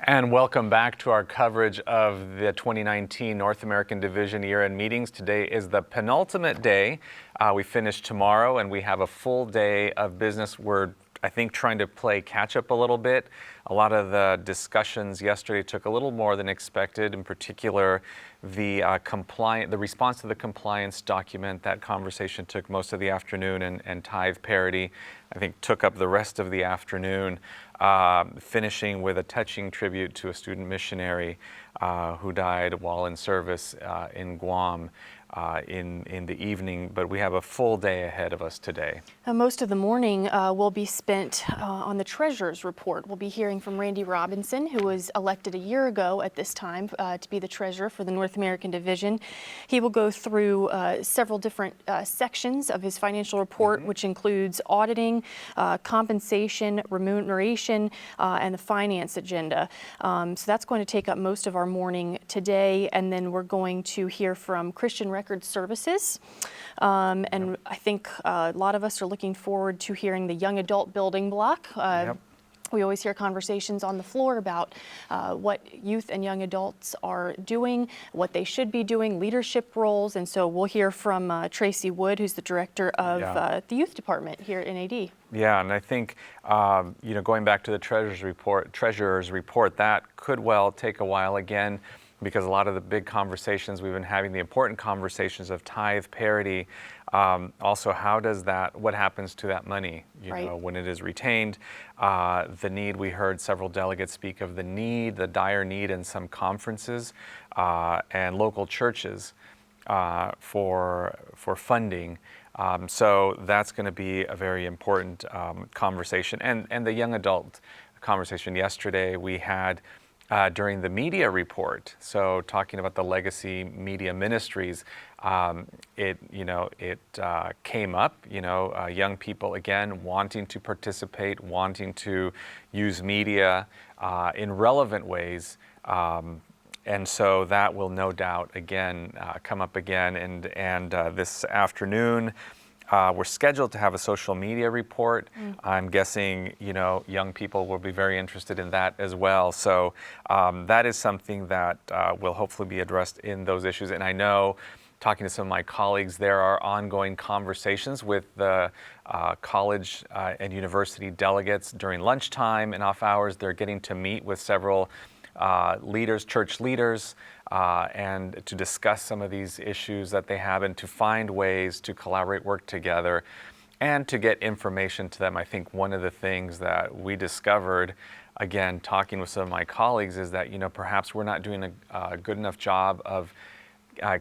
And welcome back to our coverage of the 2019 North American Division year-end meetings. Today is the penultimate day. We finish tomorrow and we have a full day of business. We're, I think, trying to play catch up a little bit. A lot of the discussions yesterday took a little more than expected. In particular, the response to the compliance document, that conversation took most of the afternoon, and tithe parity, I think, took up the rest of the afternoon, finishing with a touching tribute to a student missionary who died while in service in Guam in the evening. But we have a full day ahead of us today. Most of the morning will be spent on the Treasurer's Report. We'll be hearing from Randy Robinson, who was elected a year ago at this time to be the Treasurer for the North American Division. He will go through several different sections of his financial report, which includes auditing, compensation, remuneration, and the finance agenda. So that's going to take up most of our morning today, and then we're going to hear from Christian Record Services. And I think a lot of us are looking forward to hearing the young adult building block. We always hear conversations on the floor about what youth and young adults are doing, what they should be doing, leadership roles. And so we'll hear from Tracy Wood, who's the director of the youth department here at NAD. Yeah, and I think, going back to the Treasurer's Report, that could well take a while again, because a lot of the big conversations we've been having, the important conversations of tithe parity, also what happens to that money, when it is retained. The need, we heard several delegates speak of the dire need in some conferences and local churches for funding. So that's going to be a very important conversation. And the young adult conversation yesterday we had during the media report, so talking about the Legacy Media Ministries, it came up, young people again wanting to participate, wanting to use media in relevant ways, and so that will no doubt again come up again. And this afternoon, we're scheduled to have a social media report. I'm guessing, young people will be very interested in that as well. So that is something that will hopefully be addressed in those issues. And I know, talking to some of my colleagues, there are ongoing conversations with the college and university delegates during lunchtime and off hours. They're getting to meet with several church leaders, and to discuss some of these issues that they have, and to find ways to collaborate, work together, and to get information to them. I think one of the things that we discovered, again, talking with some of my colleagues, is that, perhaps we're not doing a good enough job of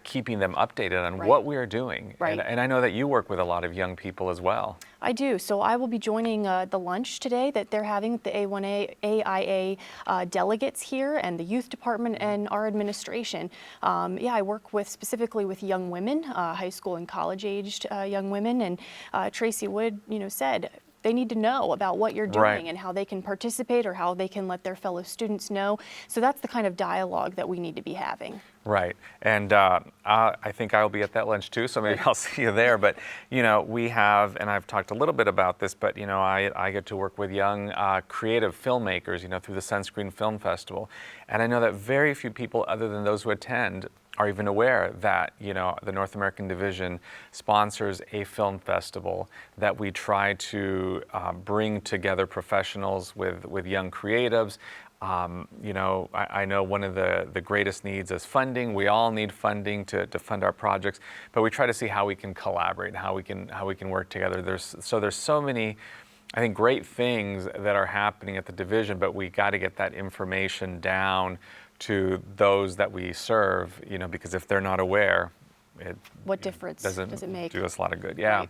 keeping them updated on what we are doing. And I know that you work with a lot of young people as well. I do. So I will be joining the lunch today that they're having with the AIA delegates here, and the youth department and our administration. I work specifically with young women, high school and college-aged young women, and Tracy Wood, said they need to know about what you're doing and how they can participate, or how they can let their fellow students know. So that's the kind of dialogue that we need to be having. Right, and I think I'll be at that lunch too, so maybe I'll see you there. But we have, and I've talked a little bit about this, but I get to work with young creative filmmakers, through the Sunscreen Film Festival, and I know that very few people, other than those who attend, are even aware that the North American Division sponsors a film festival that we try to bring together professionals with young creatives. I know one of the greatest needs is funding. We all need funding to fund our projects, but we try to see how we can collaborate, how we can work together. There's so many, I think, great things that are happening at the division, but we got to get that information down to those that we serve, because if they're not aware, what difference does it make? Do us a lot of good. Yeah. Right.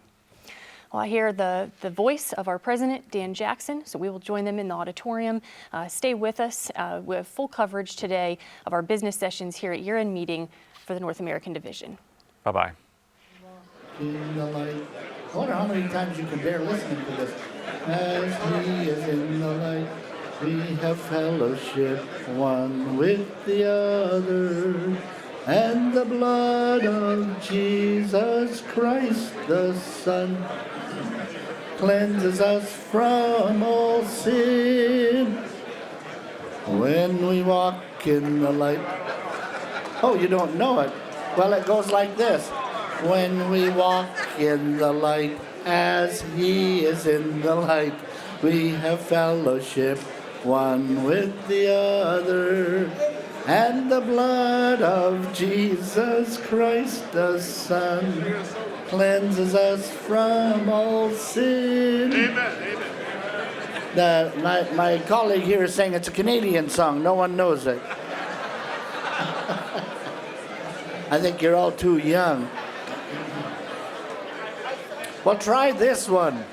Well, I hear the voice of our president, Dan Jackson, so we will join them in the auditorium. Stay with us. We have full coverage today of our business sessions here at year-end meeting for the North American Division. Bye-bye. In the light. I wonder how many times you can bear listening to this. As he is in the light, we have fellowship one with the other, and the blood of Jesus Christ the Son cleanses us from all sin. when we walk in the light. Oh, you don't know it? Well, it goes like this. When we walk in the light, as he is in the light, we have fellowship one with the other. And the blood of Jesus Christ, the Son, cleanses us from all sin. Amen. My colleague here is saying it's a Canadian song. No one knows it. I think you're all too young. Well, try this one.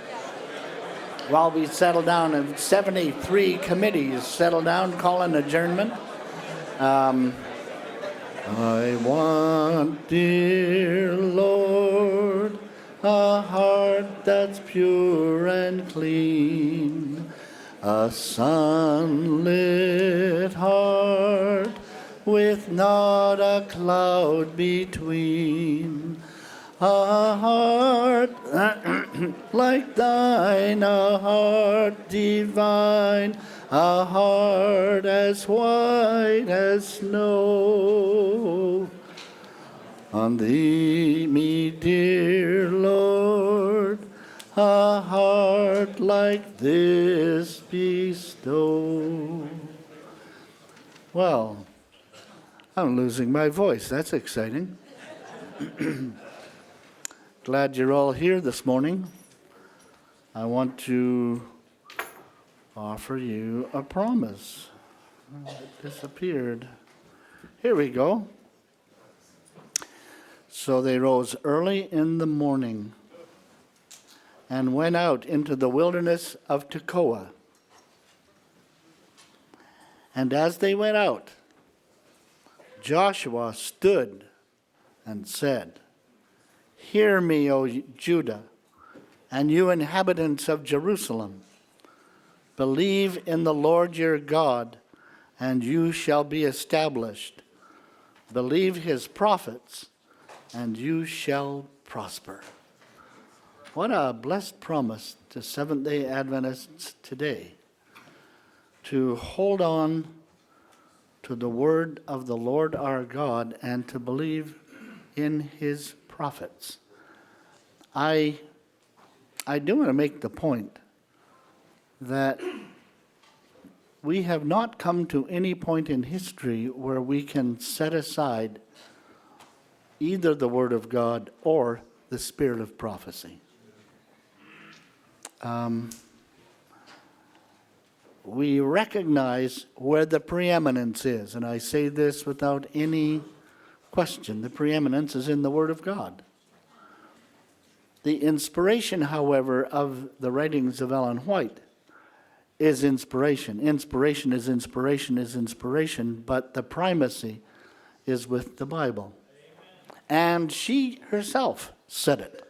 While we settle down, and 73 committees settle down, call an adjournment. I want, dear Lord, a heart that's pure and clean, a sunlit heart with not a cloud between, a heart like thine, a heart divine, a heart as white as snow. On thee, me dear Lord, a heart like this bestow. Well, I'm losing my voice. That's exciting. Glad you're all here this morning. I want to offer you a promise. It disappeared. Here we go. So they rose early in the morning and went out into the wilderness of Tekoa. And as they went out, Joshua stood and said, "Hear me, O Judah, and you inhabitants of Jerusalem. Believe in the Lord your God, and you shall be established. Believe his prophets, and you shall prosper." What a blessed promise to Seventh-day Adventists today, to hold on to the word of the Lord our God and to believe in his prophets. I do want to make the point that we have not come to any point in history where we can set aside either the Word of God or the spirit of prophecy. We recognize where the preeminence is, and I say this without any question. The preeminence is in the Word of God. The inspiration, however, of the writings of Ellen White is inspiration. Inspiration is inspiration is inspiration, but the primacy is with the Bible. And she herself said it.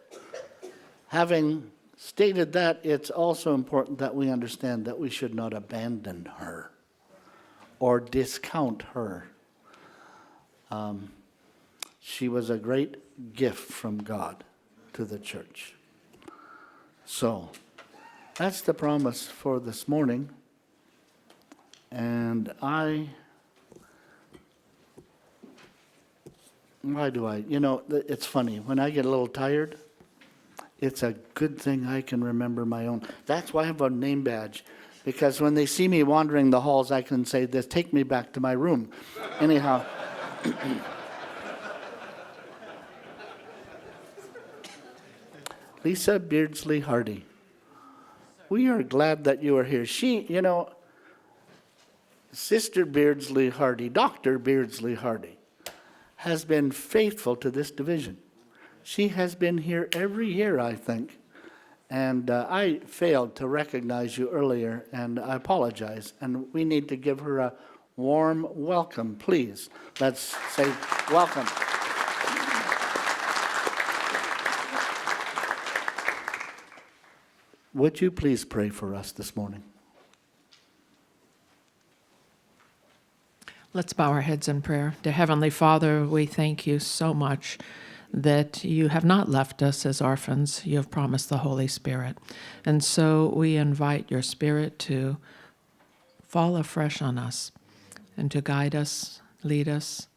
Having stated that, it's also important that we understand that we should not abandon her or discount her. She was a great gift from God to the church. So, that's the promise for this morning. And it's funny, when I get a little tired, it's a good thing I can remember my own. That's why I have a name badge, because when they see me wandering the halls, I can say this, "Take me back to my room." Anyhow. Lisa Beardsley Hardy. We are glad that you are here. Sister Beardsley Hardy, Dr. Beardsley Hardy, has been faithful to this division. She has been here every year, I think. And I failed to recognize you earlier, and I apologize. And we need to give her a warm welcome, please. Let's say welcome. Would you please pray for us this morning? Let's bow our heads in prayer. Dear Heavenly Father, we thank you so much that you have not left us as orphans. You have promised the Holy Spirit. And so we invite your Spirit to fall afresh on us and to guide us, lead us,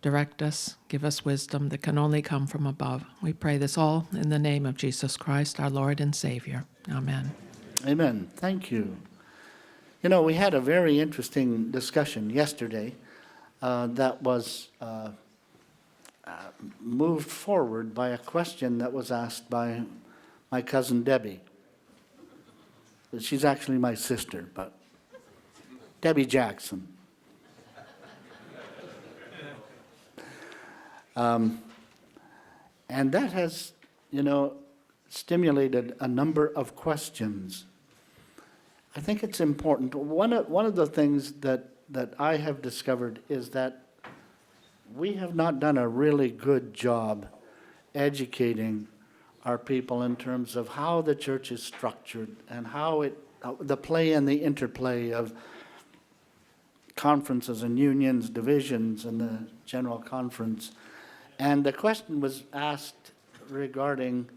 direct us, give us wisdom that can only come from above. We pray this all in the name of Jesus Christ, our Lord and Savior. Amen. Amen. Thank you. You know, we had a very interesting discussion yesterday that was moved forward by a question that was asked by my cousin Debbie. She's actually my sister, but Debbie Jackson. And that has, stimulated a number of questions. I think it's important. One of the things that I have discovered is that we have not done a really good job educating our people in terms of how the church is structured and how the play and the interplay of conferences and unions, divisions, and the general conference. And the question was asked regarding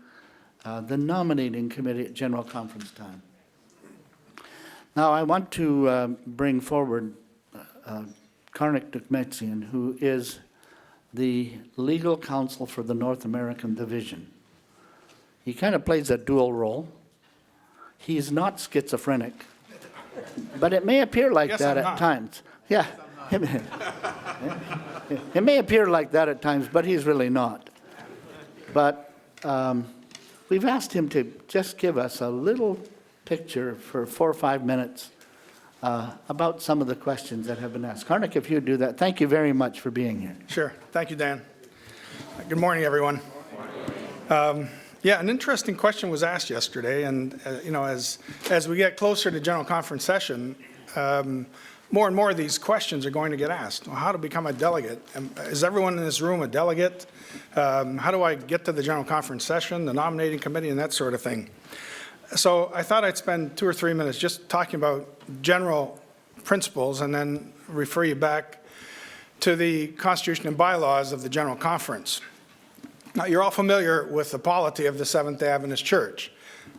the nominating committee at general conference time. Now, I want to bring forward Karnik Dukmetsian, who is the legal counsel for the North American Division. He kind of plays a dual role. He's not schizophrenic, but it may appear like that at times. Yeah. It may appear like that at times, but he's really not. But we've asked him to just give us a little picture for 4 or 5 minutes about some of the questions that have been asked. Karnik, if you do that, thank you very much for being here. Sure. Thank you, Dan. Good morning, everyone. An interesting question was asked yesterday, and as we get closer to general conference session, more and more of these questions are going to get asked. Well, how to become a delegate? Is everyone in this room a delegate? How do I get to the general conference session, the nominating committee, and that sort of thing? So I thought I'd spend 2 or 3 minutes just talking about general principles and then refer you back to the Constitution and bylaws of the General Conference. Now, you're all familiar with the polity of the Seventh-day Adventist Church,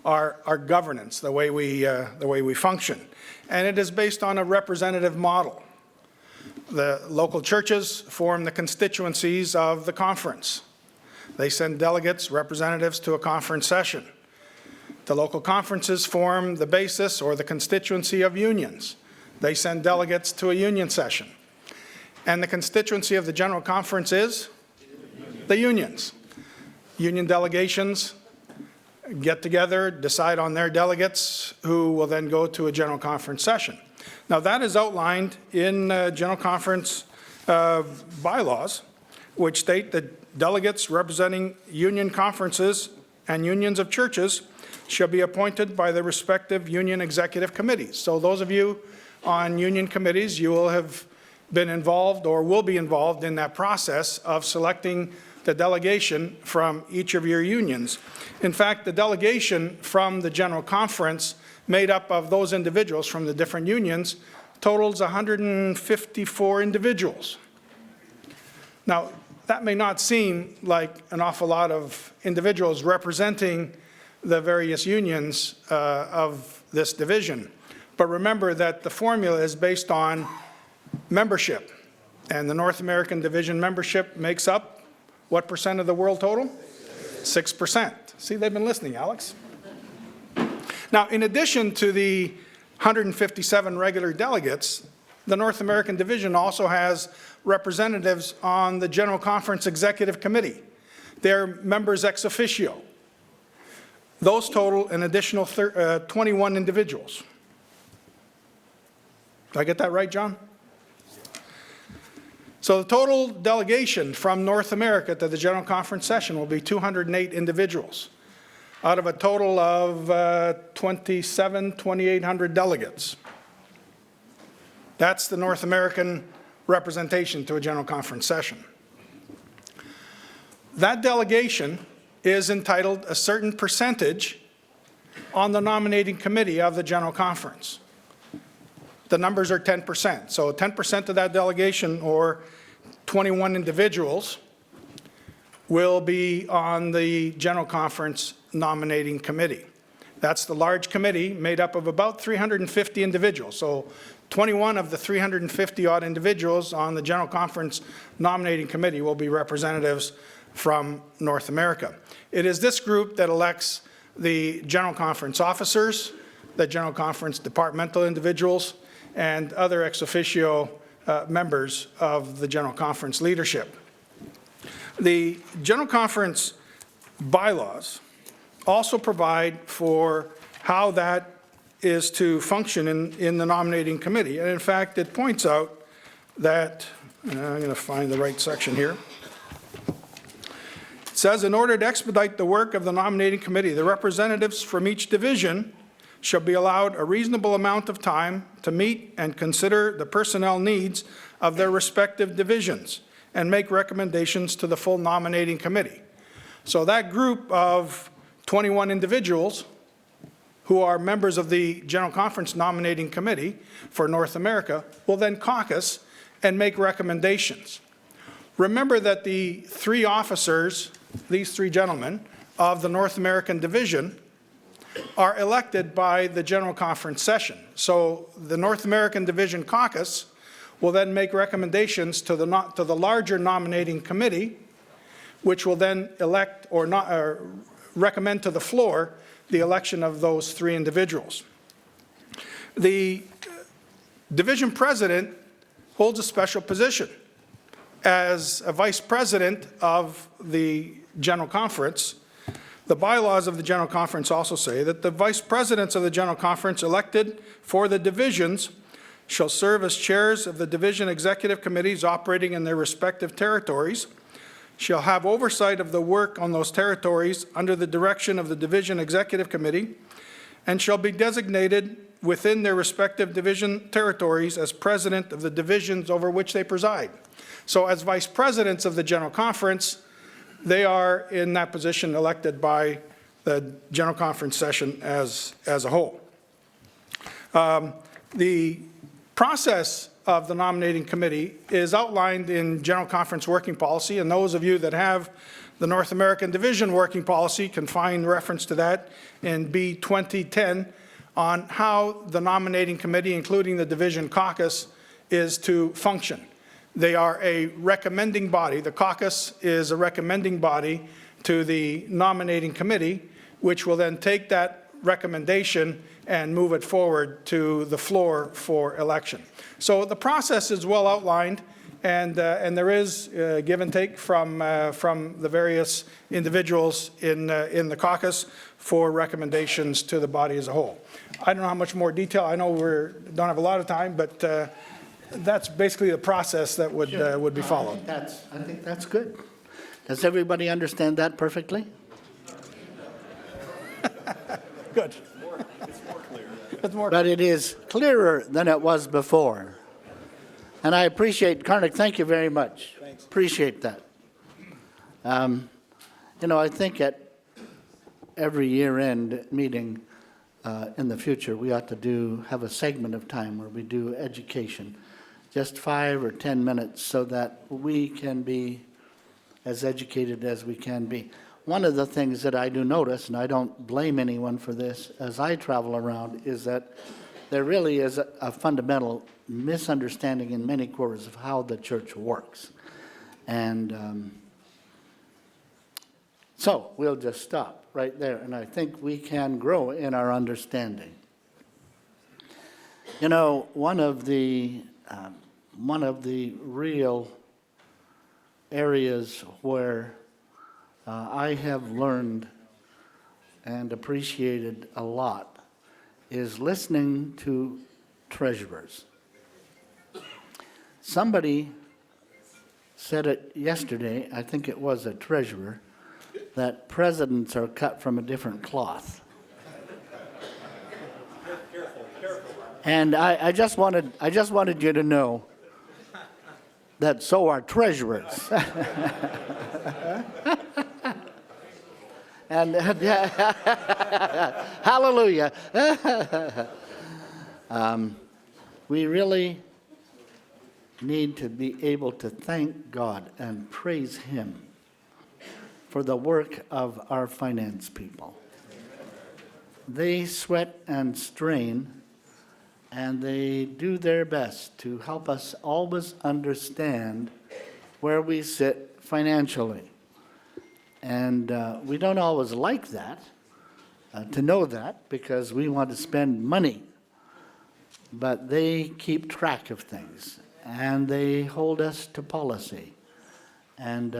our governance, the way we function. And it is based on a representative model. The local churches form the constituencies of the conference. They send delegates, representatives to a conference session. The local conferences form the basis or the constituency of unions. They send delegates to a union session. And the constituency of the General Conference is the unions. Union delegations get together, decide on their delegates, who will then go to a General Conference session. Now, that is outlined in General Conference bylaws, which state that delegates representing union conferences and unions of churches shall be appointed by the respective union executive committees. So those of you on union committees, you will have been involved or will be involved in that process of selecting the delegation from each of your unions. In fact, the delegation from the General Conference, made up of those individuals from the different unions, totals 154 individuals. Now, that may not seem like an awful lot of individuals representing the various unions of this division. But remember that the formula is based on membership. And the North American Division membership makes up what percent of the world total? 6%. See, they've been listening, Alex. Now, in addition to the 157 regular delegates, the North American Division also has representatives on the General Conference Executive Committee. They're members ex officio. Those total an additional 21 individuals. Did I get that right, John? So the total delegation from North America to the General Conference session will be 208 individuals out of a total of 2,800 delegates. That's the North American representation to a General Conference session. That delegation is entitled a certain percentage on the nominating committee of the General Conference. The numbers are 10%. So 10% of that delegation, or 21 individuals, will be on the General Conference nominating committee. That's the large committee made up of about 350 individuals. So 21 of the 350-odd individuals on the General Conference nominating committee will be representatives from North America. It is this group that elects the General Conference officers, the General Conference departmental individuals, and other ex officio members of the General Conference leadership. The General Conference bylaws also provide for how that is to function in the nominating committee. And in fact, it points out that, I'm going to find the right section here. It says, in order to expedite the work of the nominating committee, the representatives from each division shall be allowed a reasonable amount of time to meet and consider the personnel needs of their respective divisions and make recommendations to the full nominating committee. So that group of 21 individuals who are members of the General Conference nominating committee for North America will then caucus and make recommendations. Remember that the three officers, these three gentlemen, of the North American division are elected by the General Conference session. So the North American Division Caucus will then make recommendations to the larger nominating committee, which will then elect or recommend to the floor the election of those three individuals. The division president holds a special position. As a vice president of the General Conference, the bylaws of the General Conference also say that the vice presidents of the General Conference elected for the divisions shall serve as chairs of the division executive committees operating in their respective territories, shall have oversight of the work on those territories under the direction of the division executive committee, and shall be designated within their respective division territories as president of the divisions over which they preside. So as vice presidents of the General Conference, they are in that position elected by the General Conference session as a whole. The process of the nominating committee is outlined in General Conference working policy, and those of you that have the North American Division working policy can find reference to that in B 2010 on how the nominating committee, including the division caucus, is to function. They are a recommending body. The caucus is a recommending body to the nominating committee, which will then take that recommendation and move it forward to the floor for election. So the process is well outlined, and there is give and take from the various individuals in the caucus for recommendations to the body as a whole. I don't know how much more detail. I know we don't have a lot of time, but that's basically the process that would be followed. I think that's good. Does everybody understand that perfectly? Good. It's more But it is clearer than it was before. And I appreciate, Karnak, thank you very much. Thanks. Appreciate that. I think at every year-end meeting in the future, we ought to have a segment of time where we do education, just 5 or 10 minutes, so that we can be as educated as we can be. One of the things that I do notice, and I don't blame anyone for this, as I travel around, is that there really is a fundamental misunderstanding in many quarters of how the church works. And so we'll just stop right there, and I think we can grow in our understanding. One of the real areas where I have learned and appreciated a lot is listening to treasurers. Somebody said it yesterday, I think it was a treasurer, that presidents are cut from a different cloth. And I just wanted you to know that so are treasurers. And hallelujah. We really need to be able to thank God and praise Him for the work of our finance people. They sweat and strain and they do their best to help us always understand where we sit financially. And we don't always like that, to know that, because we want to spend money. But they keep track of things, and they hold us to policy. And,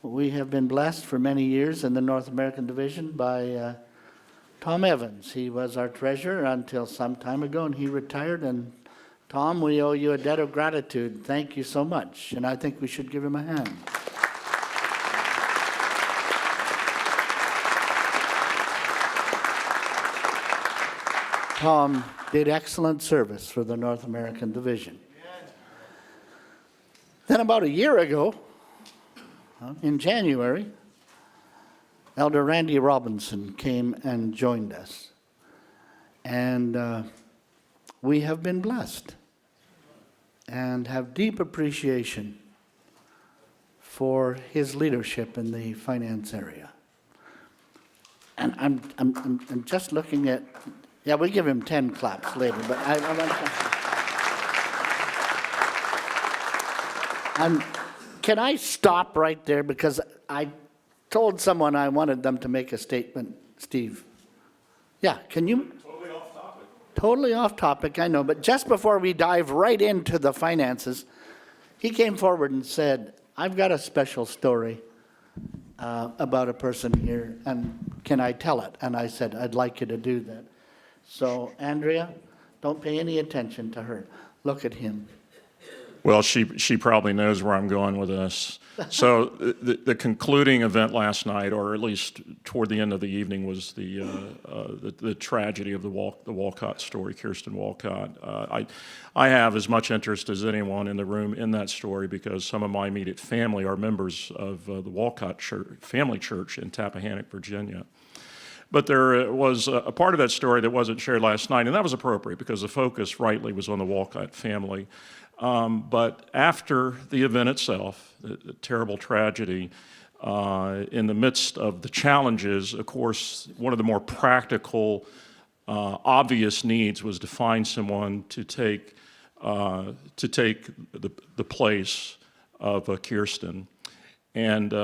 we have been blessed for many years in the North American Division by Tom Evans. He was our treasurer until some time ago, and he retired. And Tom, we owe you a debt of gratitude. Thank you so much. And I think we should give him a hand. Tom did excellent service for the North American Division. Then about a year ago, in January, Elder Randy Robinson came and joined us. And we have been blessed and have deep appreciation for his leadership in the finance area. And I'm just looking at, yeah, we give him 10 claps later, but I want to. Can I stop right there? Because I told someone I wanted them to make a statement, Steve. Yeah, can you? Totally off topic. Totally off topic, I know. But just before we dive right into the finances, he came forward and said, I've got a special story about a person here, and can I tell it? And I said, I'd like you to do that. So, Andrea, don't pay any attention to her. Look at him. Well, she probably knows where I'm going with this. So the concluding event last night, or at least toward the end of the evening, was the tragedy of the Walcott story, Kirsten Walcott. I have as much interest as anyone in the room in that story because some of my immediate family are members of the Walcott Family Church in Tappahannock, Virginia. But there was a part of that story that wasn't shared last night, and that was appropriate because the focus rightly was on the Walcott family. But after the event itself, the terrible tragedy, in the midst of the challenges, of course, one of the more practical, obvious needs was to find someone to take the place of Kirsten. And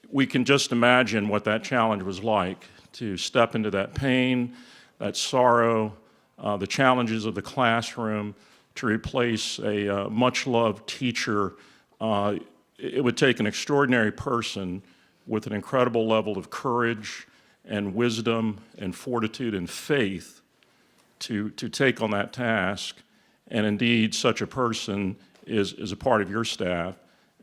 we can just imagine what that challenge was like, to step into that pain, that sorrow, the challenges of the classroom, to replace a much-loved teacher. It would take an extraordinary person with an incredible level of courage and wisdom and fortitude and faith to take on that task. And indeed, such a person is a part of your staff.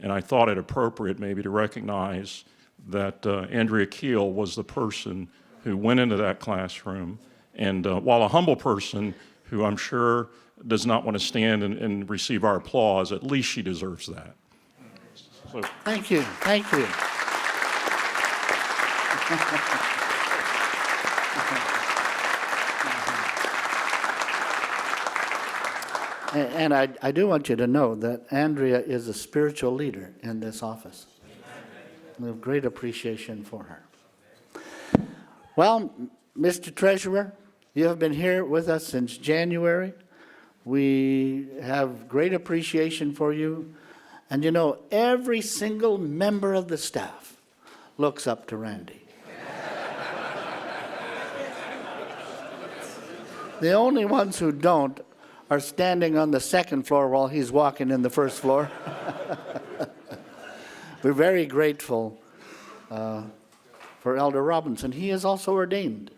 And I thought it appropriate maybe to recognize that Andrea Keel was the person who went into that classroom. And while a humble person who I'm sure does not want to stand and receive our applause, at least she deserves that. So. Thank you. Thank you. And I do want you to know that Andrea is a spiritual leader in this office. We have great appreciation for her. Well, Mr. Treasurer, you have been here with us since January. We have great appreciation for you. And you know, every single member of the staff looks up to Randy. The only ones who don't are standing on the second floor while he's walking in the first floor. We're very grateful for Elder Robinson. He is also ordained.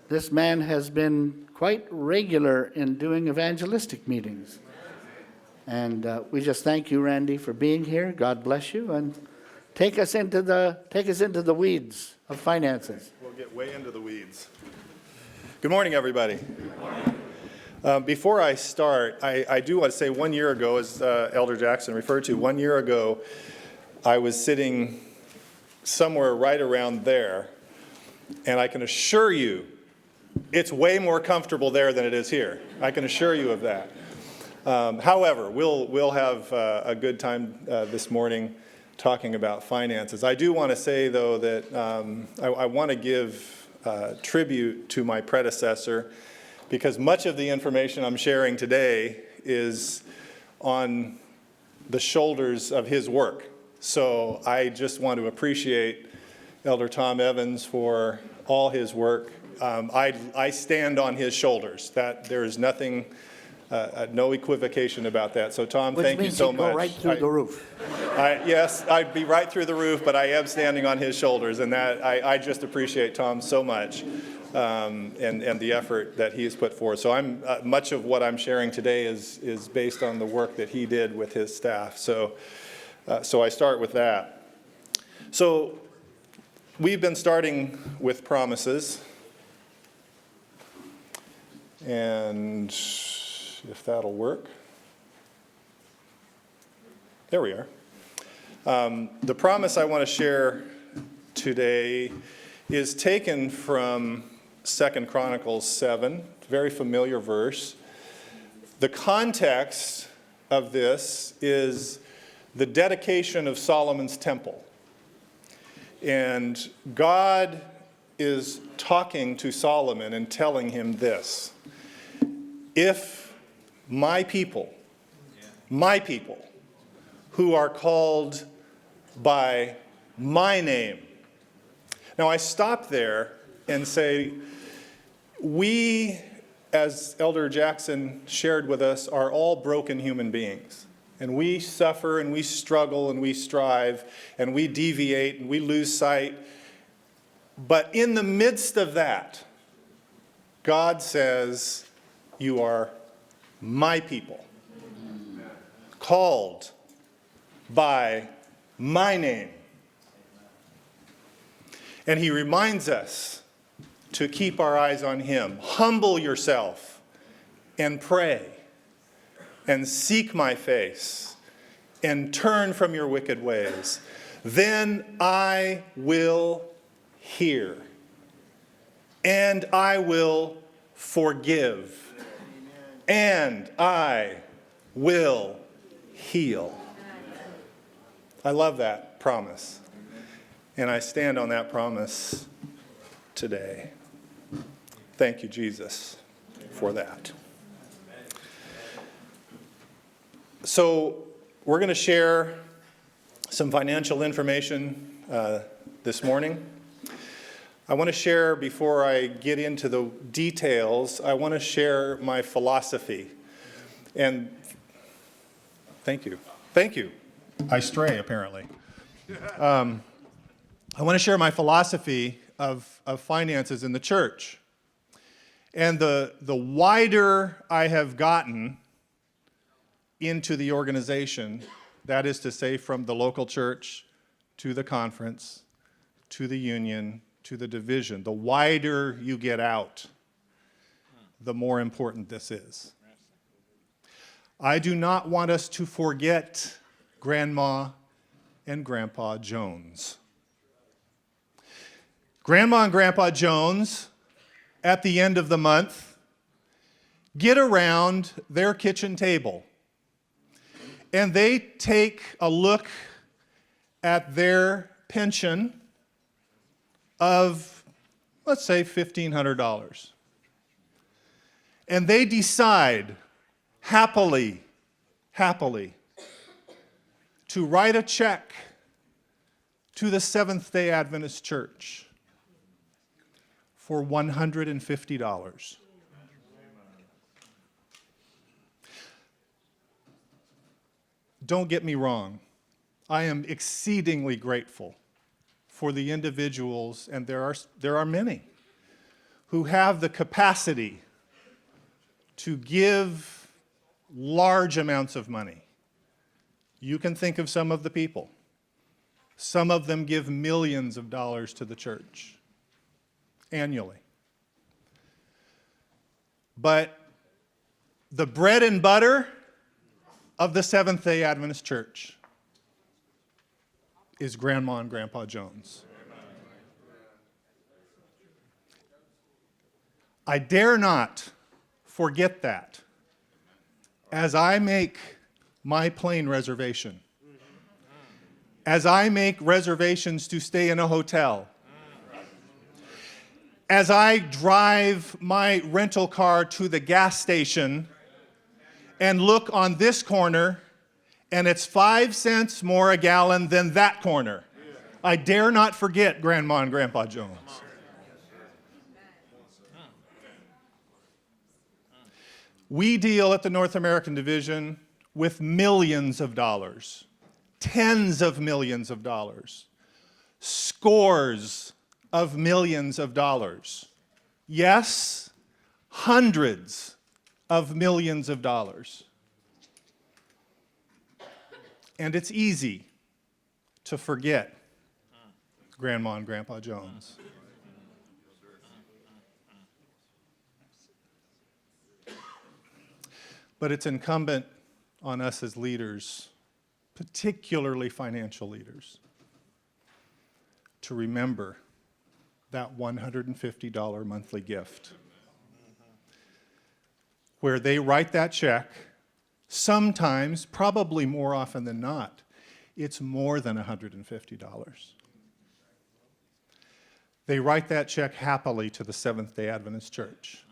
This man has been quite regular in doing evangelistic meetings. And we just thank you, Randy, for being here. God bless you, and take us into the weeds of finances. We'll get way into the weeds. Good morning, everybody. Before I start, I do want to say 1 year ago, as Elder Jackson referred to, 1 year ago, I was sitting somewhere right around there, and I can assure you, it's way more comfortable there than it is here. I can assure you of that. However, we'll have a good time this morning talking about finances. I do want to say, though, that I want to give tribute to my predecessor, Elder Randy Robinson. because much of the information I'm sharing today is on the shoulders of his work. So I just want to appreciate Elder Tom Evans for all his work. I stand on his shoulders. That there is nothing, no equivocation about that. So Tom, Which thank you means so he'd much. go right through the roof. Yes, I'd be right through the roof, but I am standing on his shoulders, and that I just appreciate Tom so much, and the effort that he has put forth. So I'm much of what I'm sharing today is based on the work that he did with his staff. So I start with that. So we've been starting with promises, and if that'll work, there we are. The promise I want to share today is taken from 2 Chronicles 7, very familiar verse. The context of this is the dedication of Solomon's temple. And God is talking to Solomon and telling him this: if my people, who are called by my name. Now I stop there and say, we, as Elder Jackson shared with us, are all broken human beings. And we suffer and we struggle and we strive and we deviate and we lose sight. But in the midst of that, God says, you are my people, called by my name. And he reminds us to keep our eyes on him. Humble yourself and pray and seek my face and turn from your wicked ways. Then I will hear and I will forgive and I will heal. I love that promise, and I stand on that promise today. Thank you, Jesus, for that. So we're going to share some financial information this morning. I want to share, before I get into the details, I want to share my philosophy. And thank you. Thank you. I stray, apparently. I want to share my philosophy of finances in the church. And the wider I have gotten into the organization, that is to say from the local church to the conference, to the union, to the division, the wider you get out, the more important this is. I do not want us to forget Grandma and Grandpa Jones. Grandma and Grandpa Jones, at the end of the month, get around their kitchen table and they take a look at their pension of, let's say, $1,500. And they decide happily, to write a check to the Seventh-day Adventist Church for $150. Don't get me wrong. I am exceedingly grateful for the individuals, and there are many, who have the capacity to give large amounts of money. You can think of some of the people. Some of them give millions of dollars to the church annually. But the bread and butter of the Seventh-day Adventist Church is Grandma and Grandpa Jones. I dare not forget that as I make my plane reservation, as I make reservations to stay in a hotel, as I drive my rental car to the gas station and look on this corner, and it's 5 cents more a gallon than that corner. I dare not forget Grandma and Grandpa Jones. We deal at the North American Division with millions of dollars, tens of millions of dollars, scores of millions of dollars. Yes, hundreds of millions of dollars. And it's easy to forget Grandma and Grandpa Jones. But it's incumbent on us as leaders, particularly financial leaders, to remember that $150 monthly gift. Where they write that check, sometimes, probably more often than not, it's more than $150. They write that check happily to the Seventh-day Adventist Church.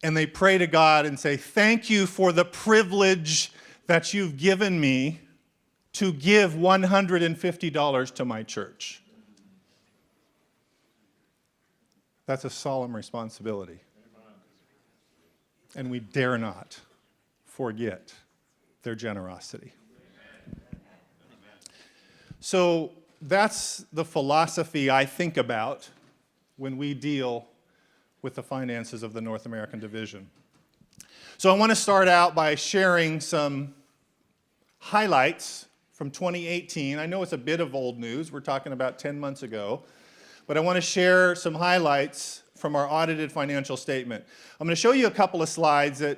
And they pray to God and say, thank you for the privilege that you've given me to give $150 to my church. That's a solemn responsibility. And we dare not forget their generosity. So that's the philosophy I think about when we deal with the finances of the North American Division. So I want to start out by sharing some highlights from 2018. I know it's a bit of old news. We're talking about 10 months ago. But I want to share some highlights from our audited financial statement. I'm going to show you a couple of slides that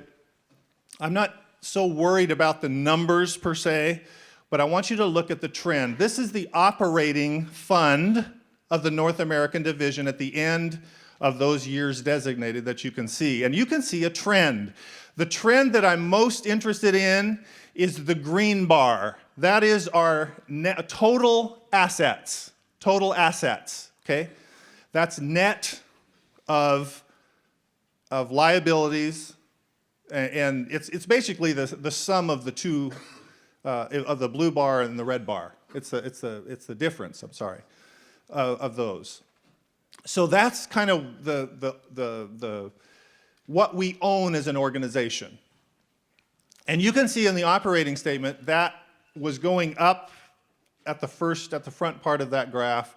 I'm not so worried about the numbers per se, but I want you to look at the trend. This is the operating fund of the North American Division at the end of those years designated that you can see. And you can see a trend. The trend that I'm most interested in is the green bar. That is our total assets. Total assets, okay? That's net of liabilities, and it's basically the sum of the two, of the blue bar and the red bar. It's the difference, I'm sorry, of those. So that's kind of the what we own as an organization. And you can see in the operating statement that was going up at the front part of that graph,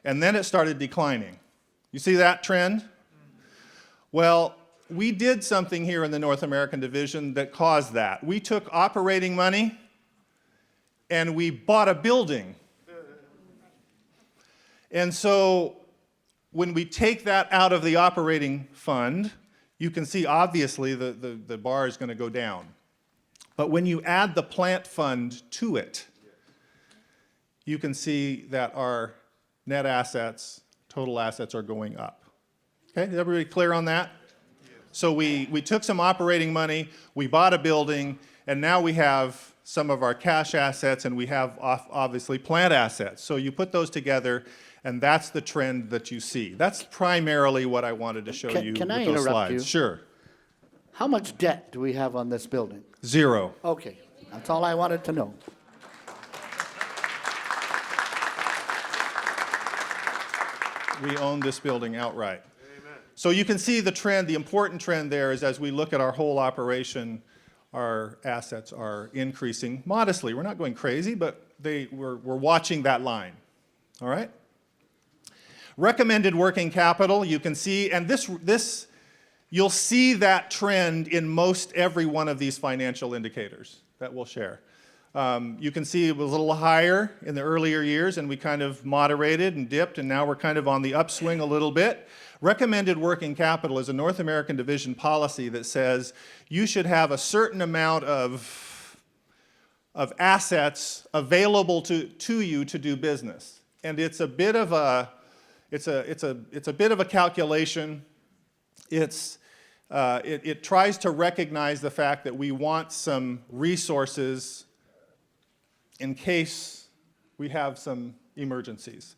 and then it started declining. You see that trend? Well, we did something here in the North American Division that caused that. We took operating money and we bought a building. And so when we take that out of the operating fund, you can see obviously the bar is going to go down. But when you add the plant fund to it, you can see that our net assets, total assets are going up. Okay, is everybody clear on that? So we took some operating money, we bought a building, and now we have some of our cash assets and we have obviously plant assets. So you put those together, and that's the trend that you see. That's primarily what I wanted to show you Can with I those interrupt slides. you? Sure. How much debt do we have on this building? 0. Okay, that's all I wanted to know. We own this building outright. Amen. So you can see the trend, the important trend there is as we look at our whole operation, our assets are increasing modestly. We're not going crazy, but we're watching that line. All right? Recommended working capital, you can see, and this you'll see that trend in most every one of these financial indicators that we'll share. You can see it was a little higher in the earlier years, and we kind of moderated and dipped, and now we're kind of on the upswing a little bit. Recommended working capital is a North American Division policy that says you should have a certain amount of assets available to you to do business. And it's a bit of a bit of a calculation. It tries to recognize the fact that we want some resources in case we have some emergencies.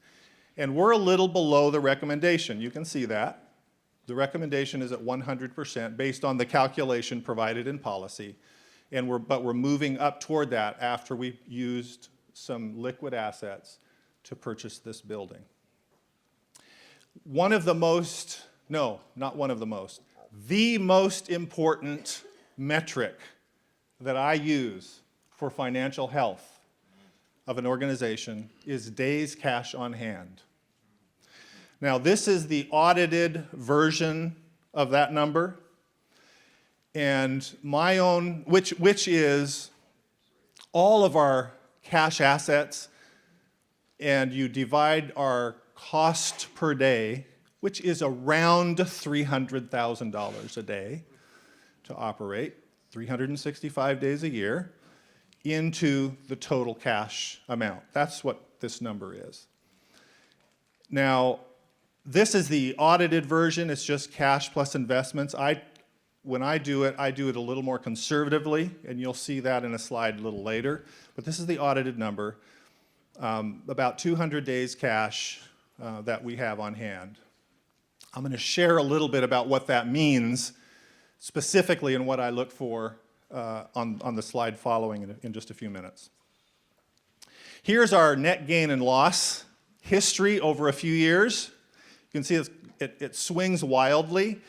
And we're a little below the recommendation. You can see that. The recommendation is at 100% based on the calculation provided in policy. But we're moving up toward that after we used some liquid assets to purchase this building. The most important metric that I use for financial health of an organization is days cash on hand. Now, this is the audited version of that number, and my own, which is all of our cash assets, and you divide our cost per day, which is around $300,000 a day to operate, 365 days a year, into the total cash amount. That's what this number is. Now, this is the audited version. It's just cash plus investments. When I do it a little more conservatively, and you'll see that in a slide a little later. But this is the audited number, about 200 days cash that we have on hand. I'm going to share a little bit about what that means specifically and what I look for on the slide following in just a few minutes. Here's our net gain and loss history over a few years. You can see it swings wildly.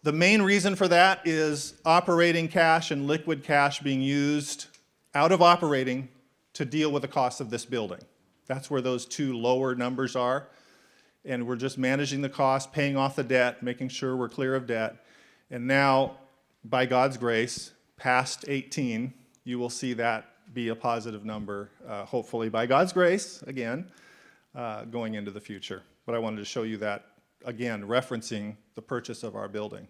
The main reason for that is operating cash and liquid cash being used out of operating to deal with the cost of this building. That's where those two lower numbers are. And we're just managing the cost, paying off the debt, making sure we're clear of debt. And now, by God's grace, past 18, you will see that be a positive number, hopefully by God's grace, again, going into the future. But I wanted to show you that, again, referencing the purchase of our building.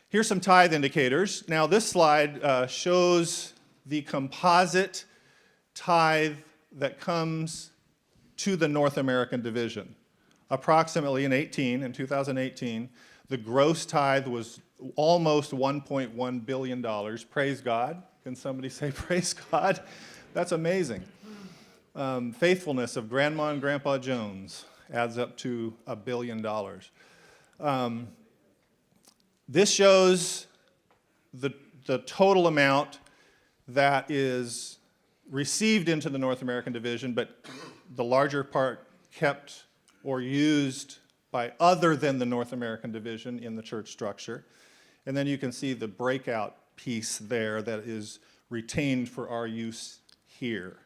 Here's some tithe indicators. Now, this slide shows the composite tithe that comes to the North American division. Approximately in 2018, the gross tithe was almost $1.1 billion. Praise God. Can somebody say praise God? That's amazing. Faithfulness of Grandma and Grandpa Jones adds up to $1 billion. This shows the total amount that is received into the North American division, but the larger part kept or used by other than the North American division in the church structure. And then you can see the breakout piece there that is retained for our use here.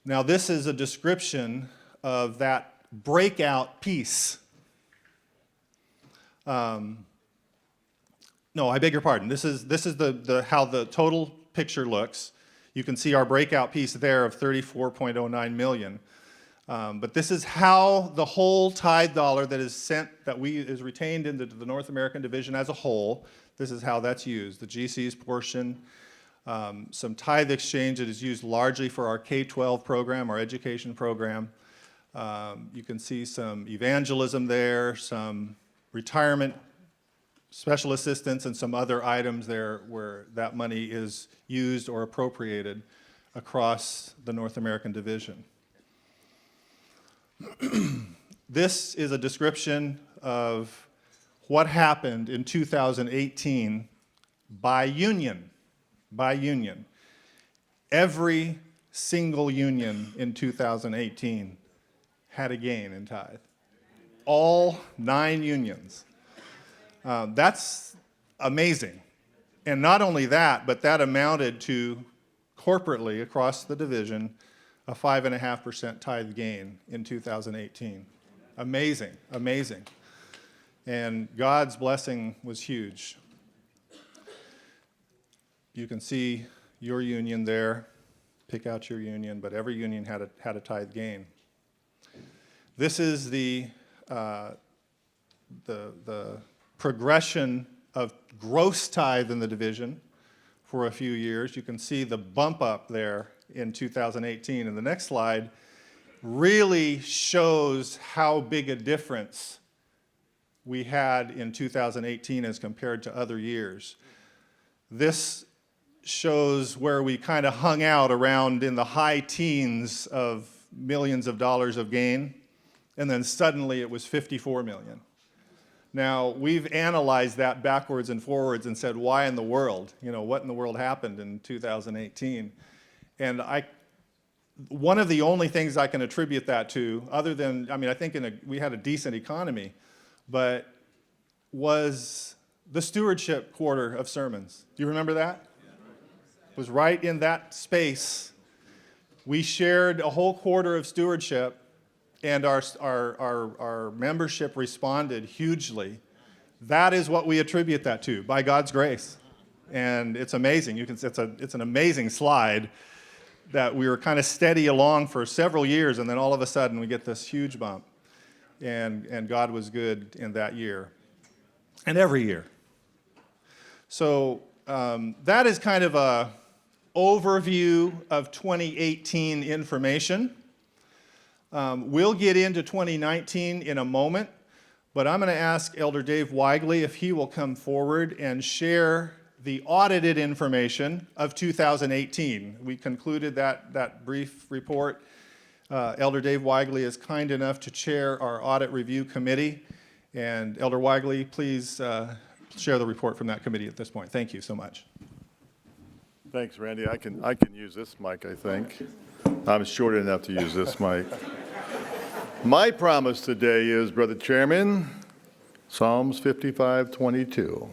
Now, this is a description of that breakout piece. No, I beg your pardon. This is how the total picture looks. You can see our breakout piece there of $34.09 million. But this is how the whole tithe dollar that is retained into the North American division as a whole. This is how that's used. The GC's portion, some tithe exchange that is used largely for our K-12 program, our education program. You can see some evangelism there, some retirement special assistance, and some other items there where that money is used or appropriated across the North American division. This is a description of what happened in 2018 by union. Every single union in 2018 had a gain in tithe. All 9 unions. That's amazing. And not only that, but that amounted to, corporately across the division, a 5.5% tithe gain in 2018. Amazing, amazing. And God's blessing was huge. You can see your union there. Pick out your union, but every union had a tithe gain. This is the progression of gross tithe in the division for a few years. You can see the bump up there in 2018. And the next slide really shows how big a difference we had in 2018 as compared to other years. This shows where we kind of hung out around in the high teens of millions of dollars of gain, and then suddenly it was 54 million. Now, we've analyzed that backwards and forwards and said, why in the world? You know, what in the world happened in 2018? And one of the only things I can attribute that to, other than, I mean, I think we had a decent economy, but was the stewardship quarter of sermons. Do you remember that? It was right in that space. We shared a whole quarter of stewardship, and our membership responded hugely. That is what we attribute that to, by God's grace. And it's amazing. It's an amazing slide that we were kind of steady along for several years, and then all of a sudden we get this huge bump. And God was good in that year, and every year. So that is kind of a overview of 2018 information. We'll get into 2019 in a moment, but I'm going to ask Elder Dave Weigley if he will come forward and share the audited information of 2018. We concluded that brief report. Elder Dave Weigley is kind enough to chair our audit review committee. And Elder Weigley, please share the report from that committee at this point. Thank you so much. Thanks, Randy. I can use this mic, I think. I'm short enough to use this mic. My promise today is, Brother Chairman, Psalms 55:22.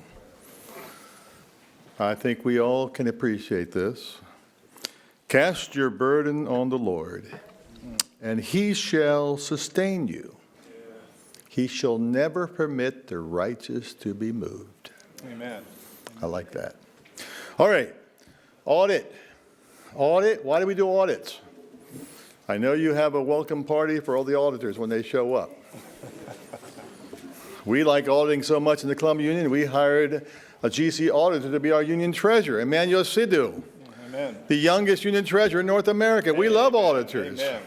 I think we all can appreciate this. Cast your burden on the Lord, and he shall sustain you. He shall never permit the righteous to be moved. Amen. I like that. All right, audit. Audit, why do we do audits? I know you have a welcome party for all the auditors when they show up. We like auditing so much in the Columbia Union, we hired a GC auditor to be our union treasurer, Emmanuel Sidhu, Amen. the youngest union treasurer in North America. We love auditors. Amen.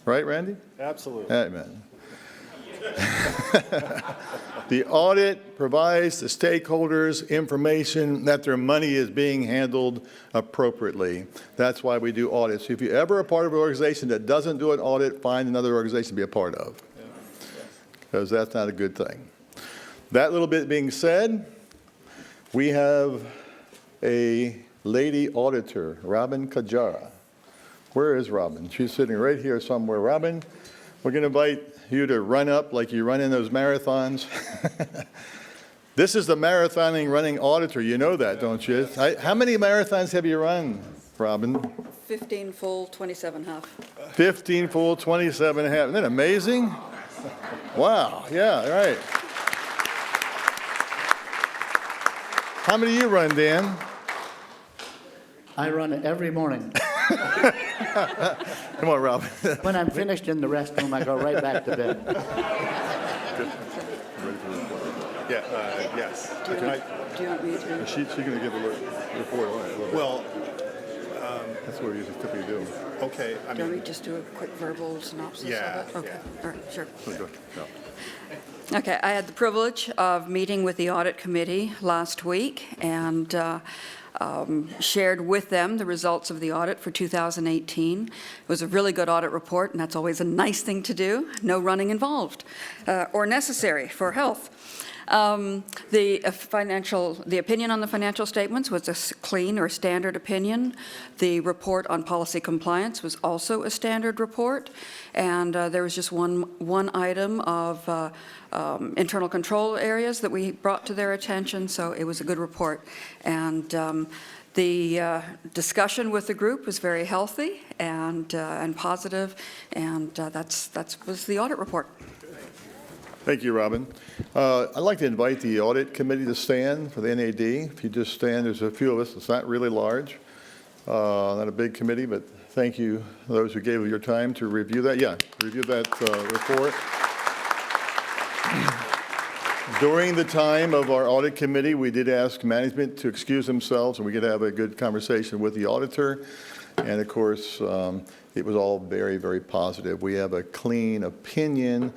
Right, Randy? Absolutely. Amen. The audit provides the stakeholders information that their money is being handled appropriately. That's why we do audits. If you're ever a part of an organization that doesn't do an audit, find another organization to be a part of, because that's not a good thing. That little bit being said, we have a lady auditor, Robin Kajara. Where is Robin? She's sitting right here somewhere. Robin, we're going to invite you to run up like you run in those marathons. This is the marathoning running auditor. You know that, don't you? How many marathons have you run, Robin? 15 full, 27 half. 15 full, 27 and a half. Isn't that amazing? Wow, yeah, right. How many do you run, Dan? I run it every morning. Come on, Robin. When I'm finished in the restroom, I go right back to bed. Yes. Do you want me to? She's going to give a report on it. Well, That's what we usually typically do. okay. I Do you want me mean, to just do a quick verbal synopsis Yeah, of it? Okay, yeah. all right, sure. No. Okay, I had the privilege of meeting with the audit committee last week and shared with them the results of the audit for 2018. It was a really good audit report, and that's always a nice thing to do. No running involved or necessary for health. The opinion on the financial statements was a clean or standard opinion. The report on policy compliance was also a standard report, and there was just one item of internal control areas that we brought to their attention, so it was a good report. And the discussion with the group was very healthy and positive, and that was the audit report. Thank you, Robin. I'd like to invite the audit committee to stand for the NAD. If you just stand, there's a few of us. It's not really large, not a big committee, but thank you, those who gave your time to review that. Yeah, review that report. During the time of our audit committee, we did ask management to excuse themselves, and we could have a good conversation with the auditor. And of course, it was all very, very positive. We have a clean opinion.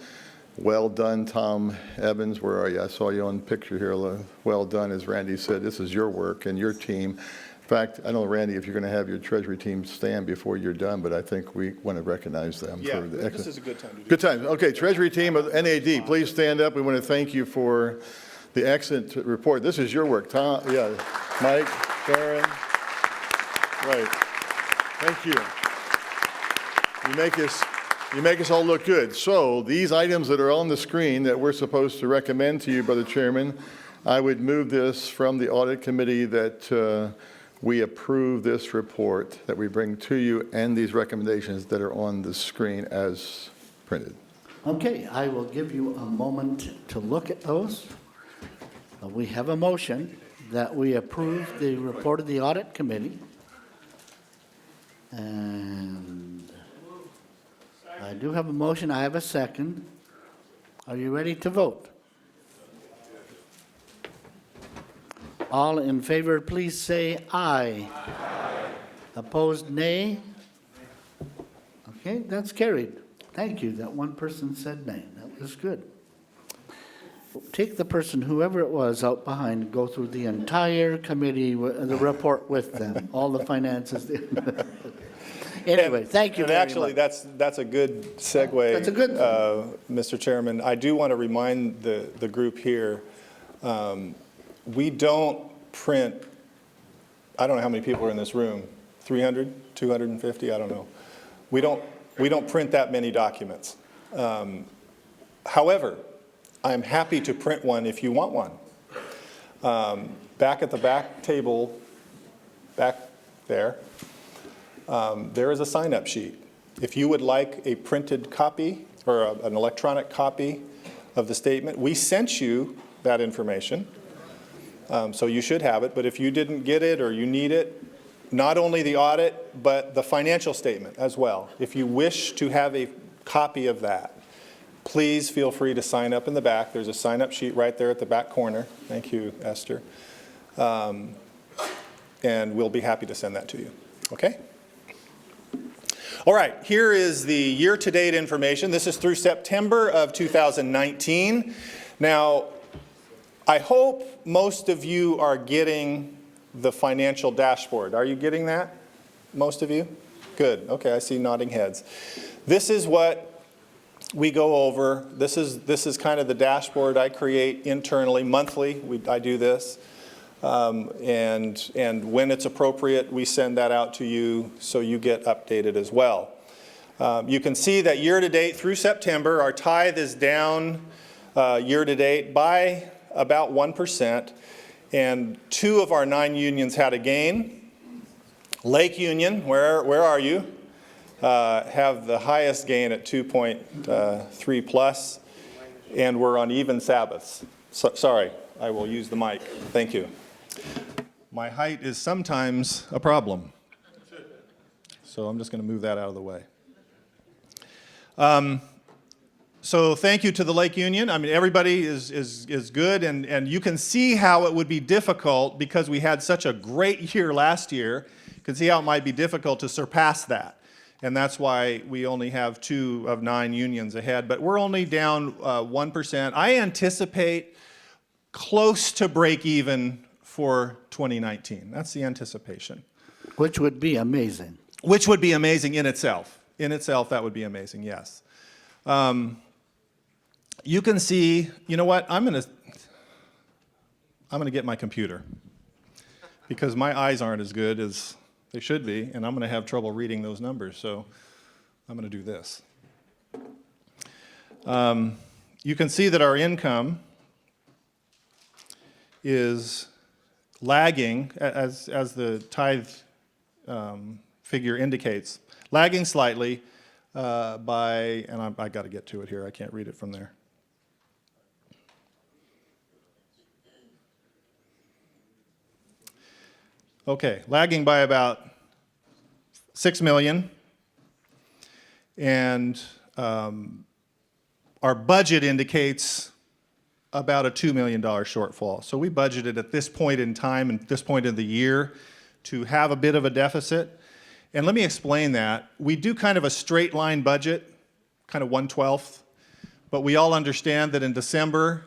Well done, Tom Evans. Where are you? I saw you on the picture here. Well done, as Randy said. This is your work and your team. In fact, I don't know, Randy, if you're going to have your Treasury team stand before you're done, but I think we want to recognize them. Yeah, for the this excellent. is a good time to do. Good time. Okay, Treasury team of NAD, please stand up. We want to thank you for the excellent report. This is your work, Tom. Yeah, Mike, Karen. Right. Thank you. You make us all look good. So these items that are on the screen that we're supposed to recommend to you, Brother Chairman, I would move this from the Audit Committee that we approve this report that we bring to you and these recommendations that are on the screen as printed. Okay, I will give you a moment to look at those. We have a motion that we approve the report of the Audit Committee. And I do have a motion, I have a second. Are you ready to vote? All in favor, please say aye. Aye. Opposed, nay? Okay, that's carried. Thank you, that one person said nay. That was good. Take the person, whoever it was, out behind, and go through the entire committee, the report with them, all the finances. Anyway, thank you And very actually, much. that's a good segue. That's a good Mr. Chairman. I do want to remind the group here, we don't print, I don't know how many people are in this room, 300, 250, I don't know. We don't print that many documents. However, I'm happy to print one if you want one. Back at the back table, back there, there is a sign-up sheet. If you would like a printed copy or an electronic copy of the statement, we sent you that information, so you should have it. But if you didn't get it or you need it, not only the audit, but the financial statement as well. If you wish to have a copy of that, please feel free to sign up in the back. There's a sign-up sheet right there at the back corner. Thank you, Esther. And we'll be happy to send that to you. Okay? All right, here is the year-to-date information. This is through September of 2019. Now, I hope most of you are getting the financial dashboard. Are you getting that? Most of you? Good. Okay, I see nodding heads. This is what we go over. This is kind of the dashboard I create internally, monthly. I do this. And when it's appropriate, we send that out to you so you get updated as well. You can see that year-to-date through September, our tithe is down year-to-date by about 1%. And 2 of our 9 unions had a gain. Lake Union, where are you? Have the highest gain at 2.3 plus, and we're on even Sabbaths. Sorry, I will use the mic. Thank you. My height is sometimes a problem, so I'm just going to move that out of the way. So thank you to the Lake Union. I mean, everybody is good, and you can see how it would be difficult because we had such a great year last year. You can see how it might be difficult to surpass that. And that's why we only have 2 of 9 unions ahead. But we're only down 1%. I anticipate close to break even for 2019. That's the anticipation. Which would be amazing. Which would be amazing in itself. In itself, that would be amazing, yes. You can see, you know what, I'm gonna get my computer because my eyes aren't as good as they should be, and I'm going to have trouble reading those numbers, so I'm going to do this. You can see that our income is lagging, as the tithe figure indicates, lagging slightly by, and I got to get to it here, I can't read it from there. Okay, lagging by about 6 million, and our budget indicates about a $2 million shortfall. So we budgeted at this point in time and this point in the year to have a bit of a deficit. And let me explain that. We do kind of a straight line budget, kind of 1/12, but we all understand that in December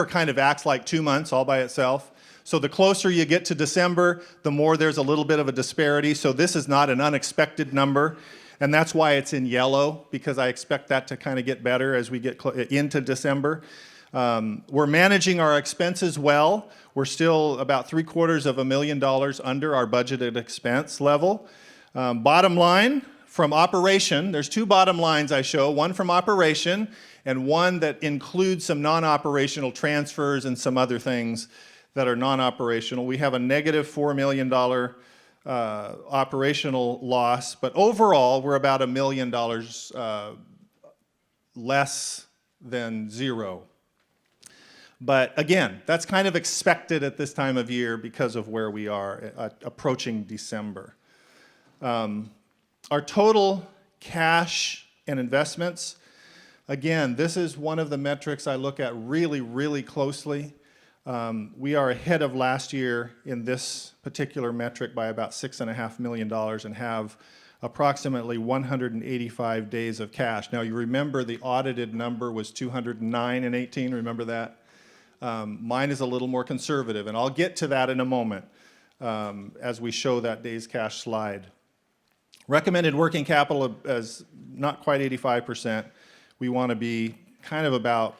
kind of acts like 2 months all by itself. So the closer you get to December, the more there's a little bit of a disparity. So this is not an unexpected number. And that's why it's in yellow, because I expect that to kind of get better as we get into December. We're managing our expenses well. We're still about $750,000 under our budgeted expense level. Bottom line, from operation, there's two bottom lines I show, one from operation and one that includes some non-operational transfers and some other things that are non-operational. We have a negative $4 million operational loss, but overall, we're about $1 million less than zero. But again, that's kind of expected at this time of year because of where we are approaching December. Our total cash and investments, again, this is one of the metrics I look at really, really closely. We are ahead of last year in this particular metric by about $6.5 million and have approximately 185 days of cash. Now, you remember the audited number was 209 in 18, remember that? Mine is a little more conservative, and I'll get to that in a moment as we show that days cash slide. Recommended working capital as not quite 85%. We want to be kind of about,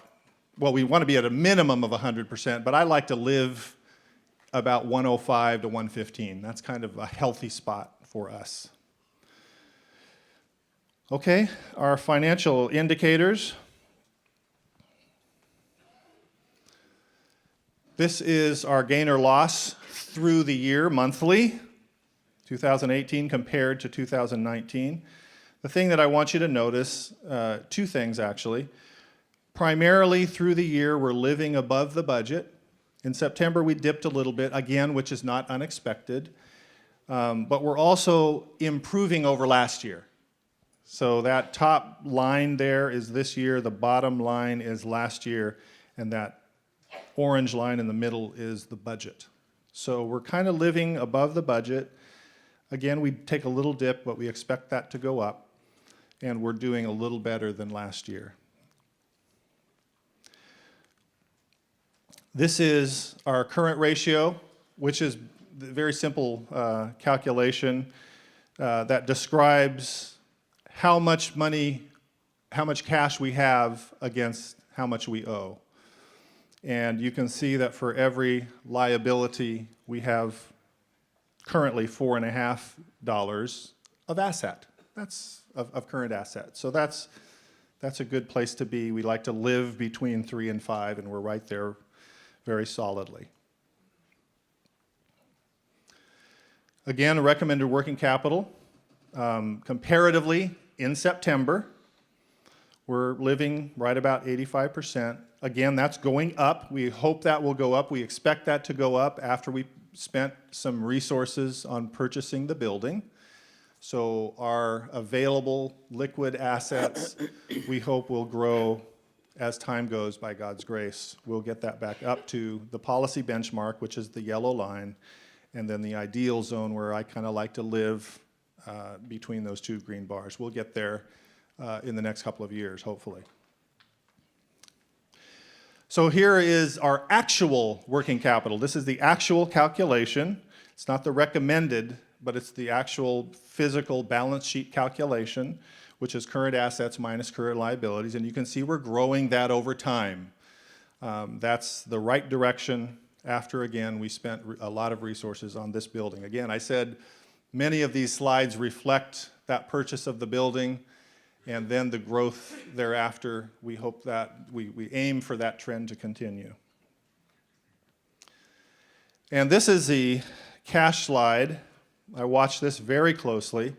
well, we want to be at a minimum of 100%, but I like to live about 105 to 115. That's kind of a healthy spot for us. Okay, our financial indicators. This is our gain or loss through the year monthly, 2018 compared to 2019. The thing that I want you to notice, two things actually. Primarily through the year, we're living above the budget. In September, we dipped a little bit, again, which is not unexpected. But we're also improving over last year. So that top line there is this year, the bottom line is last year, and that orange line in the middle is the budget. So we're kind of living above the budget. Again, we take a little dip, but we expect that to go up, and we're doing a little better than last year. This is our current ratio, which is a very simple calculation that describes how much money, how much cash we have against how much we owe. And you can see that for every liability, we have currently $4.50 of asset. That's of current asset. So that's a good place to be. We like to live between 3 and 5, and we're right there very solidly. Again, recommended working capital. Comparatively, in September, we're living right about 85%. Again, that's going up. We hope that will go up. We expect that to go up after we spent some resources on purchasing the building. So our available liquid assets, we hope will grow as time goes by God's grace. We'll get that back up to the policy benchmark, which is the yellow line, and then the ideal zone where I kind of like to live between those two green bars. We'll get there in the next couple of years, hopefully. So here is our actual working capital. This is the actual calculation. It's not the recommended, but it's the actual physical balance sheet calculation, which is current assets minus current liabilities. And you can see we're growing that over time. That's the right direction after, again, we spent a lot of resources on this building. Again, I said many of these slides reflect that purchase of the building and then the growth thereafter. We hope that we aim for that trend to continue. And this is the cash slide. I watch this very closely.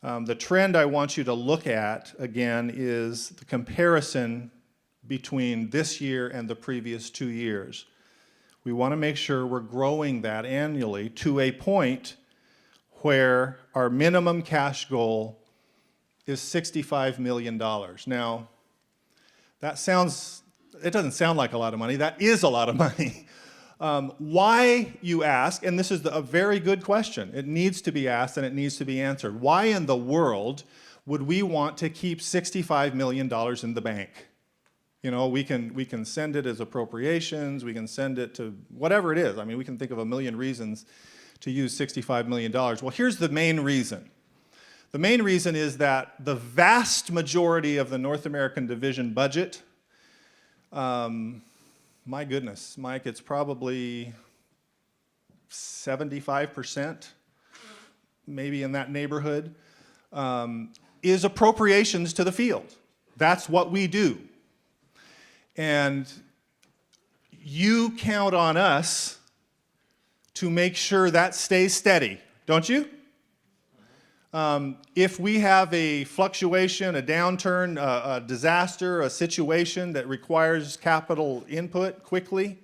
The trend I want you to look at, again, is the comparison between this year and the previous 2 years. We want to make sure we're growing that annually to a point where our minimum cash goal is $65 million. Now, it doesn't sound like a lot of money. That is a lot of money. Why, you ask, and this is a very good question. It needs to be asked and it needs to be answered. Why in the world would we want to keep $65 million in the bank? You know, we can send it as appropriations, we can send it to whatever it is. I mean, we can think of a million reasons to use $65 million. Well, here's the main reason. The main reason is that the vast majority of the North American Division budget, my goodness, Mike, it's probably 75%, maybe in that neighborhood, is appropriations to the field. That's what we do. And you count on us to make sure that stays steady, don't you? If we have a fluctuation, a downturn, a disaster, a situation that requires capital input quickly,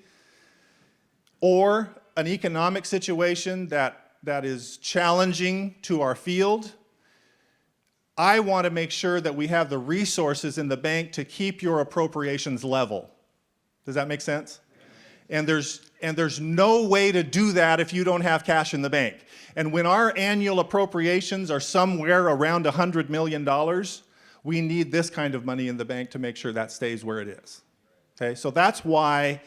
or an economic situation that is challenging to our field, I want to make sure that we have the resources in the bank to keep your appropriations level. Does that make sense? And there's no way to do that if you don't have cash in the bank. And when our annual appropriations are somewhere around $100 million, we need this kind of money in the bank to make sure that stays where it is. Okay, so that's why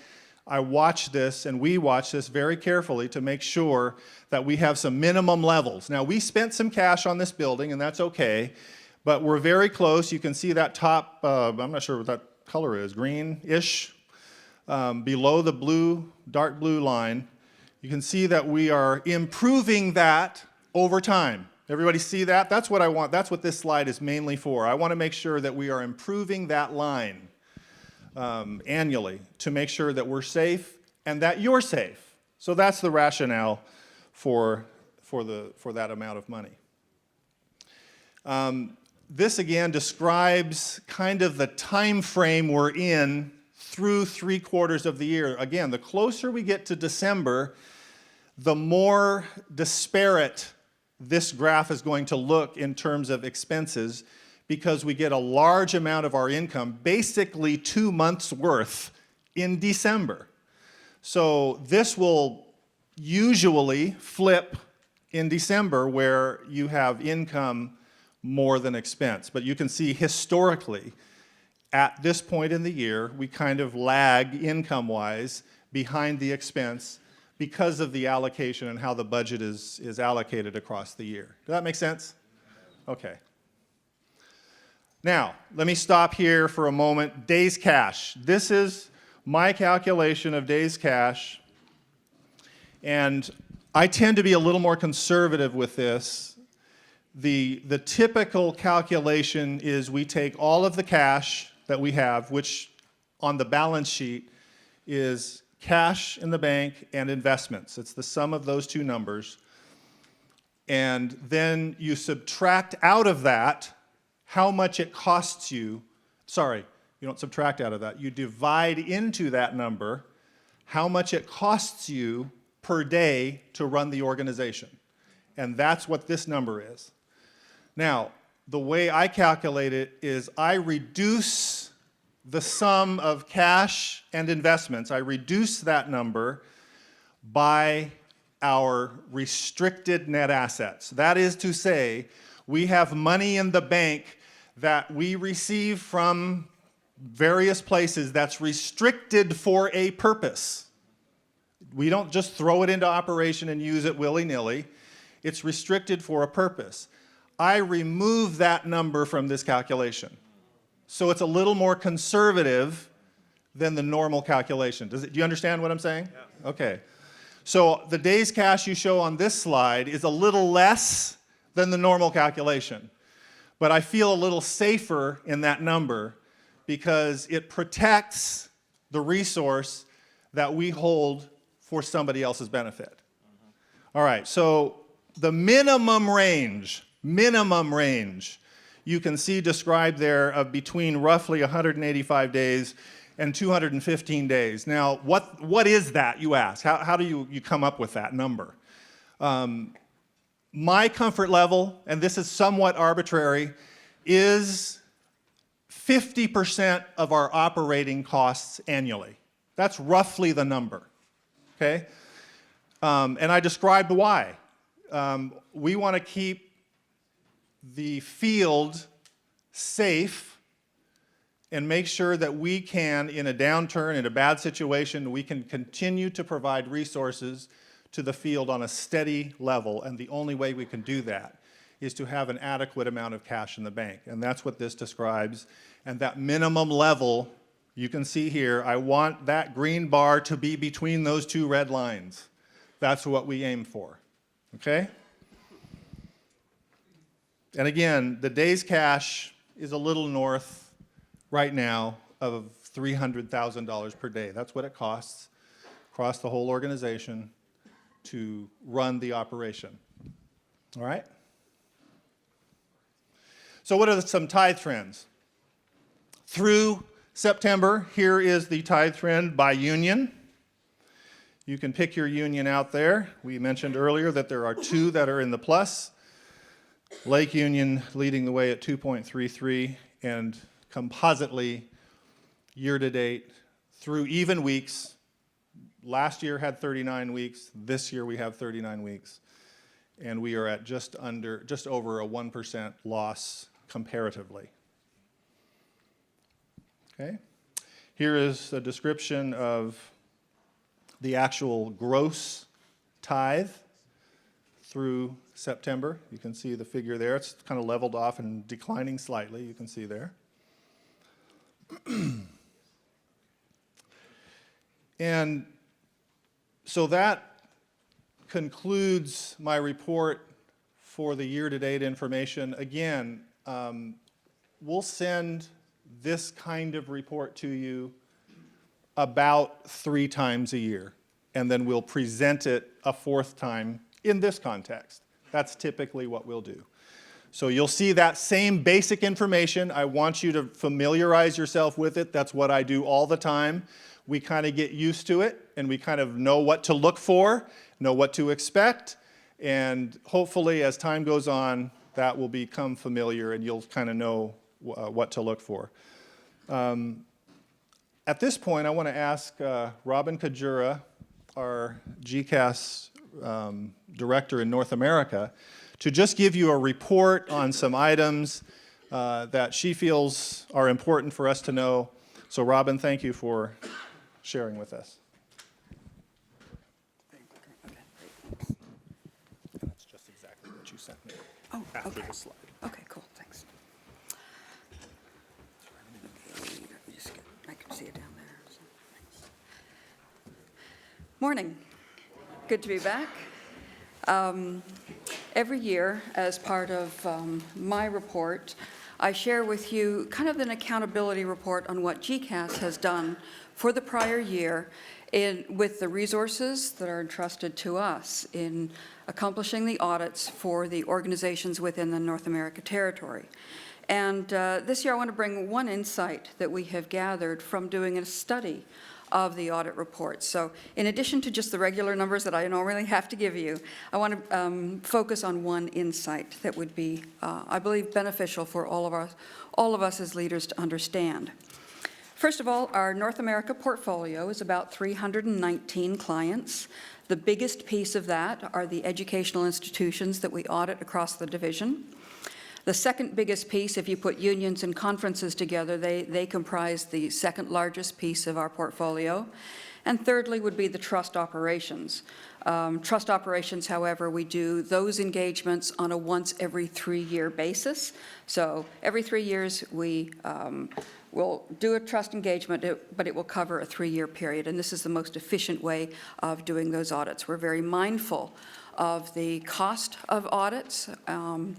I watch this and we watch this very carefully to make sure that we have some minimum levels. Now, we spent some cash on this building, and that's okay, but we're very close. You can see that top, I'm not sure what that color is, green-ish, below the blue, dark blue line. You can see that we are improving that over time. Everybody see that? That's what I want. That's what this slide is mainly for. I want to make sure that we are improving that line annually to make sure that we're safe and that you're safe. So that's the rationale for that amount of money. This again describes kind of the time frame we're in through 3/4 of the year. Again, the closer we get to December, the more disparate this graph is going to look in terms of expenses, because we get a large amount of our income, basically 2 months' worth, in December. So this will usually flip in December, where you have income more than expense. But you can see historically, at this point in the year, we kind of lag income-wise behind the expense because of the allocation and how the budget is allocated across the year. Does that make sense? Okay. Now, let me stop here for a moment. Days cash. This is my calculation of days cash, and I tend to be a little more conservative with this. The typical calculation is we take all of the cash that we have, which on the balance sheet is cash in the bank and investments. It's the sum of those two numbers. And then you subtract out of that how much it costs you. Sorry, you don't subtract out of that. You divide into that number how much it costs you per day to run the organization. And that's what this number is. Now, the way I calculate it is I reduce the sum of cash and investments. I reduce that number by our restricted net assets. That is to say, we have money in the bank that we receive from various places that's restricted for a purpose. We don't just throw it into operation and use it willy-nilly. It's restricted for a purpose. I remove that number from this calculation. So it's a little more conservative than the normal calculation. Do you understand what I'm saying? Yeah. Okay. So the days cash you show on this slide is a little less than the normal calculation. But I feel a little safer in that number because it protects the resource that we hold for somebody else's benefit. All right, so the minimum range, you can see described there of between roughly 185 days and 215 days. Now, what is that, you ask? How do you come up with that number? My comfort level, and this is somewhat arbitrary, is 50% of our operating costs annually. That's roughly the number, okay? And I described why. We want to keep the field safe and make sure that we can, in a downturn, in a bad situation, we can continue to provide resources to the field on a steady level. And the only way we can do that is to have an adequate amount of cash in the bank. And that's what this describes. And that minimum level, you can see here, I want that green bar to be between those two red lines. That's what we aim for, okay? And again, the days cash is a little north right now of $300,000 per day. That's what it costs across the whole organization to run the operation, all right? So what are some tithe trends? Through September, here is the tithe trend by union. You can pick your union out there. We mentioned earlier that there are 2 that are in the plus. Lake Union leading the way at 2.33, and compositely, year-to-date, through even weeks, last year had 39 weeks, this year we have 39 weeks, and we are at just over a 1% loss comparatively. Okay? Here is a description of the actual gross tithe through September. You can see the figure there. It's kind of leveled off and declining slightly, you can see there. And so that concludes my report for the year-to-date information. Again, we'll send this kind of report to you about 3 times a year, and then we'll present it a 4th time in this context. That's typically what we'll do. So you'll see that same basic information. I want you to familiarize yourself with it. That's what I do all the time. We kind of get used to it, and we kind of know what to look for, know what to expect, and hopefully as time goes on, that will become familiar and you'll kind of know what to look for. At this point, I want to ask Robin Kajura, our GCAS director in North America, to just give you a report on some items that she feels are important for us to know. So Robin, thank you for sharing with us. That's just exactly what you sent me after the slide. Okay, cool, thanks. I can see it down there. So, thanks. Morning. Good to be back. Every year, as part of my report, I share with you kind of an accountability report on what GCAS has done for the prior year with the resources that are entrusted to us in accomplishing the audits for the organizations within the North America territory. And this year I want to bring one insight that we have gathered from doing a study of the audit report. So in addition to just the regular numbers that I normally have to give you, I want to focus on one insight that would be, I believe, beneficial for all of us as leaders to understand. First of all, our North America portfolio is about 319 clients. The biggest piece of that are the educational institutions that we audit across the division. The second biggest piece, if you put unions and conferences together, they comprise the second largest piece of our portfolio. And thirdly would be the trust operations. Trust operations, however, we do those engagements on a once every 3-year basis. So every 3 years we will do a trust engagement, but it will cover a 3-year period. And this is the most efficient way of doing those audits. We're very mindful of the cost of audits. I'm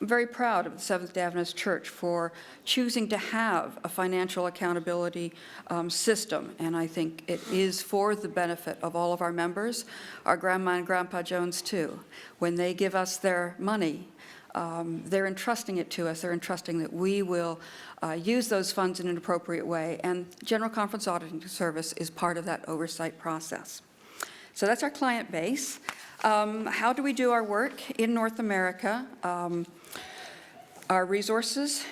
very proud of the Seventh-day Adventist Church for choosing to have a financial accountability system, and I think it is for the benefit of all of our members, our Grandma and Grandpa Jones too. When they give us their money, they're entrusting it to us. They're entrusting that we will use those funds in an appropriate way, and General Conference Auditing Service is part of that oversight process. So that's our client base. How do we do our work in North America? Our resources,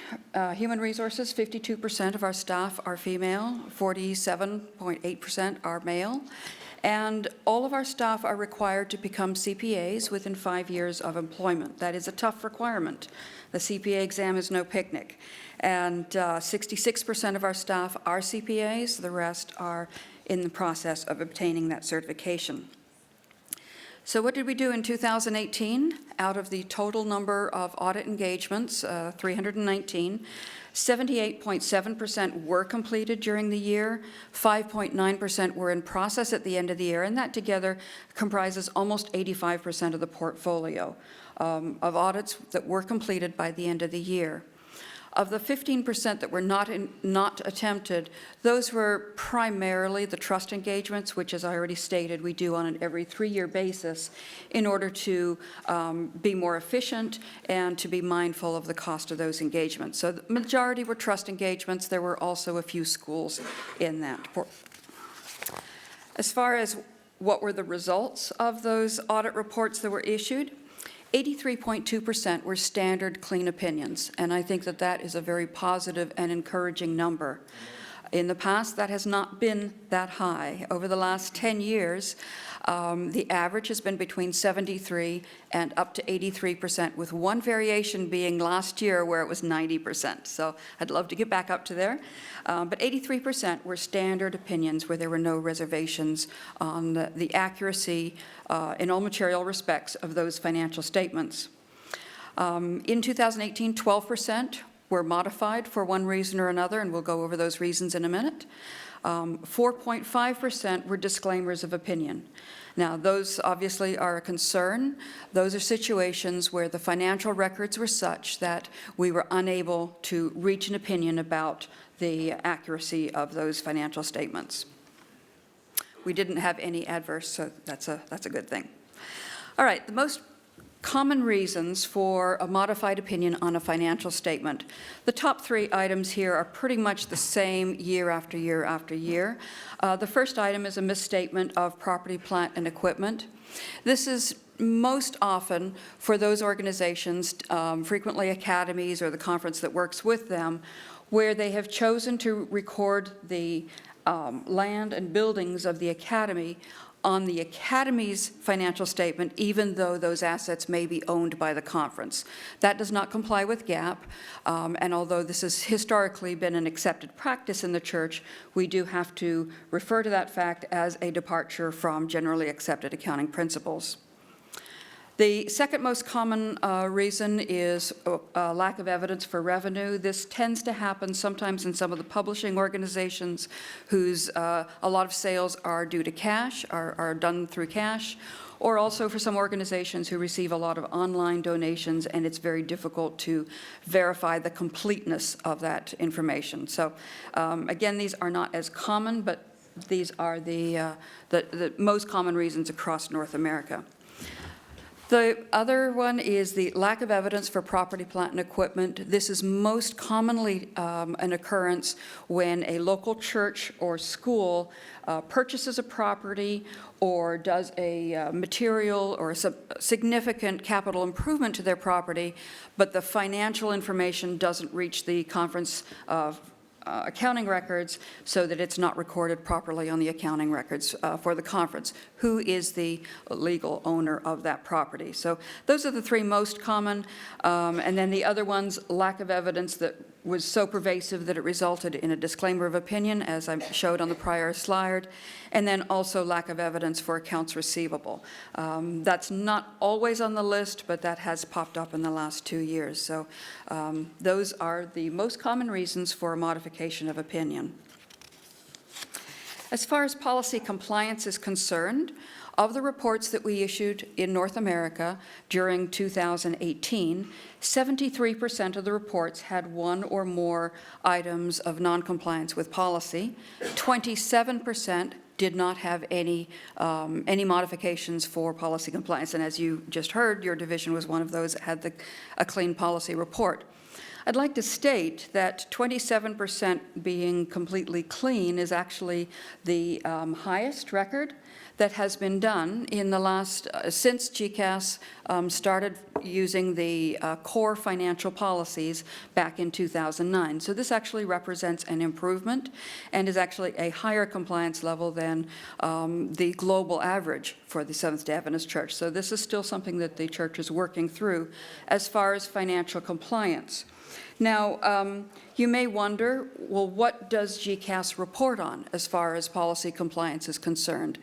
human resources, 52% of our staff are female, 47.8% are male, and all of our staff are required to become CPAs within 5 years of employment. That is a tough requirement. The CPA exam is no picnic. And 66% of our staff are CPAs. The rest are in the process of obtaining that certification. So what did we do in 2018? Out of the total number of audit engagements, 319, 78.7% were completed during the year, 5.9% were in process at the end of the year, and that together comprises almost 85% of the portfolio of audits that were completed by the end of the year. Of the 15% that were not attempted, those were primarily the trust engagements, which, as I already stated, we do on an every 3-year basis in order to be more efficient and to be mindful of the cost of those engagements. So the majority were trust engagements. There were also a few schools in that. As far as what were the results of those audit reports that were issued, 83.2% were standard clean opinions, and I think that that is a very positive and encouraging number. In the past, that has not been that high. Over the last 10 years, the average has been between 73 and up to 83%, with one variation being last year where it was 90%. So I'd love to get back up to there. But 83% were standard opinions where there were no reservations on the accuracy in all material respects of those financial statements. In 2018, 12% were modified for one reason or another, and we'll go over those reasons in a minute. 4.5% were disclaimers of opinion. Now, those obviously are a concern. Those are situations where the financial records were such that we were unable to reach an opinion about the accuracy of those financial statements. We didn't have any adverse, so that's a good thing. All right, the most common reasons for a modified opinion on a financial statement. The top 3 items here are pretty much the same year after year after year. The first item is a misstatement of property, plant, and equipment. This is most often for those organizations, frequently academies or the conference that works with them, where they have chosen to record the land and buildings of the academy on the academy's financial statement, even though those assets may be owned by the conference. That does not comply with GAAP, and although this has historically been an accepted practice in the church, we do have to refer to that fact as a departure from generally accepted accounting principles. The second most common reason is lack of evidence for revenue. This tends to happen sometimes in some of the publishing organizations whose a lot of sales are due to cash, are done through cash, or also for some organizations who receive a lot of online donations, and it's very difficult to verify the completeness of that information. So again, these are not as common, but these are the most common reasons across North America. The other one is the lack of evidence for property, plant, and equipment. This is most commonly an occurrence when a local church or school purchases a property or does a material or a significant capital improvement to their property, but the financial information doesn't reach the conference accounting records so that it's not recorded properly on the accounting records for the conference. Who is the legal owner of that property? So those are the 3 most common. And then the other ones, lack of evidence that was so pervasive that it resulted in a disclaimer of opinion, as I showed on the prior slide, and then also lack of evidence for accounts receivable. That's not always on the list, but that has popped up in the last 2 years. So those are the most common reasons for a modification of opinion. As far as policy compliance is concerned, of the reports that we issued in North America during 2018, 73% of the reports had 1 or more items of noncompliance with policy. 27% did not have any modifications for policy compliance. And as you just heard, your division was one of those that had a clean policy report. I'd like to state that 27% being completely clean is actually the highest record that has been done in the last, since GCAS started using the core financial policies back in 2009. So this actually represents an improvement and is actually a higher compliance level than the global average for the Seventh-day Adventist Church. So this is still something that the church is working through as far as financial compliance. Now, you may wonder, well, what does GCAS report on as far as policy compliance is concerned?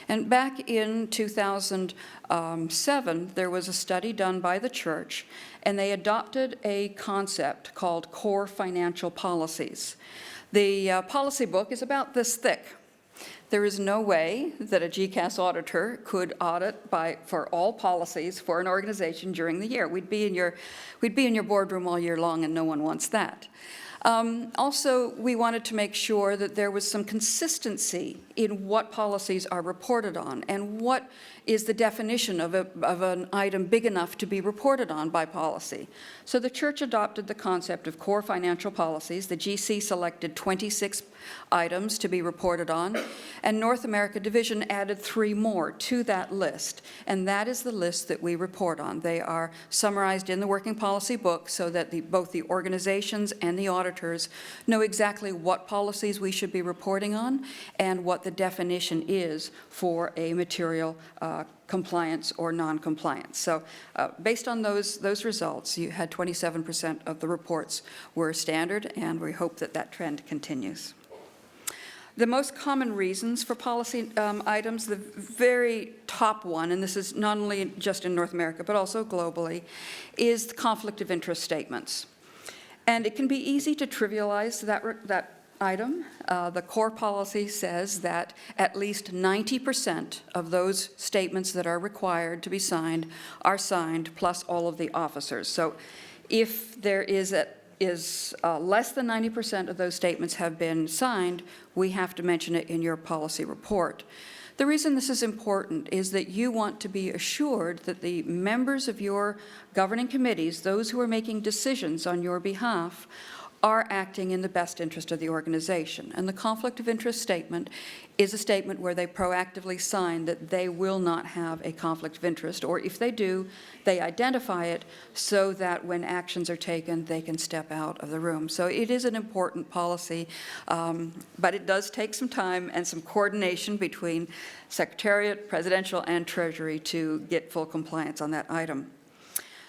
And back in 2007, there was a study done by the church, and they adopted a concept called core financial policies. The policy book is about this thick. There is no way that a GCAS auditor could audit for all policies for an organization during the year. We'd be in your boardroom all year long, and no one wants that. Also, we wanted to make sure that there was some consistency in what policies are reported on and what is the definition of an item big enough to be reported on by policy. So the church adopted the concept of core financial policies. The GC selected 26 items to be reported on, and North America Division added 3 more to that list, and that is the list that we report on. They are summarized in the working policy book so that both the organizations and the auditors know exactly what policies we should be reporting on and what the definition is for a material compliance or non-compliance. So based on those results, you had 27% of the reports were standard, and we hope that that trend continues. The most common reasons for policy items, the very top one, and this is not only just in North America but also globally, is the conflict of interest statements. And it can be easy to trivialize that item. The core policy says that at least 90% of those statements that are required to be signed are signed, plus all of the officers. So if there is less than 90% of those statements have been signed, we have to mention it in your policy report. The reason this is important is that you want to be assured that the members of your governing committees, those who are making decisions on your behalf, are acting in the best interest of the organization. And the conflict of interest statement is a statement where they proactively sign that they will not have a conflict of interest, or if they do, they identify it so that when actions are taken, they can step out of the room. So it is an important policy, but it does take some time and some coordination between Secretariat, Presidential, and Treasury to get full compliance on that item.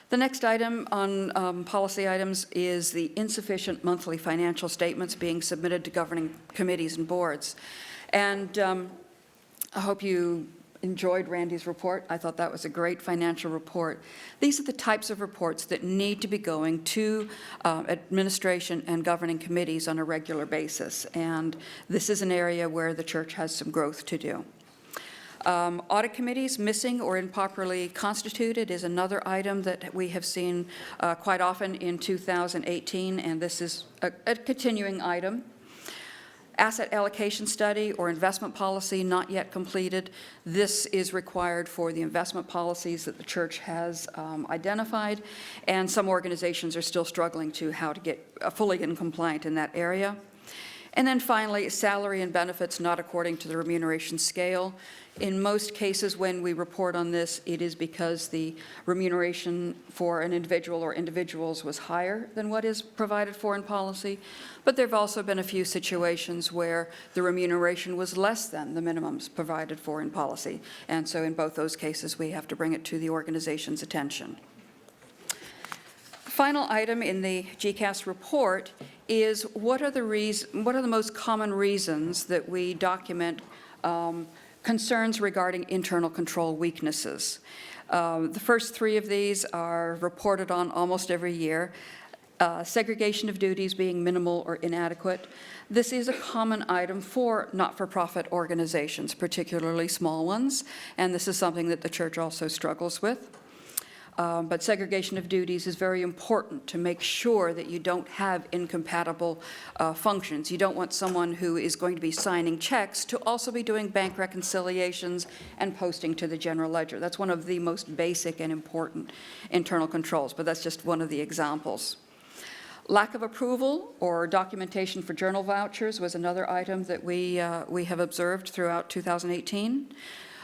The next item on policy items is the insufficient monthly financial statements being submitted to governing committees and boards. And I hope you enjoyed Randy's report. I thought that was a great financial report. These are the types of reports that need to be going to administration and governing committees on a regular basis. And this is an area where the church has some growth to do. Audit committees missing or improperly constituted is another item that we have seen quite often in 2018, and this is a continuing item. Asset allocation study or investment policy not yet completed. This is required for the investment policies that the church has identified, and some organizations are still struggling to how to get fully compliant in that area. And then finally, salary and benefits not according to the remuneration scale. In most cases, when we report on this, it is because the remuneration for an individual or individuals was higher than what is provided for in policy. But there have also been a few situations where the remuneration was less than the minimums provided for in policy. And so in both those cases, we have to bring it to the organization's attention. Final item in the GCAS report is what are the most common reasons that we document concerns regarding internal control weaknesses. The first 3 of these are reported on almost every year. Segregation of duties being minimal or inadequate. This is a common item for not-for-profit organizations, particularly small ones, and this is something that the church also struggles with. But segregation of duties is very important to make sure that you don't have incompatible functions. You don't want someone who is going to be signing checks to also be doing bank reconciliations and posting to the general ledger. That's one of the most basic and important internal controls, but that's just one of the examples. Lack of approval or documentation for journal vouchers was another item that we have observed throughout 2018.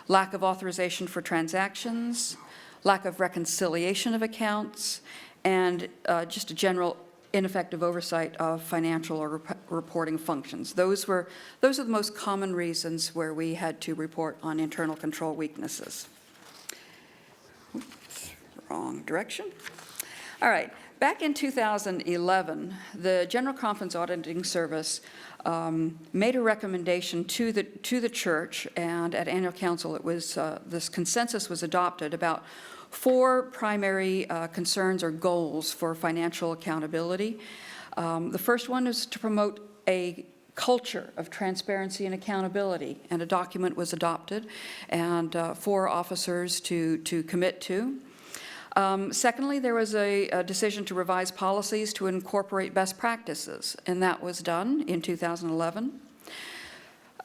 Lack of authorization for transactions, lack of reconciliation of accounts, and just a general ineffective oversight of financial or reporting functions. Those are the most common reasons where we had to report on internal control weaknesses. Oops, wrong direction. All right. Back in 2011, the General Conference Auditing Service made a recommendation to the church, and at annual council, it was this consensus was adopted about 4 primary concerns or goals for financial accountability. The first one is to promote a culture of transparency and accountability, and a document was adopted and for officers to commit to. Secondly, there was a decision to revise policies to incorporate best practices, and that was done in 2011.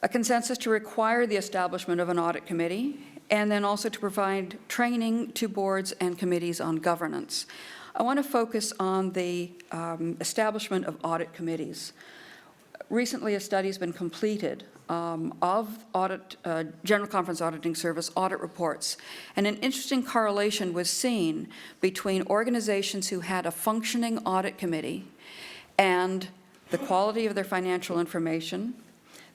A consensus to require the establishment of an audit committee, and then also to provide training to boards and committees on governance. I want to focus on the establishment of audit committees. Recently, a study has been completed of General Conference Auditing Service audit reports, and an interesting correlation was seen between organizations who had a functioning audit committee and the quality of their financial information,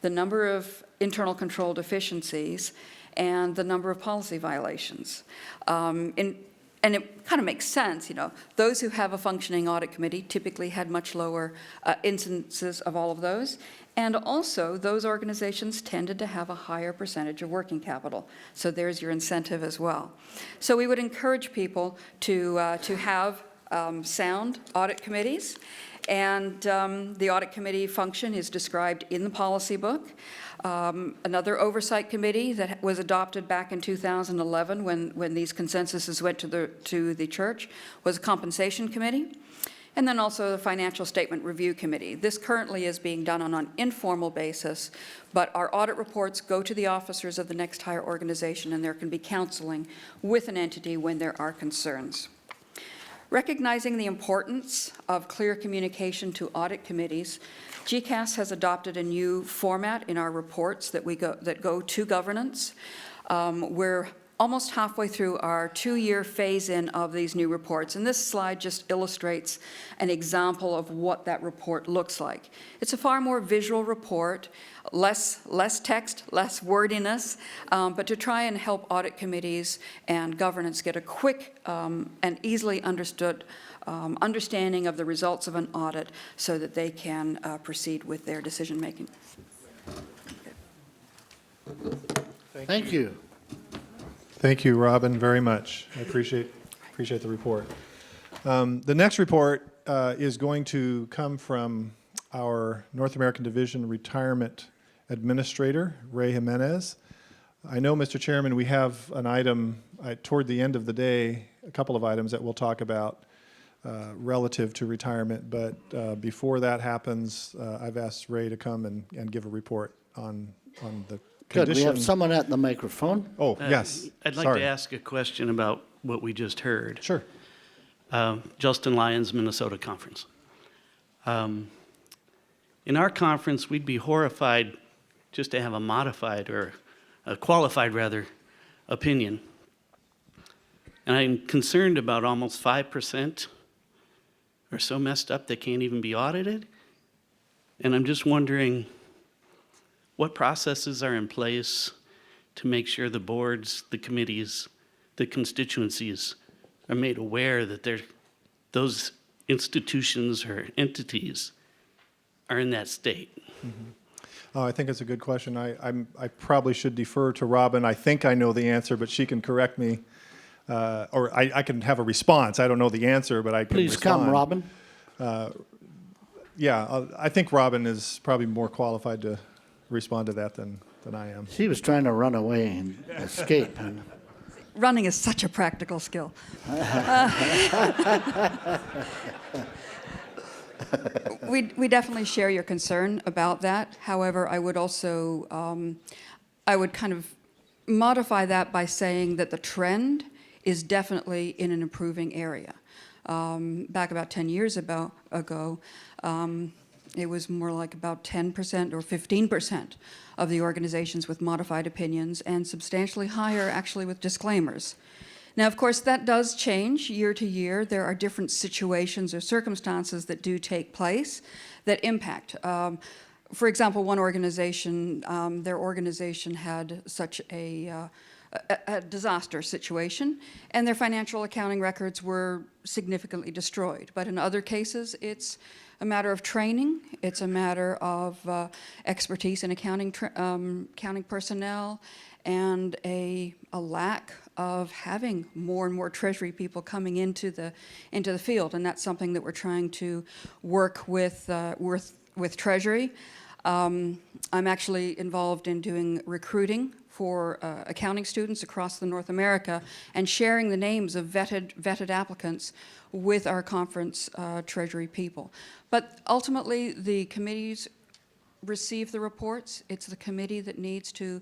the number of internal control deficiencies, and the number of policy violations. And it kind of makes sense, you know, those who have a functioning audit committee typically had much lower instances of all of those. And also, those organizations tended to have a higher percentage of working capital. So there's your incentive as well. So we would encourage people to have sound audit committees. And the audit committee function is described in the policy book. Another oversight committee that was adopted back in 2011 when these consensuses went to the church was a compensation committee. And then also the financial statement review committee. This currently is being done on an informal basis, but our audit reports go to the officers of the next higher organization, and there can be counseling with an entity when there are concerns. Recognizing the importance of clear communication to audit committees, GCAS has adopted a new format in our reports that go to governance. We're almost halfway through our 2-year phase-in of these new reports, and this slide just illustrates an example of what that report looks like. It's a far more visual report, less text, less wordiness, but to try and help audit committees and governance get a quick and easily understood understanding of the results of an audit so that they can proceed with their decision-making. Thank you. Thank you, Robin, very much. I appreciate the report. The next report is going to come from our North American Division Retirement Administrator, Ray Jimenez. I know, Mr. Chairman, we have an item toward the end of the day, a couple of items that we'll talk about relative to retirement, but before that happens, I've asked Ray to come and give a report on the Good. condition. We have someone at the microphone. Oh, yes. I'd like Sorry. to ask a question about what we just heard. Sure. Justin Lyons, Minnesota Conference. In our conference, we'd be horrified just to have a modified or a qualified, rather, opinion. And I'm concerned about almost 5% are so messed up they can't even be audited. And I'm just wondering what processes are in place to make sure the boards, the committees, the constituencies are made aware that those institutions or entities are in that state? Mm-hmm. I think it's a good question. I probably should defer to Robin. I think I know the answer, but she can correct me, or I can have a response. I don't know the answer, but I can Please respond. come, Robin. Yeah, I think Robin is probably more qualified to respond to that than I am. She was trying to run away and escape. And Running is such a practical skill. We definitely share your concern about that. However, I would also, I would kind of modify that by saying that the trend is definitely in an improving area. back about 10 years ago, it was more like about 10% or 15% of the organizations with modified opinions, and substantially higher actually with disclaimers. Now, of course, that does change year to year. There are different situations or circumstances that do take place that impact. For example, one organization, their organization had such a disaster situation, and their financial accounting records were significantly destroyed. But in other cases, it's a matter of training, it's a matter of expertise in accounting personnel, and a lack of having more and more Treasury people coming into the field, and that's something that we're trying to work with Treasury. I'm actually involved in doing recruiting for accounting students across North America and sharing the names of vetted applicants with our conference Treasury people. But ultimately, the committees receive the reports. It's the committee that needs to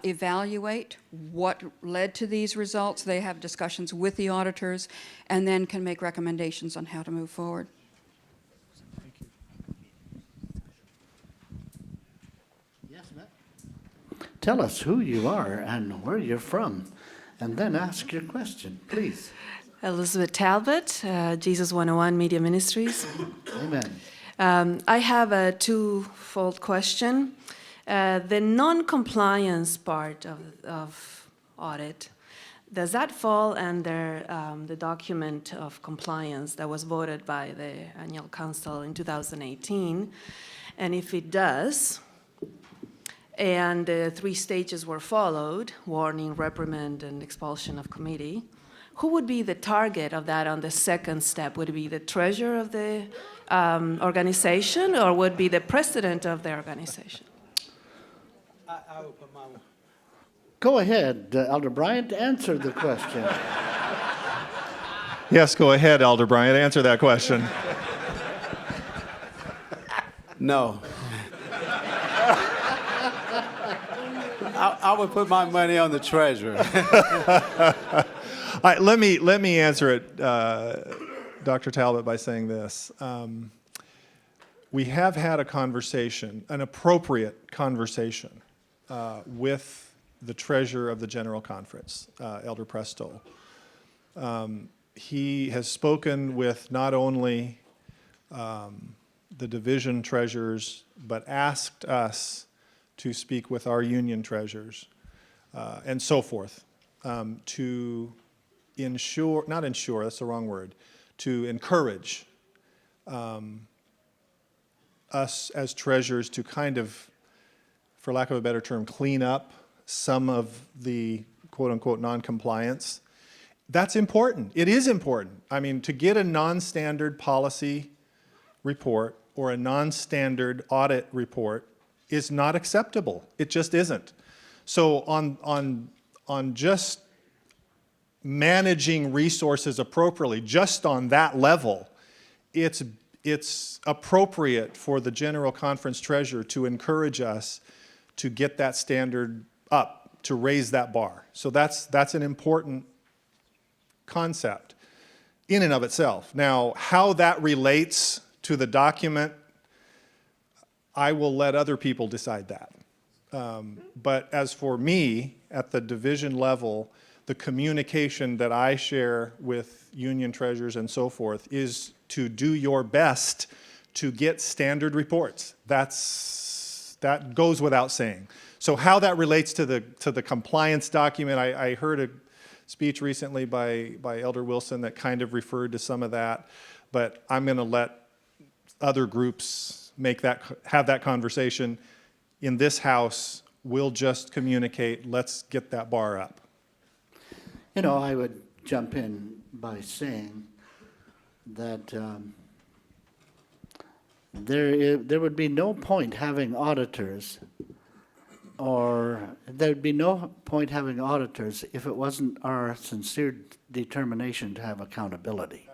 evaluate what led to these results. They have discussions with the auditors and then can make recommendations on how to move forward. Yes, Matt? Tell us who you are and where you're from, and then ask your question, please. Elizabeth Talbot, Jesus 101 Media Ministries. Amen. I have a twofold question. The non-compliance part of audit, does that fall under the document of compliance that was voted by the Annual Council in 2018? And if it does, and the 3 stages were followed, warning, reprimand, and expulsion of committee, who would be the target of that on the second step? Would it be the treasurer of the organization, or would it be the president of the organization? I will put my... Go ahead, Elder Bryant, answer the question. Yes, go ahead, Elder Bryant, answer that question. No. I would put my money on the treasurer. All right, let me answer it, Dr. Talbot, by saying this. We have had a conversation, an appropriate conversation, with the treasurer of the General Conference, Elder Presto. He has spoken with not only the division treasurers, but asked us to speak with our union treasurers and so forth, to ensure, not ensure, that's the wrong word, to encourage us as treasurers to kind of, for lack of a better term, clean up some of the quote-unquote non-compliance. That's important. It is important. I mean, to get a non-standard policy report or a non-standard audit report is not acceptable. It just isn't. So on just managing resources appropriately, just on that level, it's appropriate for the General Conference Treasurer to encourage us to get that standard up, to raise that bar. So that's an important concept in and of itself. Now, how that relates to the document, I will let other people decide that. But as for me, at the division level, the communication that I share with union treasurers and so forth is to do your best to get standard reports. That goes without saying. So how that relates to the compliance document, I heard a speech recently by Elder Wilson that kind of referred to some of that, but I'm going to let other groups have that conversation. In this house, we'll just communicate, let's get that bar up. You know, I would jump in by saying that there would be no point having auditors, or there'd be no point having auditors if it wasn't our sincere determination to have accountability.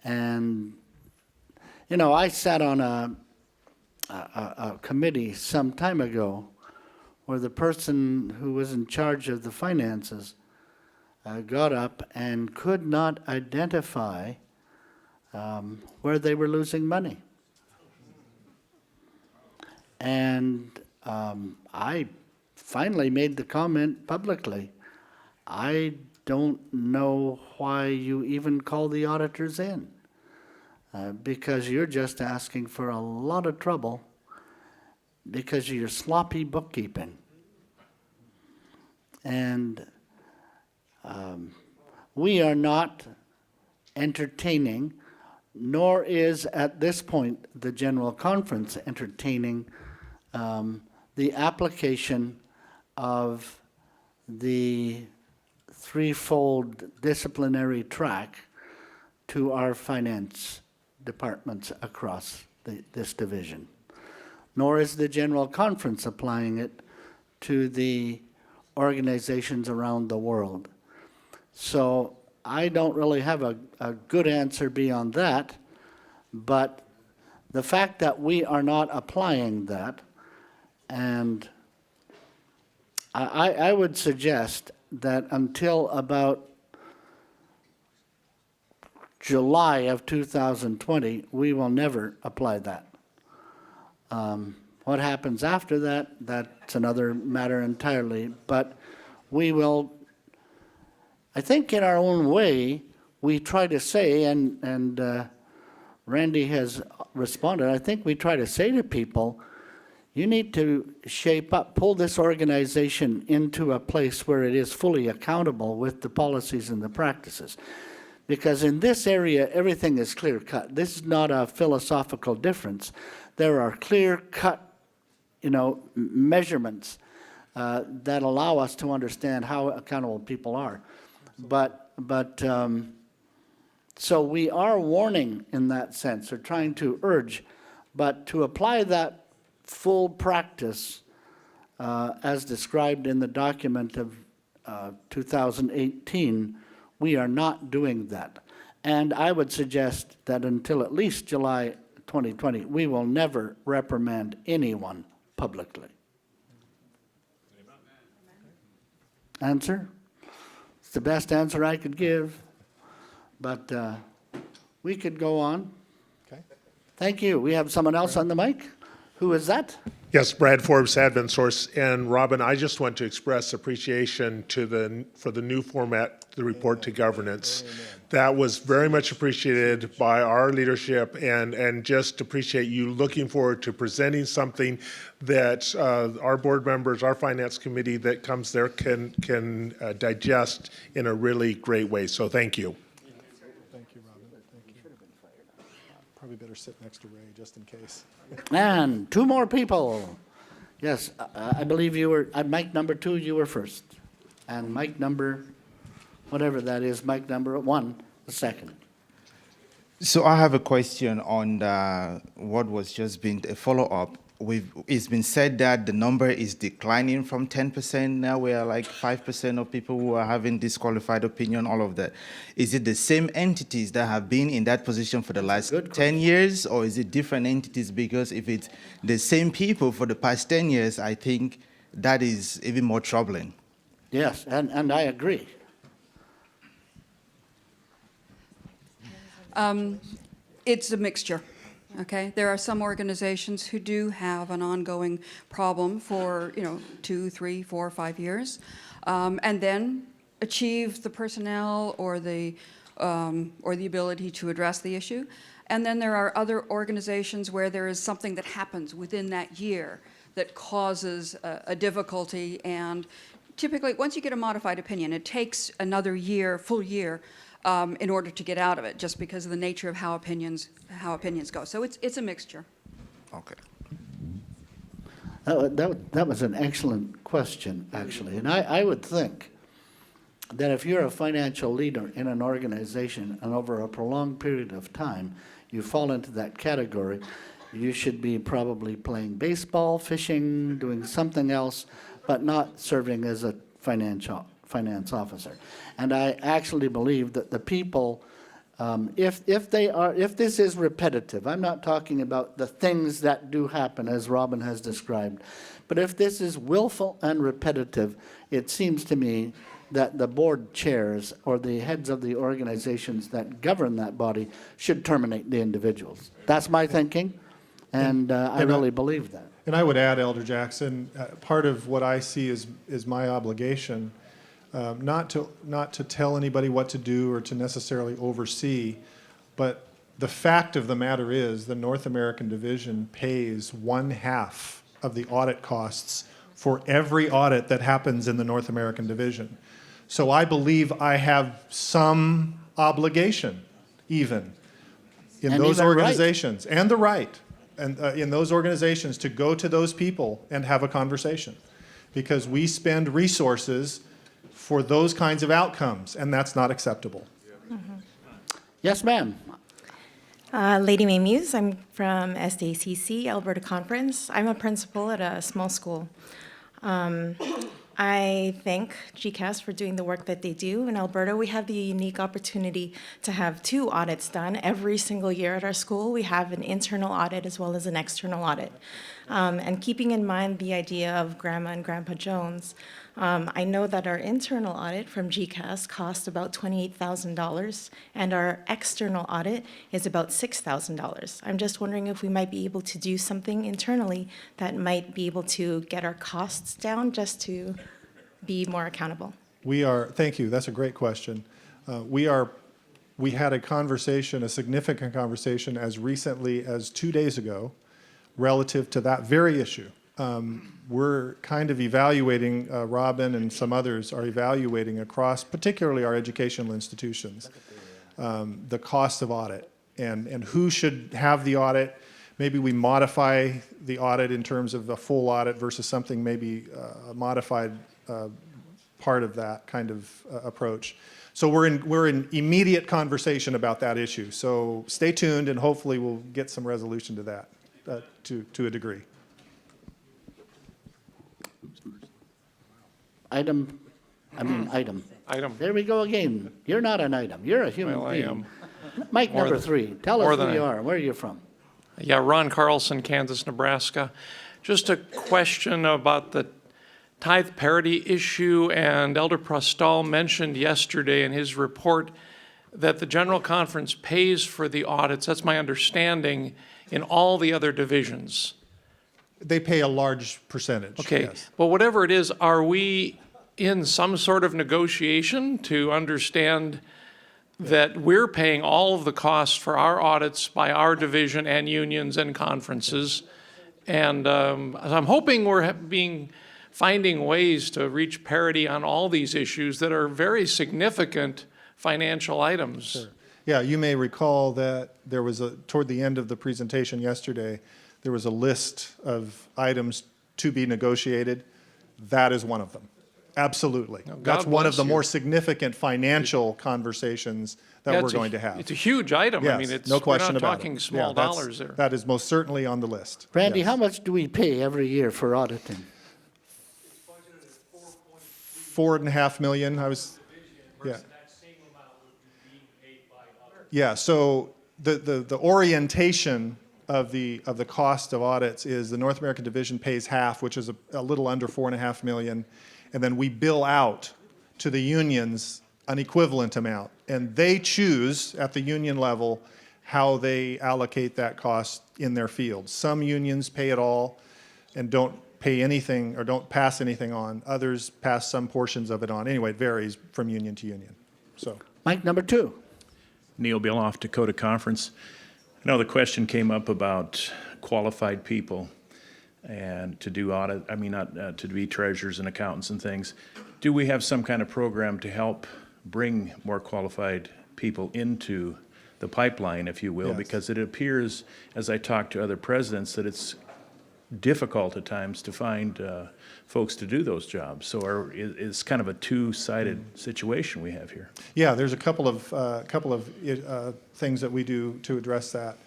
And, you know, I sat on a committee some time ago where the person who was in charge of the finances got up and could not identify where they were losing money. And I finally made the comment publicly, I don't know why you even call the auditors in, because you're just asking for a lot of trouble because of your sloppy bookkeeping. And we are not entertaining, nor is at this point the General Conference entertaining the application of the threefold disciplinary track to our finance departments across this division. Nor is the General Conference applying it to the organizations around the world. So I don't really have a good answer beyond that, but the fact that we are not applying that, and I would suggest that until about July of 2020, we will never apply that. What happens after that, that's another matter entirely, but we will, I think in our own way, we try to say, and Randy has responded, I think we try to say to people, you need to shape up, pull this organization into a place where it is fully accountable with the policies and the practices. Because in this area, everything is clear-cut. This is not a philosophical difference. There are clear-cut, measurements that allow us to understand how accountable people are. So we are warning in that sense, or trying to urge, but to apply that full practice as described in the document of 2018, we are not doing that. And I would suggest that until at least July 2020, we will never reprimand anyone publicly. Answer? It's the best answer I could give, but we could go on. Okay. Thank you. We have someone else on the mic. Who is that? Yes, Brad Forbes, Advent Source. And Robin, I just want to express appreciation for the new format, the report to governance. That was very much appreciated by our leadership, and just appreciate you looking forward to presenting something that our board members, our finance committee that comes there can digest in a really great way. So thank you. Thank you, Robin. Thank you. Probably better sit next to Ray just in case. And two more people. Yes, I believe you were, at mic number 2, you were first. And mic number, whatever that is, mic number 1, the second. So I have a question on what was just being a follow-up. It's been said that the number is declining from 10%. Now we are like 5% of people who are having disqualified opinion, all of that. Is it the same entities that have been in that position for the last 10 years, or is it different entities? Because if it's the same people for the past 10 years, I think that is even more troubling. Yes, and I agree. It's a mixture. Okay, there are some organizations who do have an ongoing problem for 2, 3, 4, 5 years, and then achieve the personnel or the ability to address the issue. And then there are other organizations where there is something that happens within that year that causes a difficulty. And typically, once you get a modified opinion, it takes another year, full year, in order to get out of it, just because of the nature of how opinions go. So it's a mixture. Okay. That was an excellent question, actually. And I would think that if you're a financial leader in an organization and over a prolonged period of time, you fall into that category, you should be probably playing baseball, fishing, doing something else, but not serving as a finance officer. And I actually believe that the people, if this is repetitive, I'm not talking about the things that do happen as Robin has described, but if this is willful and repetitive, it seems to me that the board chairs or the heads of the organizations that govern that body should terminate the individuals. That's my thinking, and I really believe that. And I would add, Elder Jackson, part of what I see is my obligation, not to tell anybody what to do or to necessarily oversee, but the fact of the matter is the North American Division pays 1/2 of the audit costs for every audit that happens in the North American Division. So I believe I have some obligation, even, in And those even right. organizations, and the right, and in those organizations to go to those people and have a conversation. Because we spend resources for those kinds of outcomes, and that's not acceptable. Yes, ma'am. Lady May Muse, I'm from SDACC, Alberta Conference. I'm a principal at a small school. I thank GCAS for doing the work that they do. In Alberta, we have the unique opportunity to have 2 audits done every single year at our school. We have an internal audit as well as an external audit. And keeping in mind the idea of Grandma and Grandpa Jones, I know that our internal audit from GCAS cost about $28,000, and our external audit is about $6,000. I'm just wondering if we might be able to do something internally that might be able to get our costs down just to be more accountable. Thank you, that's a great question. We had a conversation, a significant conversation as recently as 2 days ago relative to that very issue. We're kind of evaluating, Robin and some others are evaluating across, particularly our educational institutions, the cost of audit and who should have the audit. Maybe we modify the audit in terms of a full audit versus something maybe a modified part of that kind of approach. So we're in immediate conversation about that issue. So stay tuned, and hopefully we'll get some resolution to that to a degree. Item. Item. There we go again. You're not an item. You're a human Well, I being. am. Mike More number than- 3. Tell more us who than you I- are. Where are you from? Yeah, Ron Carlson, Kansas, Nebraska. Just a question about the tithe parity issue, and Elder Prostal mentioned yesterday in his report that the General Conference pays for the audits. That's my understanding in all the other divisions. They pay a large percentage. Okay, Yes. well, whatever it is, are we in some sort of negotiation to understand that we're paying all of the costs for our audits by our division and unions and conferences? And I'm hoping we're finding ways to reach parity on all these issues that are very significant financial items. Sure. Yeah, you may recall that there was toward the end of the presentation yesterday, there was a list of items to be negotiated. That is one of them. Absolutely. That's one of bless the you. more significant financial conversations that Yeah, we're it's going to have. It's a huge item. Yes, I mean, no question we're not about talking it. small Yeah, that's- dollars there. That is most certainly on the list. Randy, Yes. how much do we pay every year for auditing? $4.5 million. Yeah. Yeah, so the orientation of the cost of audits is the North American Division pays half, which is a little under $4.5 million, and then we bill out to the unions an equivalent amount, and they choose at the union level how they allocate that cost in their field. Some unions pay it all and don't pay anything or don't pass anything on. Others pass some portions of it on. Anyway, it varies from union to union. So, Mike number 2. Neil Biloff, Dakota Conference. I know the question came up about qualified people and to do audit, to be treasurers and accountants and things. Do we have some kind of program to help bring more qualified people into the pipeline, if you will? Yes. Because it appears, as I talk to other presidents, that it's difficult at times to find folks to do those jobs. So it's kind of a two-sided situation we have here. yeah, there's a couple of things that we do to address that.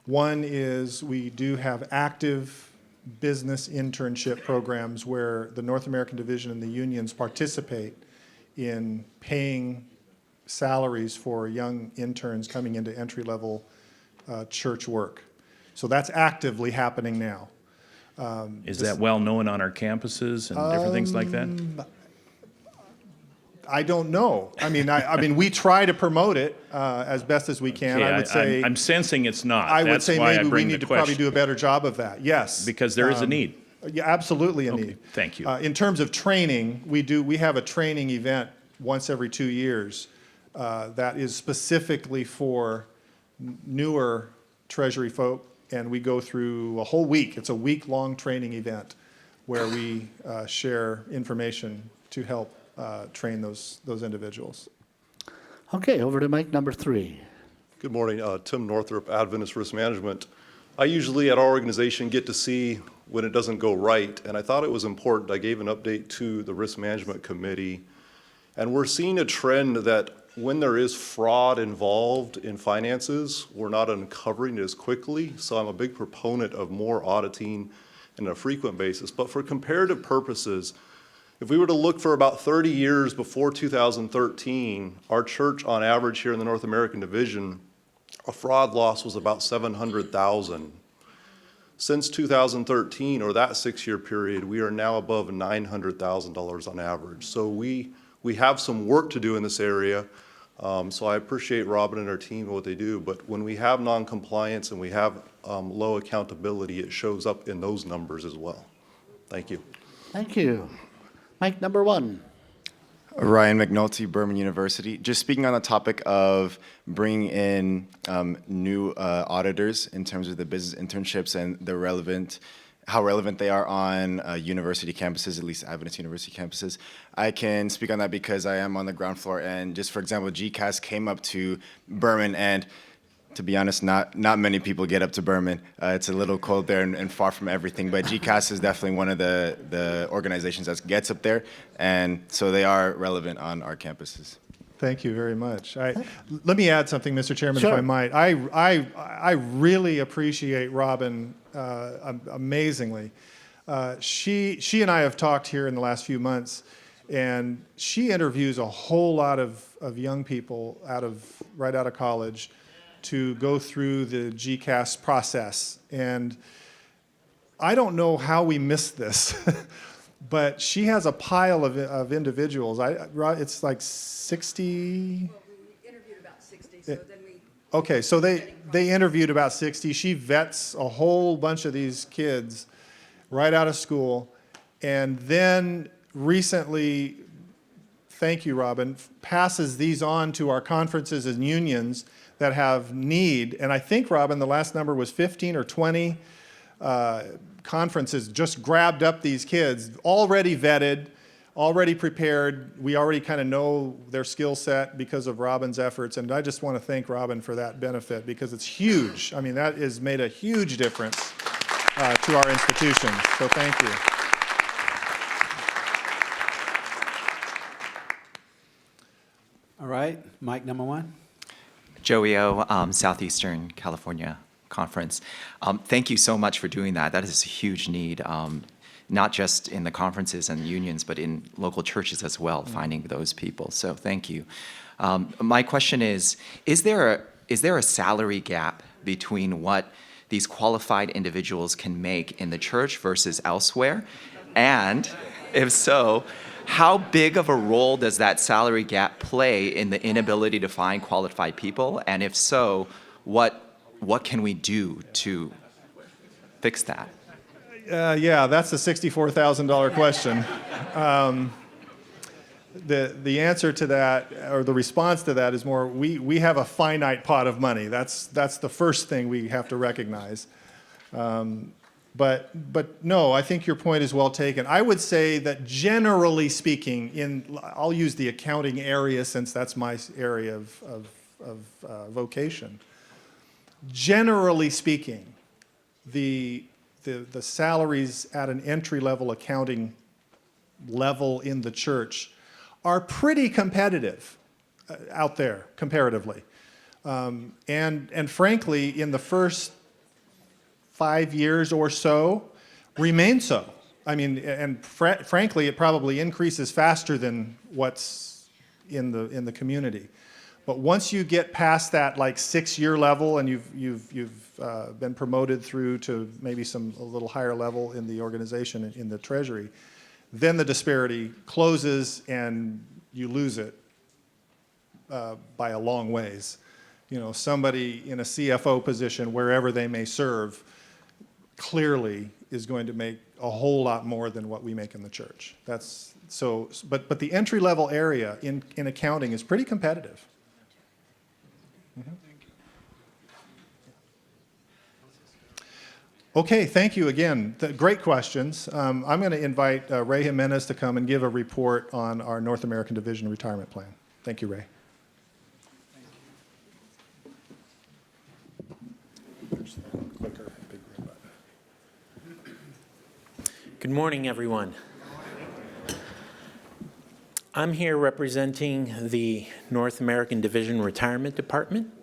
One is we do have active business internship programs where the North American Division and the unions participate in paying salaries for young interns coming into entry-level church work. So that's actively happening now. Is that well known on our campuses and different things like that? I don't know. I mean, we try to promote it as best as we can. Okay, I would say I'm sensing it's not. I would That's say why I maybe we bring need the to probably question. do a better job of that. Yes, Because there is a need. Yeah, absolutely a need. Thank you. In terms of training, we have a training event once every 2 years that is specifically for newer Treasury folk, and we go through a whole week. It's a week-long training event where we share information to help train those individuals. Okay, over to mic number 3. Good morning, Tim Northrup, Adventist Risk Management. I usually at our organization get to see when it doesn't go right, and I thought it was important. I gave an update to the Risk Management Committee, and we're seeing a trend that when there is fraud involved in finances, we're not uncovering it as quickly, so I'm a big proponent of more auditing on a frequent basis. But for comparative purposes, if we were to look for about 30 years before 2013, our church on average here in the North American Division, a fraud loss was about $700,000. Since 2013, or that 6-year period, we are now above $900,000 on average. So we have some work to do in this area. So I appreciate Robin and our team and what they do, but when we have non-compliance and we have low accountability, it shows up in those numbers as well. Thank you. Thank you. Mic number 1. Ryan McNulty, Berman University. Just speaking on the topic of bringing in new auditors in terms of the business internships and how relevant they are on university campuses, at least Adventist University campuses. I can speak on that because I am on the ground floor, and just for example, GCAS came up to Berman, and to be honest, not many people get up to Berman. It's a little cold there and far from everything, but GCAS is definitely one of the organizations that gets up there, and so they are relevant on our campuses. Thank you very much. Let me add something, Mr. Chairman, Sure. if I might. I really appreciate Robin amazingly. She and I have talked here in the last few months, and she interviews a whole lot of young people right out of college to go through the GCAS process. And I don't know how we missed this, but she has a pile of individuals. It's like 60. We interviewed about 60, so then we... Okay, so they interviewed about 60. She vets a whole bunch of these kids right out of school. And then recently, thank you, Robin, passes these on to our conferences and unions that have need. And I think, Robin, the last number was 15 or 20 conferences just grabbed up these kids, already vetted, already prepared. We already kind of know their skill set because of Robin's efforts. And I just want to thank Robin for that benefit because it's huge. I mean, that has made a huge difference to our institution. So thank you. All right, mic number 1. Joey O, Southeastern California Conference. Thank you so much for doing that. That is a huge need, not just in the conferences and unions, but in local churches as well, finding those people. So thank you. My question is there a salary gap between what these qualified individuals can make in the church versus elsewhere? And if so, how big of a role does that salary gap play in the inability to find qualified people? And if so, what can we do to fix that? Yeah, that's a $64,000 question. The answer to that, or the response to that, is more we have a finite pot of money. That's the first thing we have to recognize. But no, I think your point is well taken. I would say that generally speaking, I'll use the accounting area since that's my area of vocation. Generally speaking, the salaries at an entry-level accounting level in the church are pretty competitive out there comparatively. And frankly, in the first 5 years or so, remain so. I mean, and frankly, it probably increases faster than what's in the community. But once you get past that like 6-year level and you've been promoted through to maybe a little higher level in the organization in the treasury, then the disparity closes and you lose it by a long ways. You know, somebody in a CFO position, wherever they may serve, clearly is going to make a whole lot more than what we make in the church. That's so, but the entry-level area in accounting is pretty competitive. Okay, thank you again. Great questions. I'm going to invite Ray Jimenez to come and give a report on our North American Division retirement plan. Thank you, Ray. Good morning, everyone. I'm here representing the North American Division Retirement Department,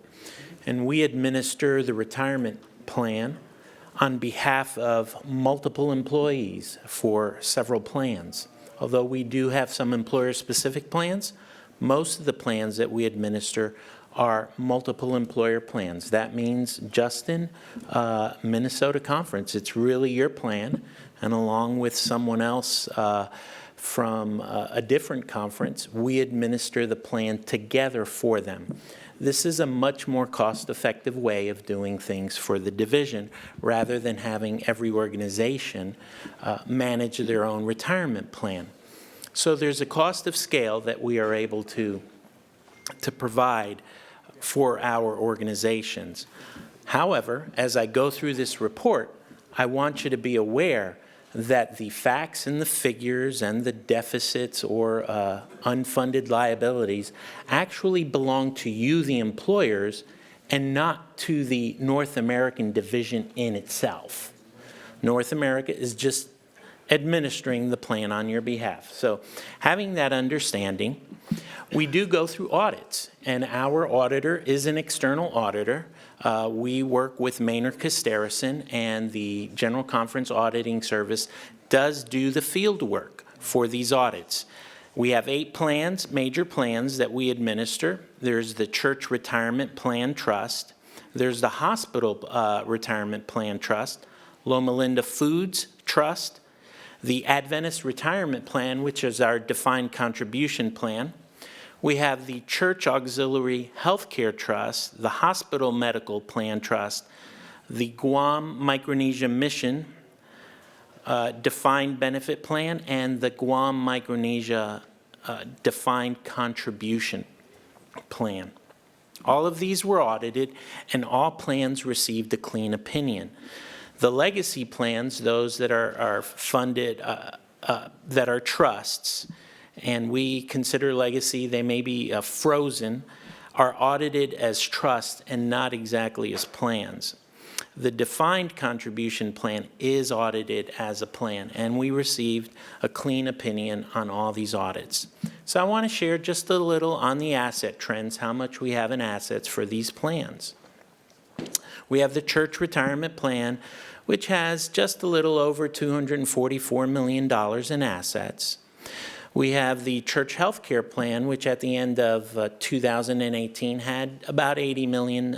and we administer the retirement plan on behalf of multiple employees for several plans. Although we do have some employer-specific plans, most of the plans that we administer are multiple employer plans. That means, Justin, Minnesota Conference, it's really your plan, and along with someone else from a different conference, we administer the plan together for them. This is a much more cost-effective way of doing things for the division rather than having every organization manage their own retirement plan. So there's a cost of scale that we are able to provide for our organizations. However, as I go through this report, I want you to be aware that the facts and the figures and the deficits or unfunded liabilities actually belong to you, the employers, and not to the North American division in itself. North America is just administering the plan on your behalf. So having that understanding, we do go through audits, and our auditor is an external auditor. We work with Maynard Casterison, and the General Conference Auditing Service does do the field work for these audits. We have 8 plans, major plans that we administer. There's the Church Retirement Plan Trust. There's the Hospital Retirement Plan Trust, Loma Linda Foods Trust, the Adventist Retirement Plan, which is our defined contribution plan. We have the Church Auxiliary Healthcare Trust, the Hospital Medical Plan Trust, the Guam Micronesia Mission Defined Benefit Plan, and the Guam Micronesia Defined Contribution Plan. All of these were audited, and all plans received a clean opinion. The legacy plans, those that are funded, that are trusts, and we consider legacy, they may be frozen, are audited as trusts and not exactly as plans. The defined contribution plan is audited as a plan, and we received a clean opinion on all these audits. So I want to share just a little on the asset trends, how much we have in assets for these plans. We have the Church Retirement Plan, which has just a little over $244 million in assets. We have the Church Healthcare Plan, which at the end of 2018 had about $80 million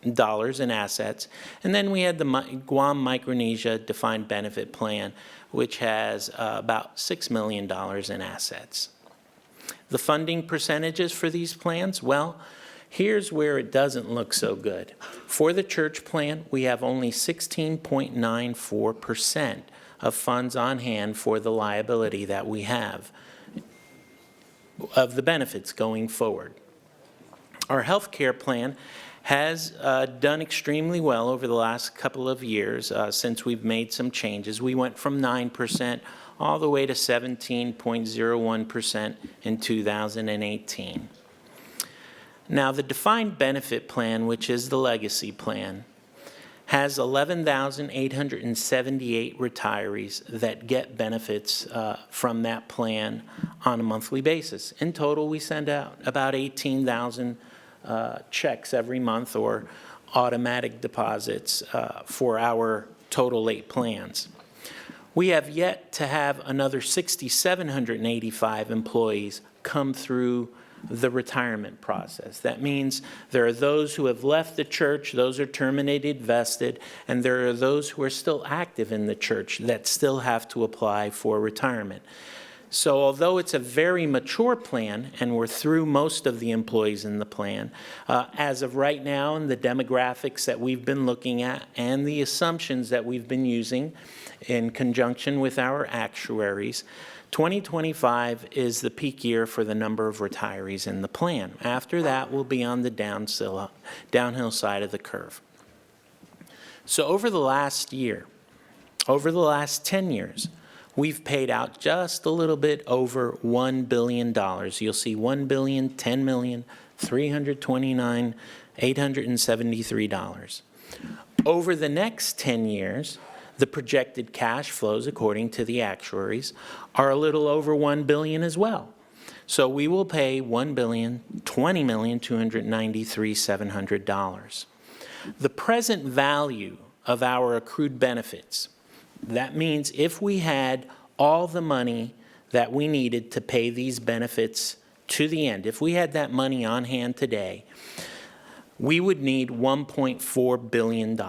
in assets. And then we had the Guam Micronesia Defined Benefit Plan, which has about $6 million in assets. The funding percentages for these plans, well, here's where it doesn't look so good. For the church plan, we have only 16.94% of funds on hand for the liability that we have of the benefits going forward. Our health care plan has done extremely well over the last couple of years since we've made some changes. We went from 9% all the way to 17.01% in 2018. Now, the defined benefit plan, which is the legacy plan, has 11,878 retirees that get benefits from that plan on a monthly basis. In total, we send out about 18,000 checks every month or automatic deposits for our total 8 plans. We have yet to have another 6,785 employees come through the retirement process. That means there are those who have left the church, those are terminated, vested, and there are those who are still active in the church that still have to apply for retirement. So although it's a very mature plan, and we're through most of the employees in the plan, as of right now, and the demographics that we've been looking at and the assumptions that we've been using in conjunction with our actuaries, 2025 is the peak year for the number of retirees in the plan. After that, we'll be on the downhill side of the curve. So over the last year, over the last 10 years, we've paid out just a little bit over $1 billion. You'll see $1 billion, $10 million, $329, $873. Over the next 10 years, the projected cash flows, according to the actuaries, are a little over $1 billion as well. So we will pay $1,020,293,700. The present value of our accrued benefits, that means if we had all the money that we needed to pay these benefits to the end, if we had that money on hand today, we would need $1.4 billion.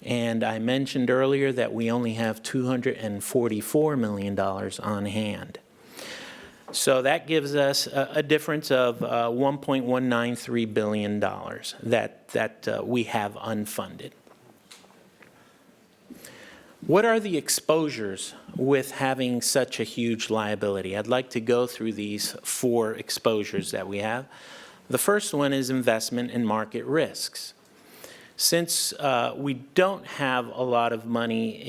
And I mentioned earlier that we only have $244 million on hand. So that gives us a difference of $1.193 billion that we have unfunded. What are the exposures with having such a huge liability? I'd like to go through these 4 exposures that we have. The first one is investment and market risks. Since we don't have a lot of money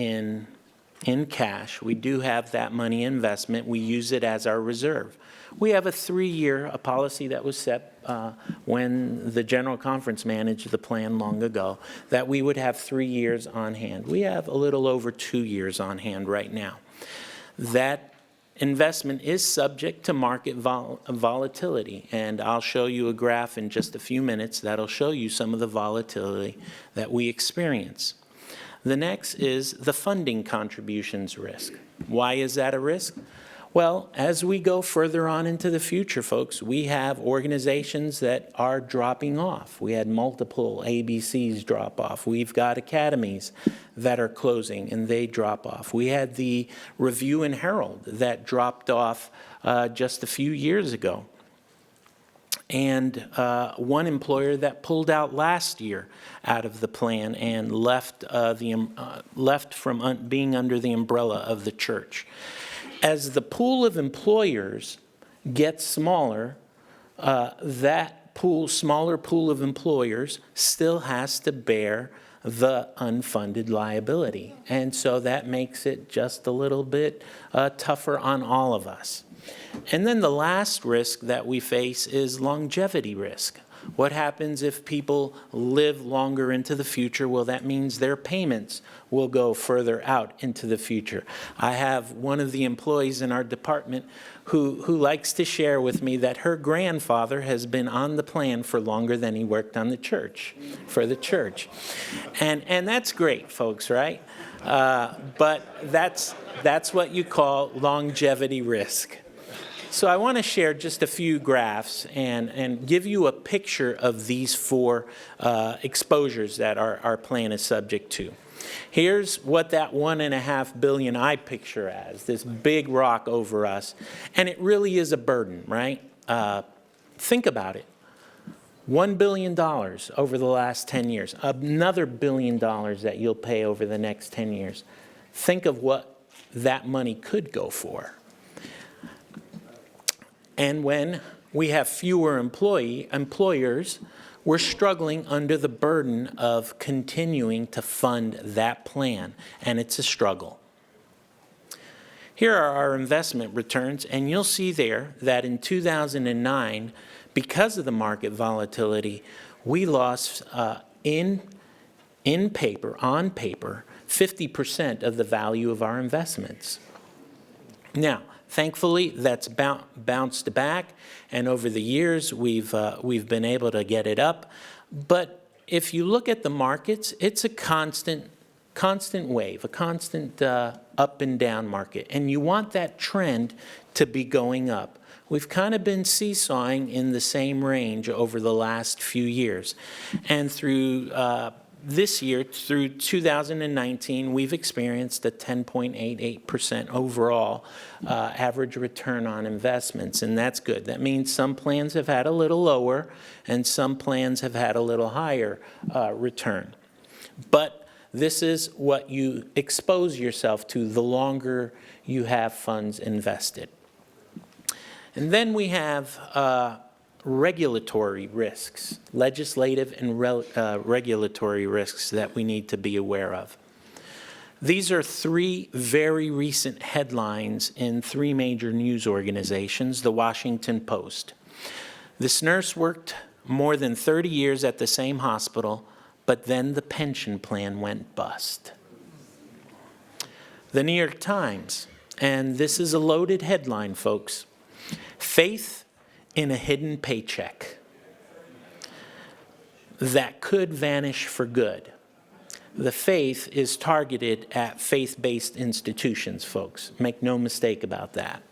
in cash, we do have that money investment. We use it as our reserve. We have a 3-year policy that was set when the General Conference managed the plan long ago, that we would have 3 years on hand. We have a little over 2 years on hand right now. That investment is subject to market volatility, and I'll show you a graph in just a few minutes that'll show you some of the volatility that we experience. The next is the funding contributions risk. Why is that a risk? Well, as we go further on into the future, folks, we have organizations that are dropping off. We had multiple ABCs drop off. We've got academies that are closing and they drop off. We had the Review and Herald that dropped off just a few years ago. And one employer that pulled out last year out of the plan and left from being under the umbrella of the church. As the pool of employers gets smaller, that smaller pool of employers still has to bear the unfunded liability. And so that makes it just a little bit tougher on all of us. And then the last risk that we face is longevity risk. What happens if people live longer into the future? Well, that means their payments will go further out into the future. I have one of the employees in our department who likes to share with me that her grandfather has been on the plan for longer than he worked on the church, for the church. And that's great, folks, right? But that's what you call longevity risk. So I want to share just a few graphs and give you a picture of these 4 exposures that our plan is subject to. Here's what that $1.5 billion I picture as, this big rock over us. And it really is a burden, right? Think about it. $1 billion over the last 10 years. Another $1 billion that you'll pay over the next 10 years. Think of what that money could go for. And when we have fewer employers, we're struggling under the burden of continuing to fund that plan, and it's a struggle. Here are our investment returns, and you'll see there that in 2009, because of the market volatility, we lost on paper, 50% of the value of our investments. Now, thankfully, that's bounced back, and over the years, we've been able to get it up. But if you look at the markets, it's a constant wave, a constant up and down market, and you want that trend to be going up. We've kind of been seesawing in the same range over the last few years, and through this year through 2019, we've experienced a 10.88% overall average return on investments, and that's good. That means some plans have had a little lower and some plans have had a little higher return. But this is what you expose yourself to the longer you have funds invested. And then we have regulatory risks, legislative and regulatory risks that we need to be aware of. These are three very recent headlines in three major news organizations, the Washington Post. This nurse worked more than 30 years at the same hospital, but then the pension plan went bust. The New York Times, and this is a loaded headline, folks, faith in a hidden paycheck that could vanish for good. The faith is targeted at faith-based institutions, folks. Make no mistake about that.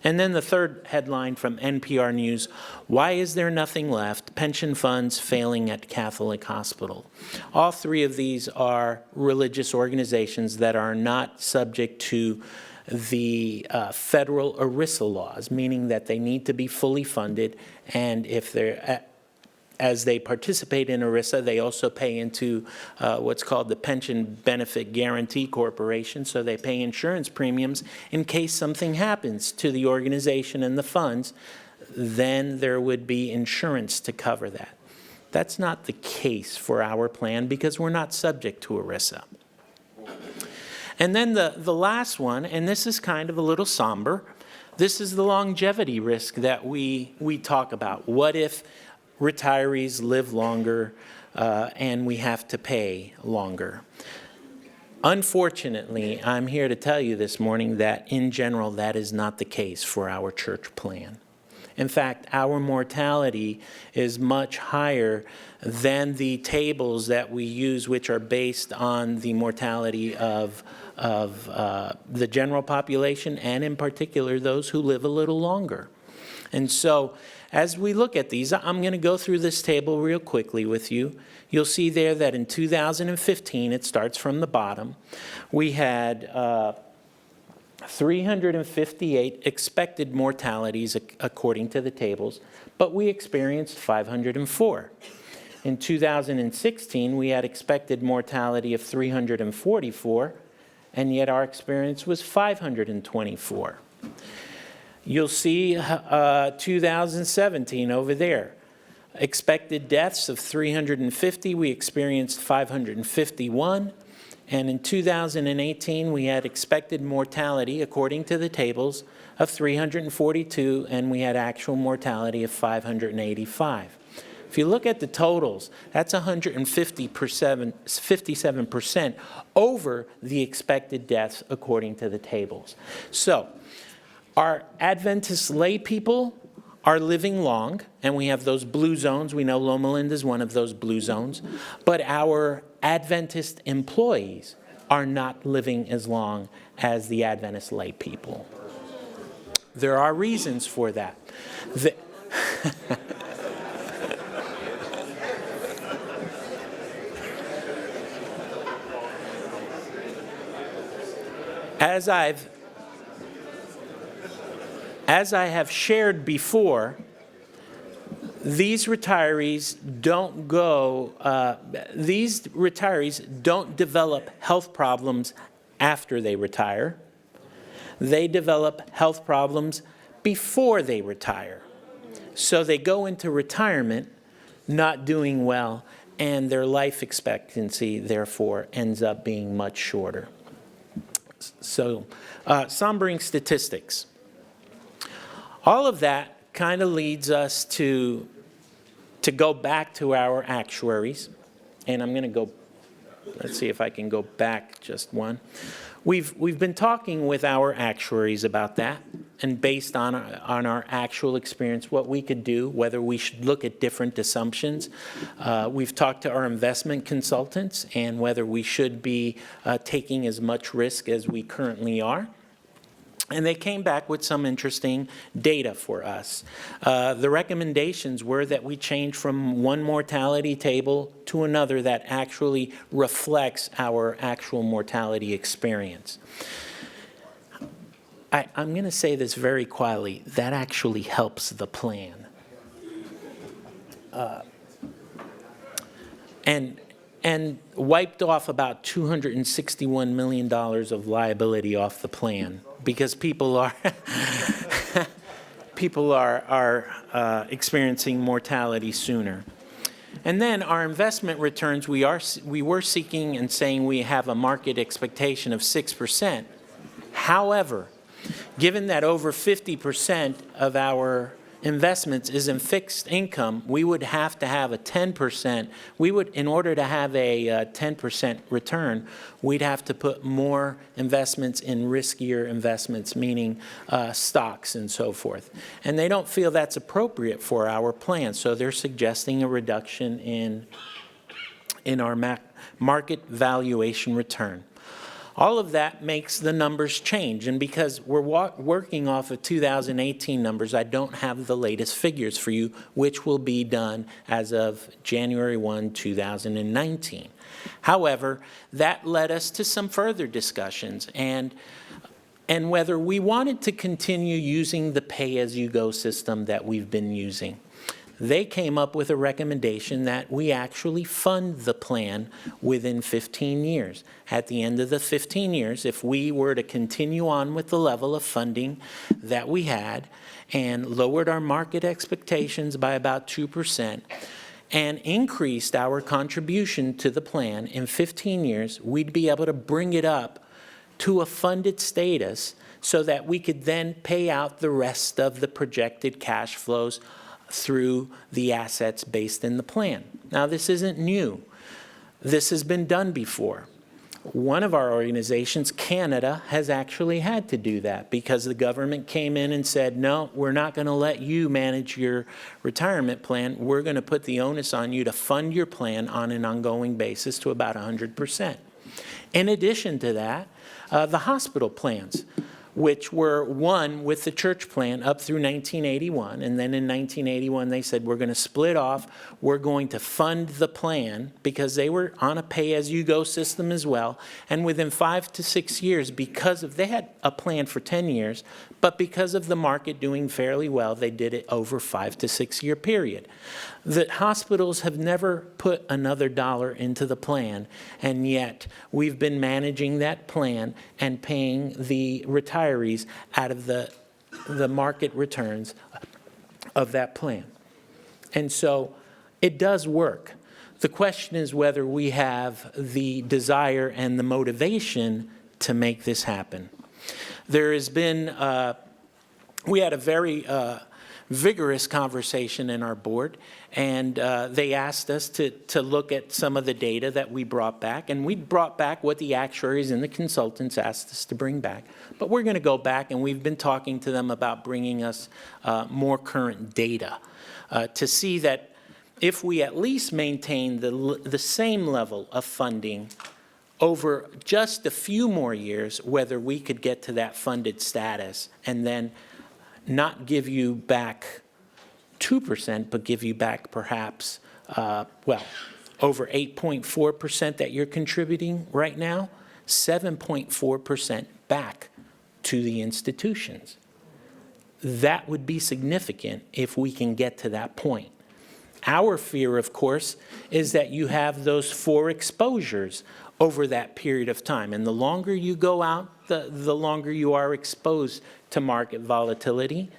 And then the third headline from NPR News, why is there nothing left? Pension funds failing at Catholic hospital. All three of these are religious organizations that are not subject to the federal ERISA laws, meaning that they need to be fully funded, and if they're as they participate in ERISA, they also pay into what's called the Pension Benefit Guaranty Corporation, so they pay insurance premiums in case something happens to the organization and the funds, then there would be insurance to cover that. That's not the case for our plan because we're not subject to ERISA. And then the last one, and this is kind of a little somber, this is the longevity risk that we talk about. What if retirees live longer and we have to pay longer? Unfortunately, I'm here to tell you this morning that in general, that is not the case for our church plan. In fact, our mortality is much higher than the tables that we use, which are based on the mortality of the general population, and in particular, those who live a little longer. And so, as we look at these, I'm going to go through this table real quickly with you. You'll see there that in 2015, it starts from the bottom, we had 358 expected mortalities according to the tables, but we experienced 504. In 2016, we had expected mortality of 344, and yet our experience was 524. You'll see 2017 over there. Expected deaths of 350, we experienced 551. And in 2018, we had expected mortality, according to the tables, of 342, and we had actual mortality of 585. If you look at the totals, that's 157% over the expected deaths according to the tables. So, our Adventist lay people are living long, and we have those blue zones. We know Loma Linda is one of those blue zones. But our Adventist employees are not living as long as the Adventist lay people. There are reasons for that. As I have shared before, these retirees don't develop health problems after they retire. They develop health problems before they retire. So they go into retirement not doing well, and their life expectancy, therefore, ends up being much shorter. So, sombering statistics. All of that kind of leads us to go back to our actuaries. And I'm going to go, let's see if I can go back just one. We've been talking with our actuaries about that, and based on our actual experience, what we could do, whether we should look at different assumptions. We've talked to our investment consultants and whether we should be taking as much risk as we currently are. And they came back with some interesting data for us. The recommendations were that we change from one mortality table to another that actually reflects our actual mortality experience. I'm going to say this very quietly. That actually helps the plan. And wiped off about $261 million of liability off the plan because people are experiencing mortality sooner. And then our investment returns, we were seeking and saying we have a market expectation of 6%. However, given that over 50% of our investments is in fixed income, we would have to have a 10%. In order to have a 10% return, we'd have to put more investments in riskier investments, meaning stocks and so forth. And they don't feel that's appropriate for our plan, so they're suggesting a reduction in our market valuation return. All of that makes the numbers change, and because we're working off of 2018 numbers, I don't have the latest figures for you, which will be done as of January 1, 2019. However, that led us to some further discussions, and whether we wanted to continue using the pay-as-you-go system that we've been using. They came up with a recommendation that we actually fund the plan within 15 years. At the end of the 15 years, if we were to continue on with the level of funding that we had and lowered our market expectations by about 2% and increased our contribution to the plan in 15 years, we'd be able to bring it up to a funded status so that we could then pay out the rest of the projected cash flows through the assets based in the plan. Now, this isn't new. This has been done before. One of our organizations, Canada, has actually had to do that because the government came in and said, no, we're not going to let you manage your retirement plan. We're going to put the onus on you to fund your plan on an ongoing basis to about 100%. In addition to that, the hospital plans, which were one with the church plan up through 1981. And then in 1981, they said, we're going to split off. We're going to fund the plan because they were on a pay-as-you-go system as well. And within 5 to 6 years, they had a plan for 10 years, but because of the market doing fairly well, they did it over a 5 to 6 year period. The hospitals have never put another dollar into the plan, and yet we've been managing that plan and paying the retirees out of the market returns of that plan. And so it does work. The question is whether we have the desire and the motivation to make this happen. There has been, we had a very vigorous conversation in our board, and they asked us to look at some of the data that we brought back, and we brought back what the actuaries and the consultants asked us to bring back. But we're going to go back, and we've been talking to them about bringing us more current data to see that if we at least maintain the same level of funding over just a few more years, whether we could get to that funded status and then not give you back 2%, but give you back perhaps, over 8.4% that you're contributing right now, 7.4% back to the institutions. That would be significant if we can get to that point. Our fear, of course, is that you have those 4 exposures over that period of time. And the longer you go out, the longer you are exposed to market volatility,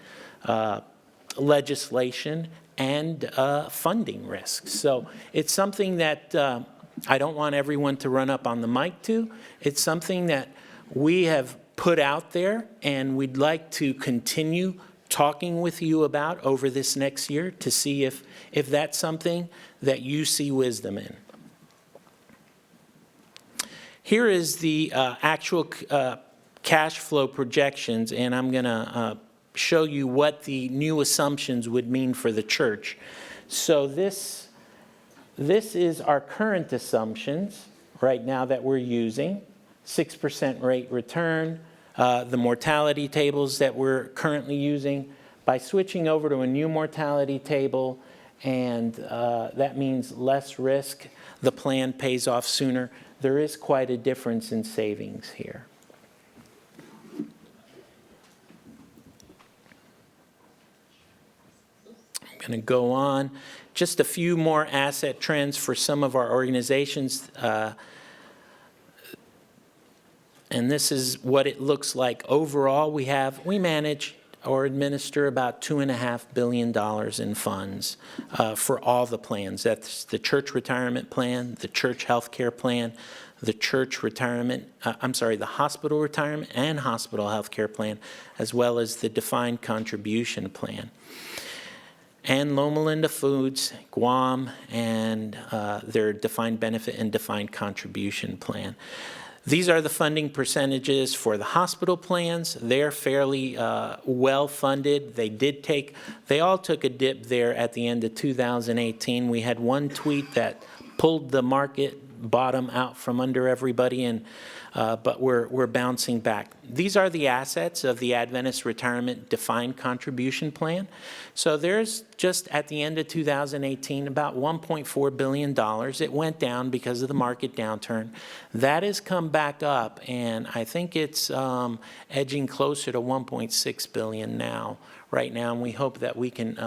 legislation, and funding risks. So it's something that I don't want everyone to run up on the mic to. It's something that we have put out there, and we'd like to continue talking with you about over this next year to see if that's something that you see wisdom in. Here is the actual cash flow projections, and I'm going to show you what the new assumptions would mean for the church. So this is our current assumptions right now that we're using. 6% rate return, the mortality tables that we're currently using. By switching over to a new mortality table, and that means less risk, the plan pays off sooner. There is quite a difference in savings here. I'm going to go on. Just a few more asset trends for some of our organizations. And this is what it looks like overall. We manage or administer about $2.5 billion in funds for all the plans. That's the church retirement plan, the church health care plan, the church retirement, the hospital retirement and hospital health care plan, as well as the defined contribution plan. And Loma Linda Foods, Guam, and their defined benefit and defined contribution plan. These are the funding percentages for the hospital plans. They're fairly well funded. They all took a dip there at the end of 2018. We had one tweet that pulled the market bottom out from under everybody, and but we're bouncing back. These are the assets of the Adventist Retirement Defined Contribution Plan. So there's just at the end of 2018 about $1.4 billion. It went down because of the market downturn. That has come back up, and I think it's edging closer to $1.6 billion now. Right now, and we hope that we can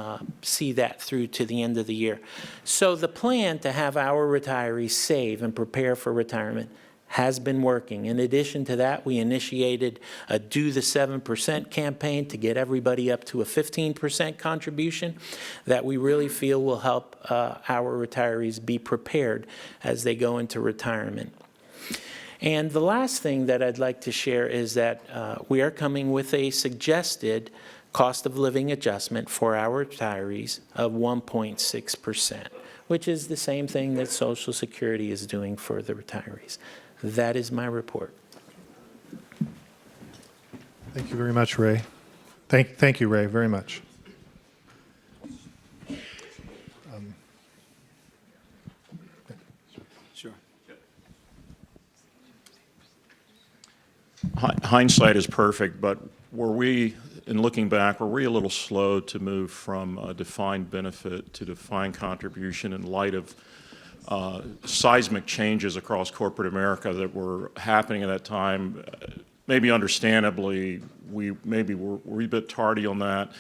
see that through to the end of the year. So the plan to have our retirees save and prepare for retirement has been working. In addition to that, we initiated a Do the 7% campaign to get everybody up to a 15% contribution that we really feel will help our retirees be prepared as they go into retirement. And the last thing that I'd like to share is that we are coming with a suggested cost of living adjustment for our retirees of 1.6%, which is the same thing that Social Security is doing for the retirees. That is my report. Thank you very much, Ray. Thank you, Ray, very much. Sure. Hindsight is perfect, but in looking back, were we a little slow to move from a defined benefit to defined contribution in light of seismic changes across corporate America that were happening at that time? Maybe understandably, we were a bit tardy on that.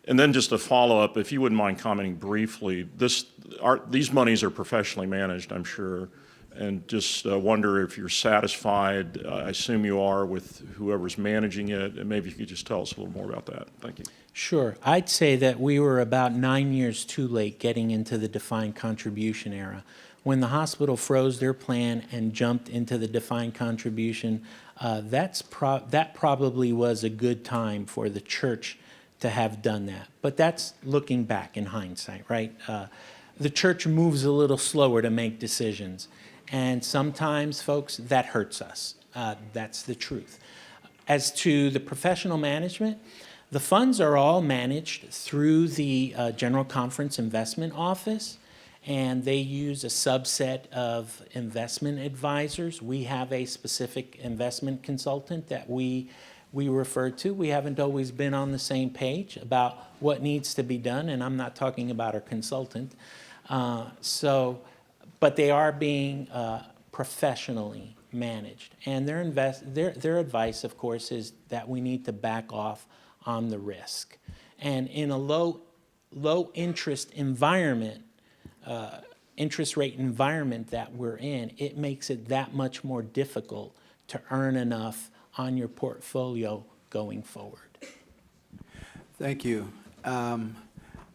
And then just a follow-up, if you wouldn't mind commenting briefly, these monies are professionally managed, I'm sure, and just wonder if you're satisfied. I assume you are with whoever's managing it, and maybe you could just tell us a little more about that. Thank you. Sure. I'd say that we were about 9 years too late getting into the defined contribution era. When the hospital froze their plan and jumped into the defined contribution, that probably was a good time for the church to have done that. But that's looking back in hindsight, right? The church moves a little slower to make decisions. And sometimes, folks, that hurts us. That's the truth. As to the professional management, the funds are all managed through the General Conference Investment Office, and they use a subset of investment advisors. We have a specific investment consultant that we refer to. We haven't always been on the same page about what needs to be done, and I'm not talking about our consultant. But they are being professionally managed. And their advice, of course, is that we need to back off on the risk. And in a low interest environment, interest rate environment that we're in, it makes it that much more difficult to earn enough on your portfolio going forward. Thank you.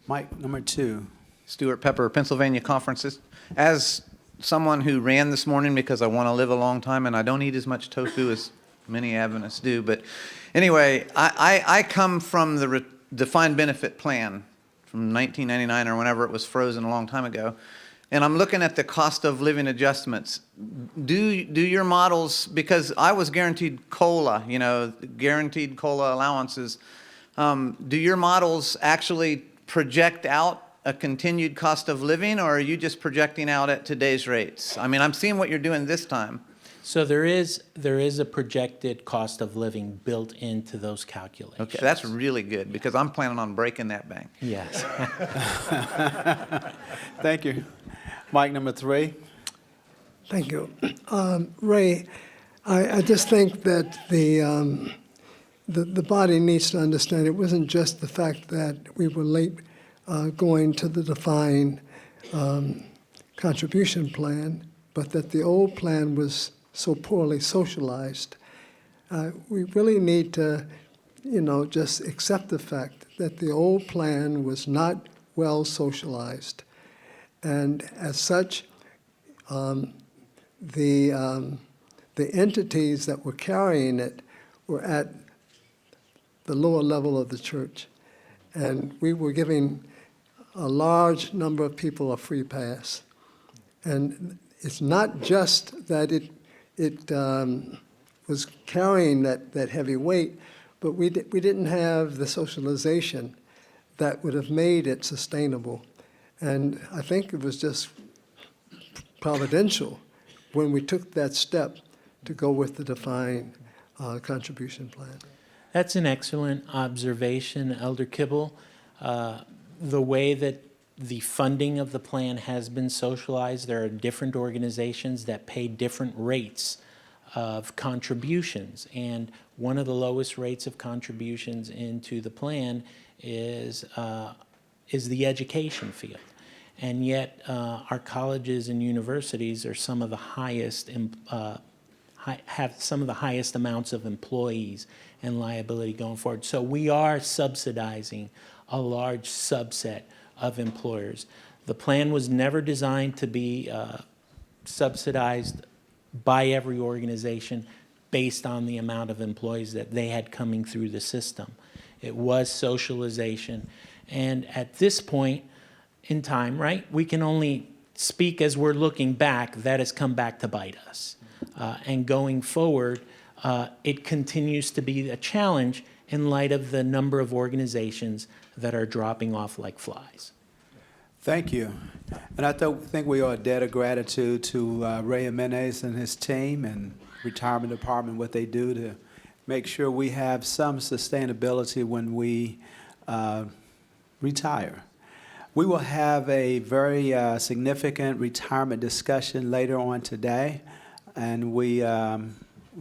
Mike, number 2. Stuart Pepper, Pennsylvania Conferences. As someone who ran this morning because I want to live a long time and I don't eat as much tofu as many Adventists do, but anyway, I come from the defined benefit plan from 1999 or whenever it was frozen a long time ago, and I'm looking at the cost of living adjustments. Do your models, because I was guaranteed COLA, guaranteed COLA allowances, do your models actually project out a continued cost of living, or are you just projecting out at today's rates? I mean, I'm seeing what you're doing this time. So there is a projected cost of living built into those calculations. Okay, that's really good, because I'm planning on breaking that bank. Yes. Thank you. Mic number 3. Thank you. Ray, I just think that the body needs to understand it wasn't just the fact that we were late going to the defined contribution plan, but that the old plan was so poorly socialized. We really need to, just accept the fact that the old plan was not well socialized. And as such, the entities that were carrying it were at the lower level of the church. And we were giving a large number of people a free pass. And it's not just that it was carrying that heavy weight, but we didn't have the socialization that would have made it sustainable. And I think it was just providential when we took that step to go with the defined contribution plan. That's an excellent observation, Elder Kibble. The way that the funding of the plan has been socialized, there are different organizations that pay different rates of contributions. And one of the lowest rates of contributions into the plan is the education field. And yet our colleges and universities are some of the highest, have some of the highest amounts of employees and liability going forward. So we are subsidizing a large subset of employers. The plan was never designed to be subsidized by every organization based on the amount of employees that they had coming through the system. It was socialization. And at this point in time, right, we can only speak as we're looking back. That has come back to bite us. And going forward, it continues to be a challenge in light of the number of organizations that are dropping off like flies. Thank you. And I think we owe a debt of gratitude to Ray Jimenez and his team and Retirement Department, what they do to make sure we have some sustainability when we retire. We will have a very significant retirement discussion later on today, and we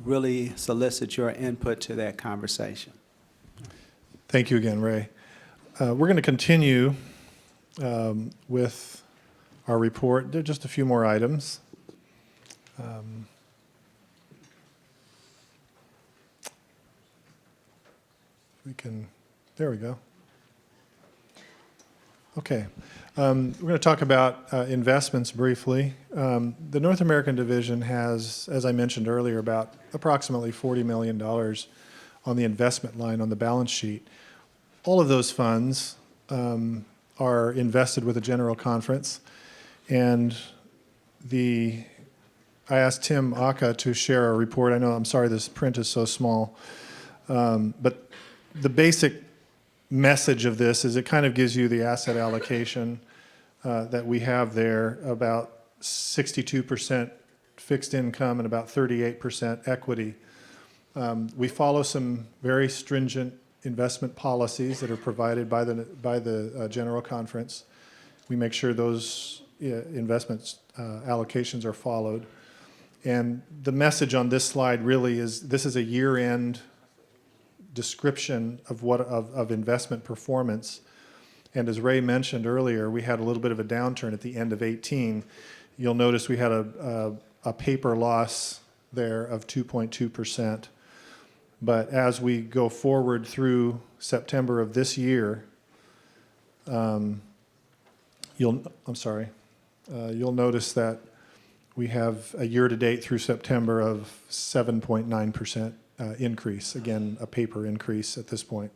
really solicit your input to that conversation. Thank you again, Ray. We're going to continue with our report. There are just a few more items. There we go. Okay. We're going to talk about investments briefly. The North American Division has, as I mentioned earlier, about approximately $40 million on the investment line on the balance sheet. All of those funds are invested with the General Conference, and I asked Tim Aka to share a report. I'm sorry this print is so small, but the basic message of this is it kind of gives you the asset allocation that we have there, about 62% fixed income and about 38% equity. We follow some very stringent investment policies that are provided by the General Conference. We make sure those investment allocations are followed. And the message on this slide really is this is a year-end description of investment performance. And as Ray mentioned earlier, we had a little bit of a downturn at the end of 2018. You'll notice we had a paper loss there of 2.2%. But as we go forward through September of this year, you'll notice that we have a year-to-date through September of 7.9% increase. Again, a paper increase at this point.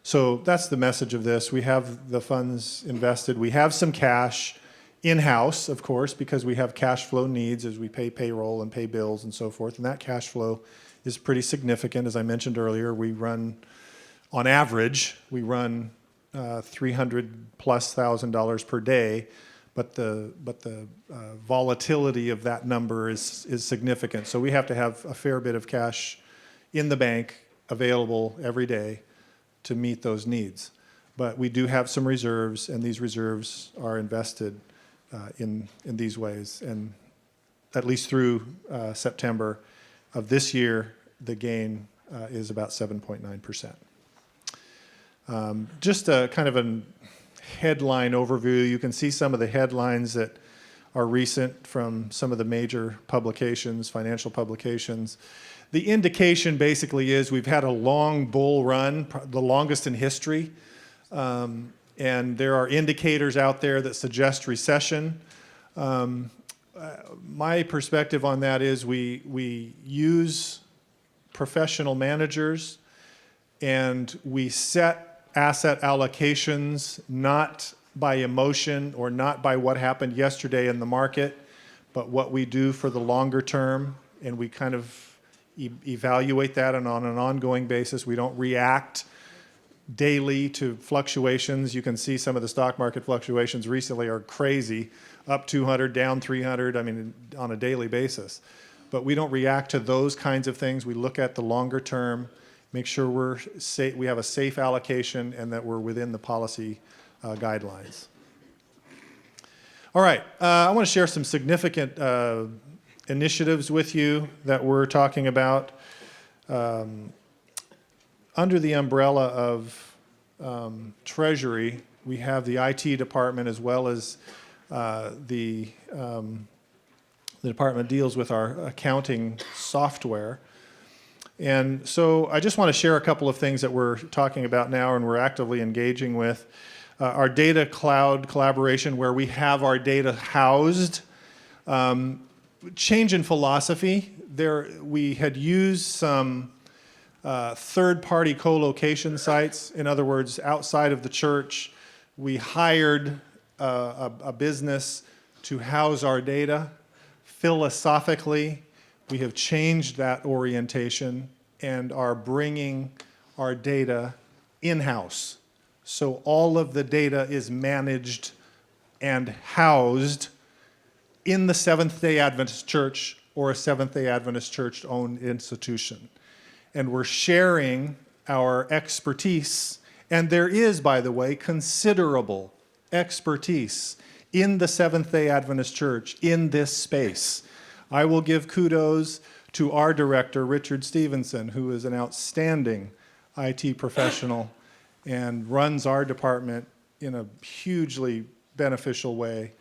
So that's the message of this. We have the funds invested. We have some cash in-house, of course, because we have cash flow needs as we pay payroll and pay bills and so forth. And that cash flow is pretty significant. As I mentioned earlier, we run, on average, $300,000+ per day. but the volatility of that number is significant. So we have to have a fair bit of cash in the bank available every day to meet those needs. But we do have some reserves, and these reserves are invested in these ways. And at least through September of this year, the gain is about 7.9%. Just a kind of a headline overview. You can see some of the headlines that are recent from some of the major publications, financial publications. The indication basically is we've had a long bull run, the longest in history, and there are indicators out there that suggest recession. My perspective on that is we use professional managers and we set asset allocations not by emotion or not by what happened yesterday in the market, but what we do for the longer term, and we kind of evaluate that on an ongoing basis. We don't react daily to fluctuations. You can see some of the stock market fluctuations recently are crazy, up 200, down 300, I mean, on a daily basis. But we don't react to those kinds of things. We look at the longer term, make sure we have a safe allocation and that we're within the policy guidelines. All right, I want to share some significant initiatives with you that we're talking about under the umbrella of Treasury. We have the IT department as well as the department deals with our accounting software. And so I just want to share a couple of things that we're talking about now and we're actively engaging with. Our data cloud collaboration, where we have our data housed. Change in philosophy. We had used some third-party co-location sites. In other words, outside of the church, we hired a business to house our data. Philosophically, we have changed that orientation and are bringing our data in-house. So all of the data is managed and housed in the Seventh-day Adventist Church or a Seventh-day Adventist Church-owned institution. And we're sharing our expertise, and there is, by the way, considerable expertise in the Seventh-day Adventist Church in this space. I will give kudos to our director, Richard Stevenson, who is an outstanding IT professional and runs our department in a hugely beneficial way.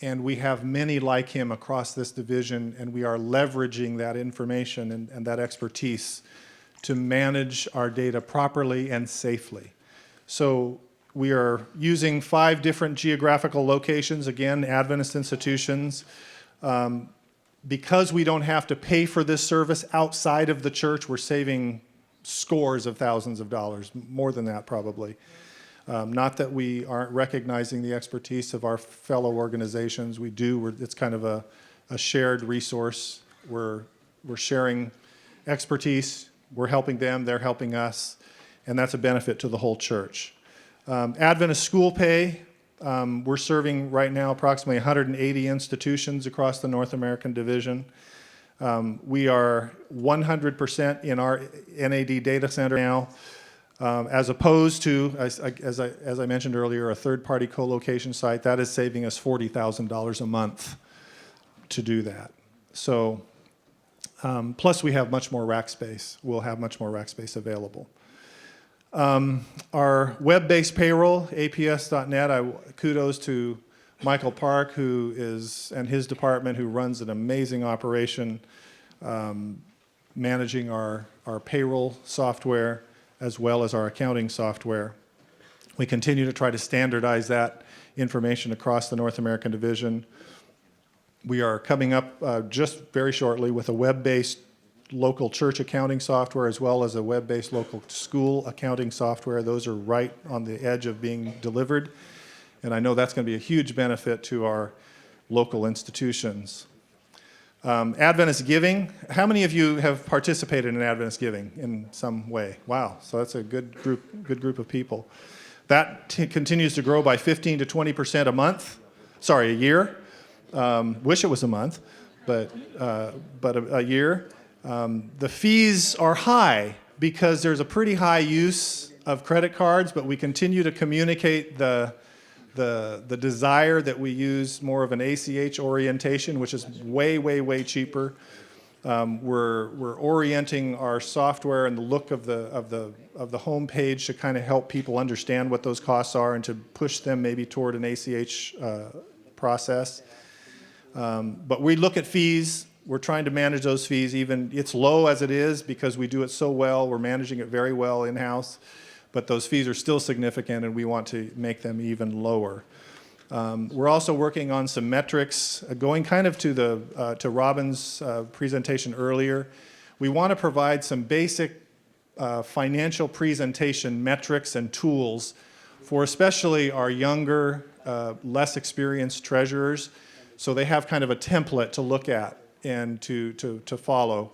And we have many like him across this division, and we are leveraging that information and that expertise to manage our data properly and safely. So we are using 5 different geographical locations, again, Adventist institutions. Because we don't have to pay for this service outside of the church, we're saving scores of thousands of dollars, more than that probably. Not that we aren't recognizing the expertise of our fellow organizations. We do. It's kind of a shared resource. We're sharing expertise. We're helping them. They're helping us. And that's a benefit to the whole church. Adventist School Pay. We're serving right now approximately 180 institutions across the North American division. We are 100% in our NAD data center now, as opposed to, as I mentioned earlier, a third-party co-location site. That is saving us $40,000 a month to do that. So, plus we have much more rack space. We'll have much more rack space available. Our web-based payroll, APS.net, kudos to Michael Park, and his department, who runs an amazing operation managing our payroll software as well as our accounting software. We continue to try to standardize that information across the North American division. We are coming up just very shortly with a web-based local church accounting software as well as a web-based local school accounting software. Those are right on the edge of being delivered. And I know that's going to be a huge benefit to our local institutions. Adventist giving. How many of you have participated in Adventist giving in some way? Wow, so that's a good group of people. That continues to grow by 15 to 20% a month. sorry, a year. Wish it was a month, but a year. The fees are high because there's a pretty high use of credit cards, but we continue to communicate the desire that we use more of an ACH orientation, which is way, way, way cheaper. We're orienting our software and the look of the home page to kind of help people understand what those costs are and to push them maybe toward an ACH process. But we look at fees. We're trying to manage those fees. Even it's low as it is because we do it so well. We're managing it very well in-house. But those fees are still significant, and we want to make them even lower. We're also working on some metrics, going kind of to Robin's presentation earlier. We want to provide some basic financial presentation metrics and tools for especially our younger, less experienced treasurers, so they have kind of a template to look at and to follow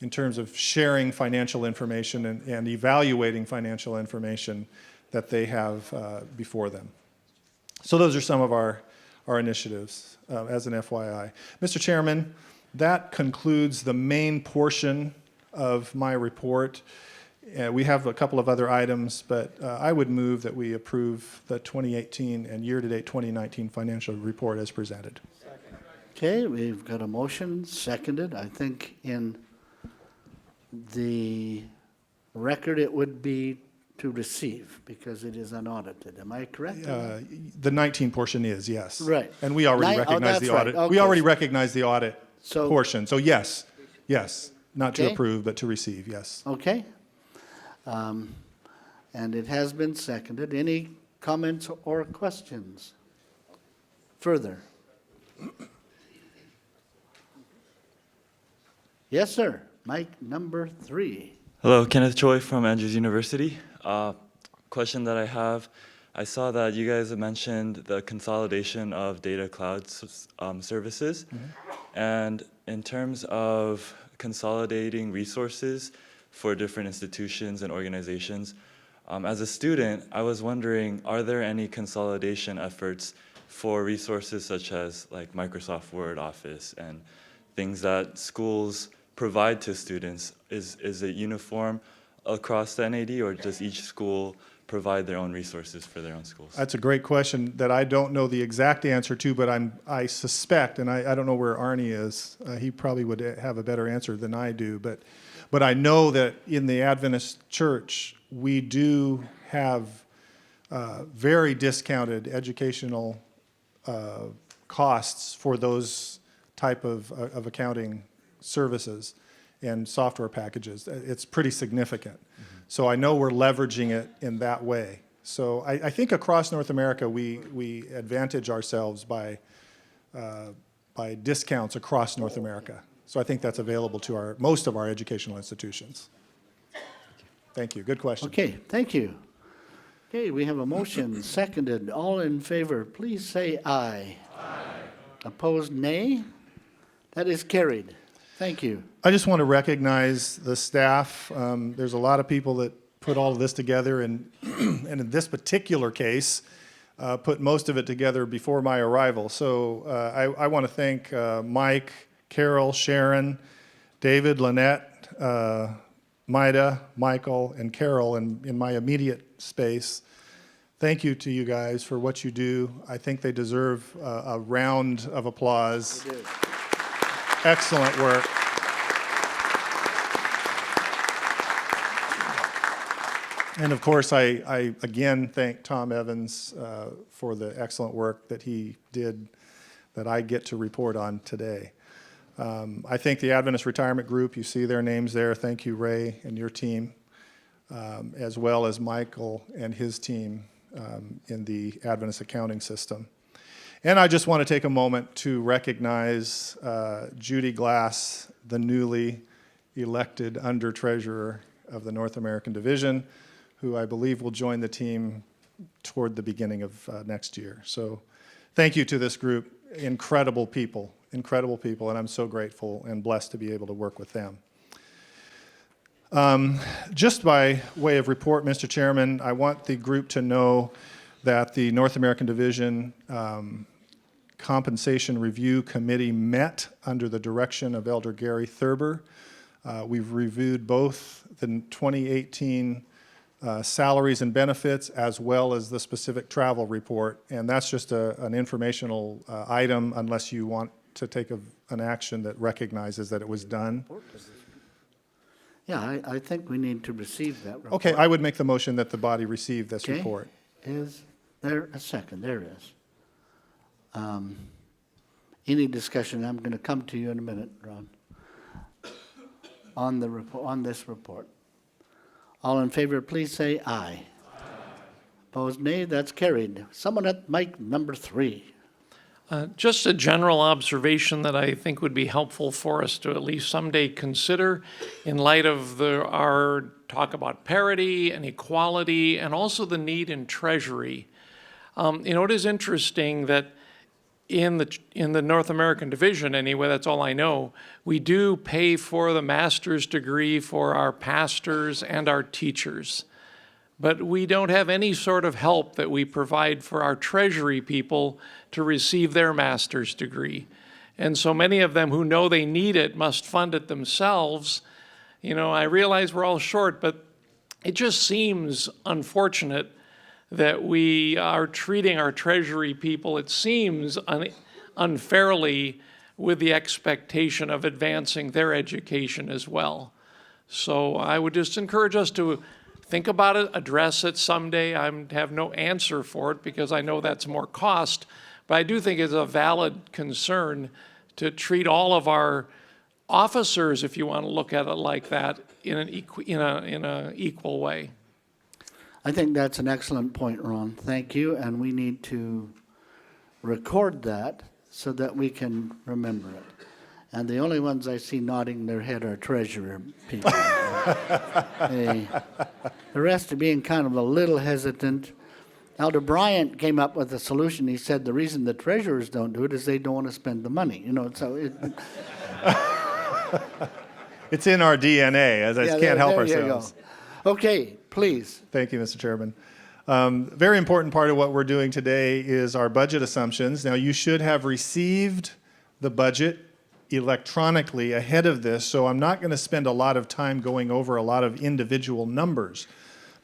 in terms of sharing financial information and evaluating financial information that they have before them. So those are some of our initiatives as an FYI. Mr. Chairman, that concludes the main portion of my report. We have a couple of other items, but I would move that we approve the 2018 and year-to-date 2019 financial report as presented. Okay, we've got a motion, seconded. I think in the record it would be to receive because it is unaudited. Am I correct? The 19 portion is, yes. Right. And we already recognize the audit. Okay. We already recognize the audit So- portion. So yes, not to Okay. approve, but to receive, yes. Okay. And it has been seconded. Any comments or questions? Further? Yes, sir. Mic number 3. Hello, Kenneth Choi from Andrews University. Question that I have, I saw that you guys have mentioned the consolidation of data cloud services. And in terms of consolidating resources for different institutions and organizations, as a student, I was wondering, are there any consolidation efforts for resources such as like Microsoft Word, Office, and things that schools provide to students? Is it uniform across the NAD, or does each school provide their own resources for their own schools? That's a great question that I don't know the exact answer to, but I suspect, and I don't know where Arnie is. He probably would have a better answer than I do, but I know that in the Adventist Church, we do have very discounted educational costs for those type of accounting services and software packages. It's pretty significant. So I know we're leveraging it in that way. So I think across North America, we advantage ourselves by discounts across North America. So I think that's available to most of our educational institutions. Thank you. Good question. Okay, thank you. Okay, we have a motion, seconded. All in favor, please say aye. Aye. Opposed, nay? That is carried. Thank you. I just want to recognize the staff. There's a lot of people that put all of this together, and in this particular case, put most of it together before my arrival. So I want to thank Mike, Carol, Sharon, David, Lynette, Maida, Michael, and Carol in my immediate space. Thank you to you guys for what you do. I think they deserve a round of applause. They do. Excellent work. And of course, I again thank Tom Evans for the excellent work that he did that I get to report on today. I thank the Adventist Retirement Group. You see their names there. Thank you, Ray, and your team, as well as Michael and his team in the Adventist accounting system. And I just want to take a moment to recognize Judy Glass, the newly elected under-treasurer of the North American Division, who I believe will join the team toward the beginning of next year. So thank you to this group. Incredible people, and I'm so grateful and blessed to be able to work with them. Just by way of report, Mr. Chairman, I want the group to know that the North American Division Compensation Review Committee met under the direction of Elder Gary Thurber. We've reviewed both the 2018 salaries and benefits as well as the specific travel report, and that's just an informational item unless you want to take an action that recognizes that it was done. Yeah, I think we need to receive that report. Okay, I would make the motion that the body receive this Okay. report. Is there a second? There is. Any discussion? I'm going to come to you in a minute, Ron. On the report, on this report. All in favor, please say aye. Opposed, nay. That's carried. Someone at mic number 3. Just a general observation that I think would be helpful for us to at least someday consider in light of our talk about parity and equality and also the need in Treasury. It is interesting that in the North American division, anyway, that's all I know, we do pay for the master's degree for our pastors and our teachers. But we don't have any sort of help that we provide for our treasury people to receive their master's degree. And so many of them who know they need it must fund it themselves. I realize we're all short, but it just seems unfortunate that we are treating our treasury people, it seems, unfairly with the expectation of advancing their education as well. So I would just encourage us to think about it, address it someday. I have no answer for it because I know that's more cost, but I do think it's a valid concern to treat all of our officers, if you want to look at it like that, in an equal way. I think that's an excellent point, Ron. Thank you, and we need to record that so that we can remember it. And the only ones I see nodding their head are treasurer people. The rest are being kind of a little hesitant. Elder Bryant came up with a solution. He said the reason the treasurers don't do it is they don't want to spend the money. So It's in our DNA, as I can't help there you ourselves. go. Okay, please. Thank you, Mr. Chairman. Very important part of what we're doing today is our budget assumptions. Now, you should have received the budget electronically ahead of this, so I'm not going to spend a lot of time going over a lot of individual numbers.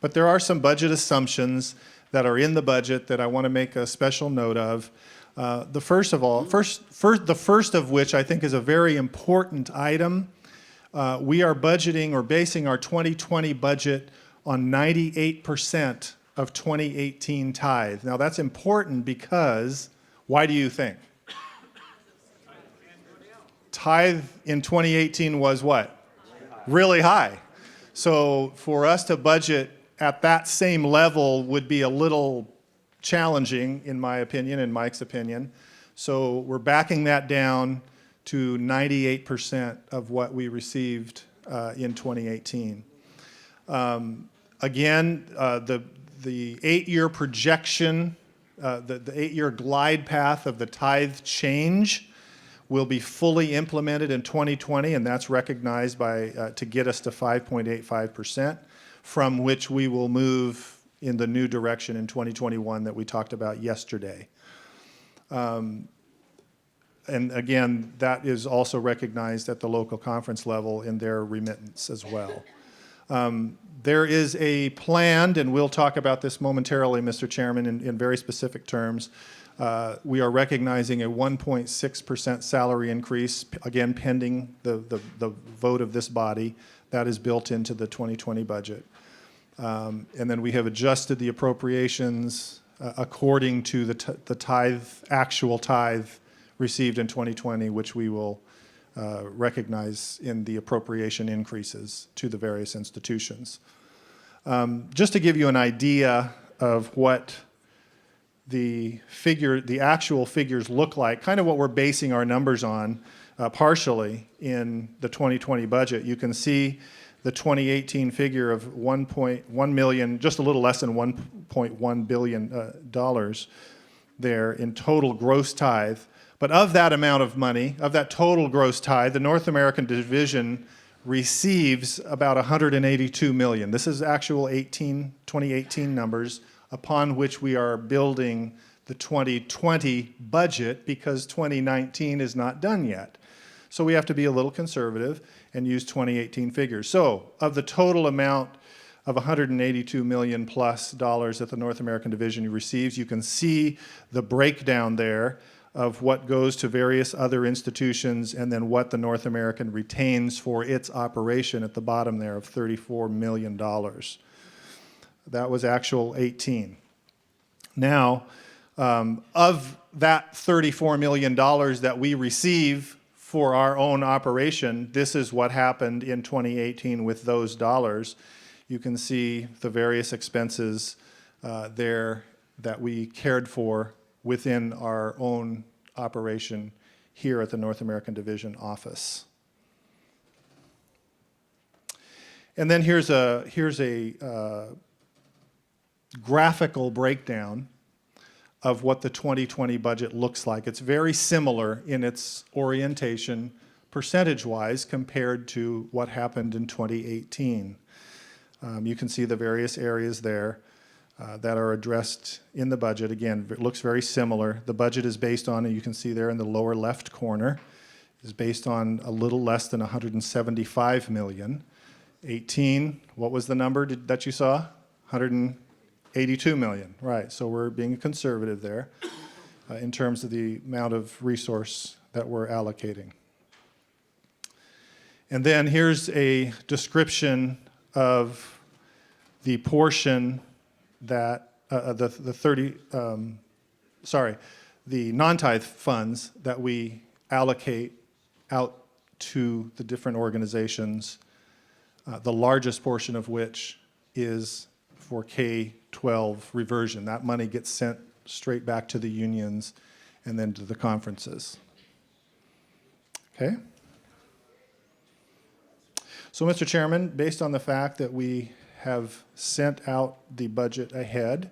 But there are some budget assumptions that are in the budget that I want to make a special note of. The first of which I think is a very important item. We are budgeting or basing our 2020 budget on 98% of 2018 tithe. Now that's important because, why do you think? Tithe in 2018 was what? Really high. So for us to budget at that same level would be a little challenging, in my opinion, in Mike's opinion. So we're backing that down to 98% of what we received in 2018. Again, the 8-year projection, the 8-year glide path of the tithe change will be fully implemented in 2020, and that's recognized to get us to 5.85%, from which we will move in the new direction in 2021 that we talked about yesterday. And again, that is also recognized at the local conference level in their remittance as well. There is a planned, and we'll talk about this momentarily, Mr. Chairman, in very specific terms. We are recognizing a 1.6% salary increase, again, pending the vote of this body. That is built into the 2020 budget. And then we have adjusted the appropriations according to the actual tithe received in 2020, which we will recognize in the appropriation increases to the various institutions. Just to give you an idea of what the actual figures look like, kind of what we're basing our numbers on partially in the 2020 budget, you can see the 2018 figure of $1.1 million, just a little less than $1.1 billion there in total gross tithe. But of that amount of money, of that total gross tithe, the North American Division receives about $182 million. This is actual 2018 numbers upon which we are building the 2020 budget because 2019 is not done yet. So we have to be a little conservative and use 2018 figures. So of the total amount of $182 million plus that the North American Division receives, you can see the breakdown there of what goes to various other institutions and then what the North American retains for its operation at the bottom there of $34 million. That was actual 18. Now, of that $34 million that we receive for our own operation, this is what happened in 2018 with those dollars. You can see the various expenses there that we cared for within our own operation here at the North American Division office. And then here's a graphical breakdown of what the 2020 budget looks like. It's very similar in its orientation percentage-wise compared to what happened in 2018. You can see the various areas there that are addressed in the budget. Again, it looks very similar. The budget is based on, and you can see there in the lower left corner, is based on a little less than $175 million. 18, what was the number that you saw? 182 million, right. So we're being conservative there in terms of the amount of resource that we're allocating. And then here's a description of the portion that the non-tithe funds that we allocate out to the different organizations, the largest portion of which is for K-12 reversion. That money gets sent straight back to the unions and then to the conferences. Okay? So, Mr. Chairman, based on the fact that we have sent out the budget ahead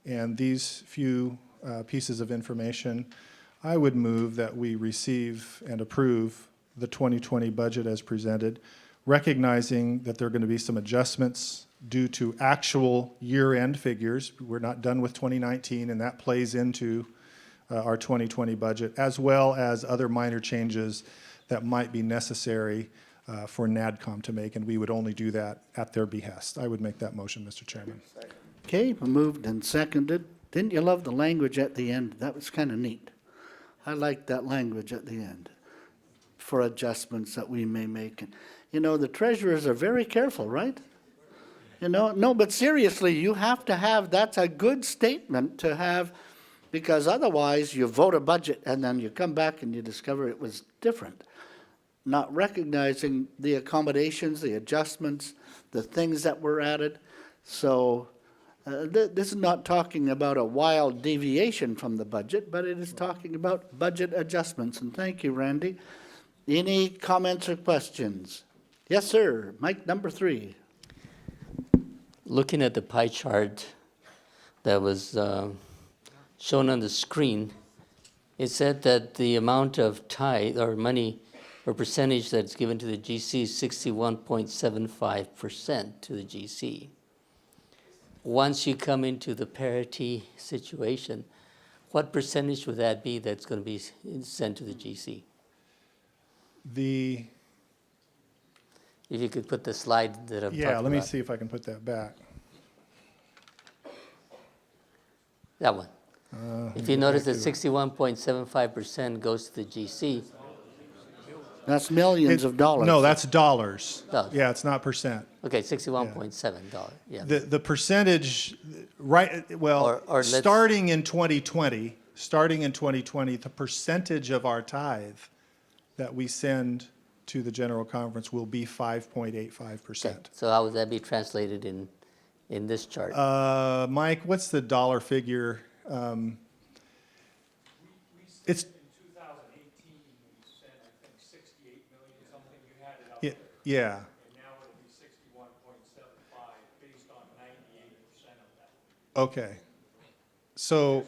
and these few pieces of information, I would move that we receive and approve the 2020 budget as presented, recognizing that there are going to be some adjustments due to actual year-end figures. We're not done with 2019, and that plays into our 2020 budget, as well as other minor changes that might be necessary for NADCOM to make, and we would only do that at their behest. I would make that motion, Mr. Chairman. Okay, moved and seconded. Didn't you love the language at the end? That was kind of neat. I liked that language at the end for adjustments that we may make. And, you know, the treasurers are very careful, right? You know, no, but seriously, you have to have, that's a good statement to have, because otherwise you vote a budget and then you come back and you discover it was different. Not recognizing the accommodations, the adjustments, the things that were added. So this is not talking about a wild deviation from the budget, but it is talking about budget adjustments. And thank you, Randy. Any comments or questions? Yes, sir. Mic number 3. Looking at the pie chart that was shown on the screen, it said that the amount of tithe or money or percentage that's given to the GC is 61.75% to the GC. Once you come into the parity situation, what percentage would that be that's going to be sent to the GC? If you could put the slide that I'm talking about. Yeah, let me see if I can put that back. That one. If you notice that 61.75% goes to the GC. That's millions of dollars. No, that's dollars. Dollars. Yeah, it's not percent. Okay, $61.7. Yeah. The percentage, right? Well, Or let's- starting in 2020, the percentage of our tithe that we send to the General Conference will be 5.85%. So how would that be translated in this chart? Mike, what's the dollar figure? It's yeah. And now it'll be 61.75 based on 98% of that. Okay. So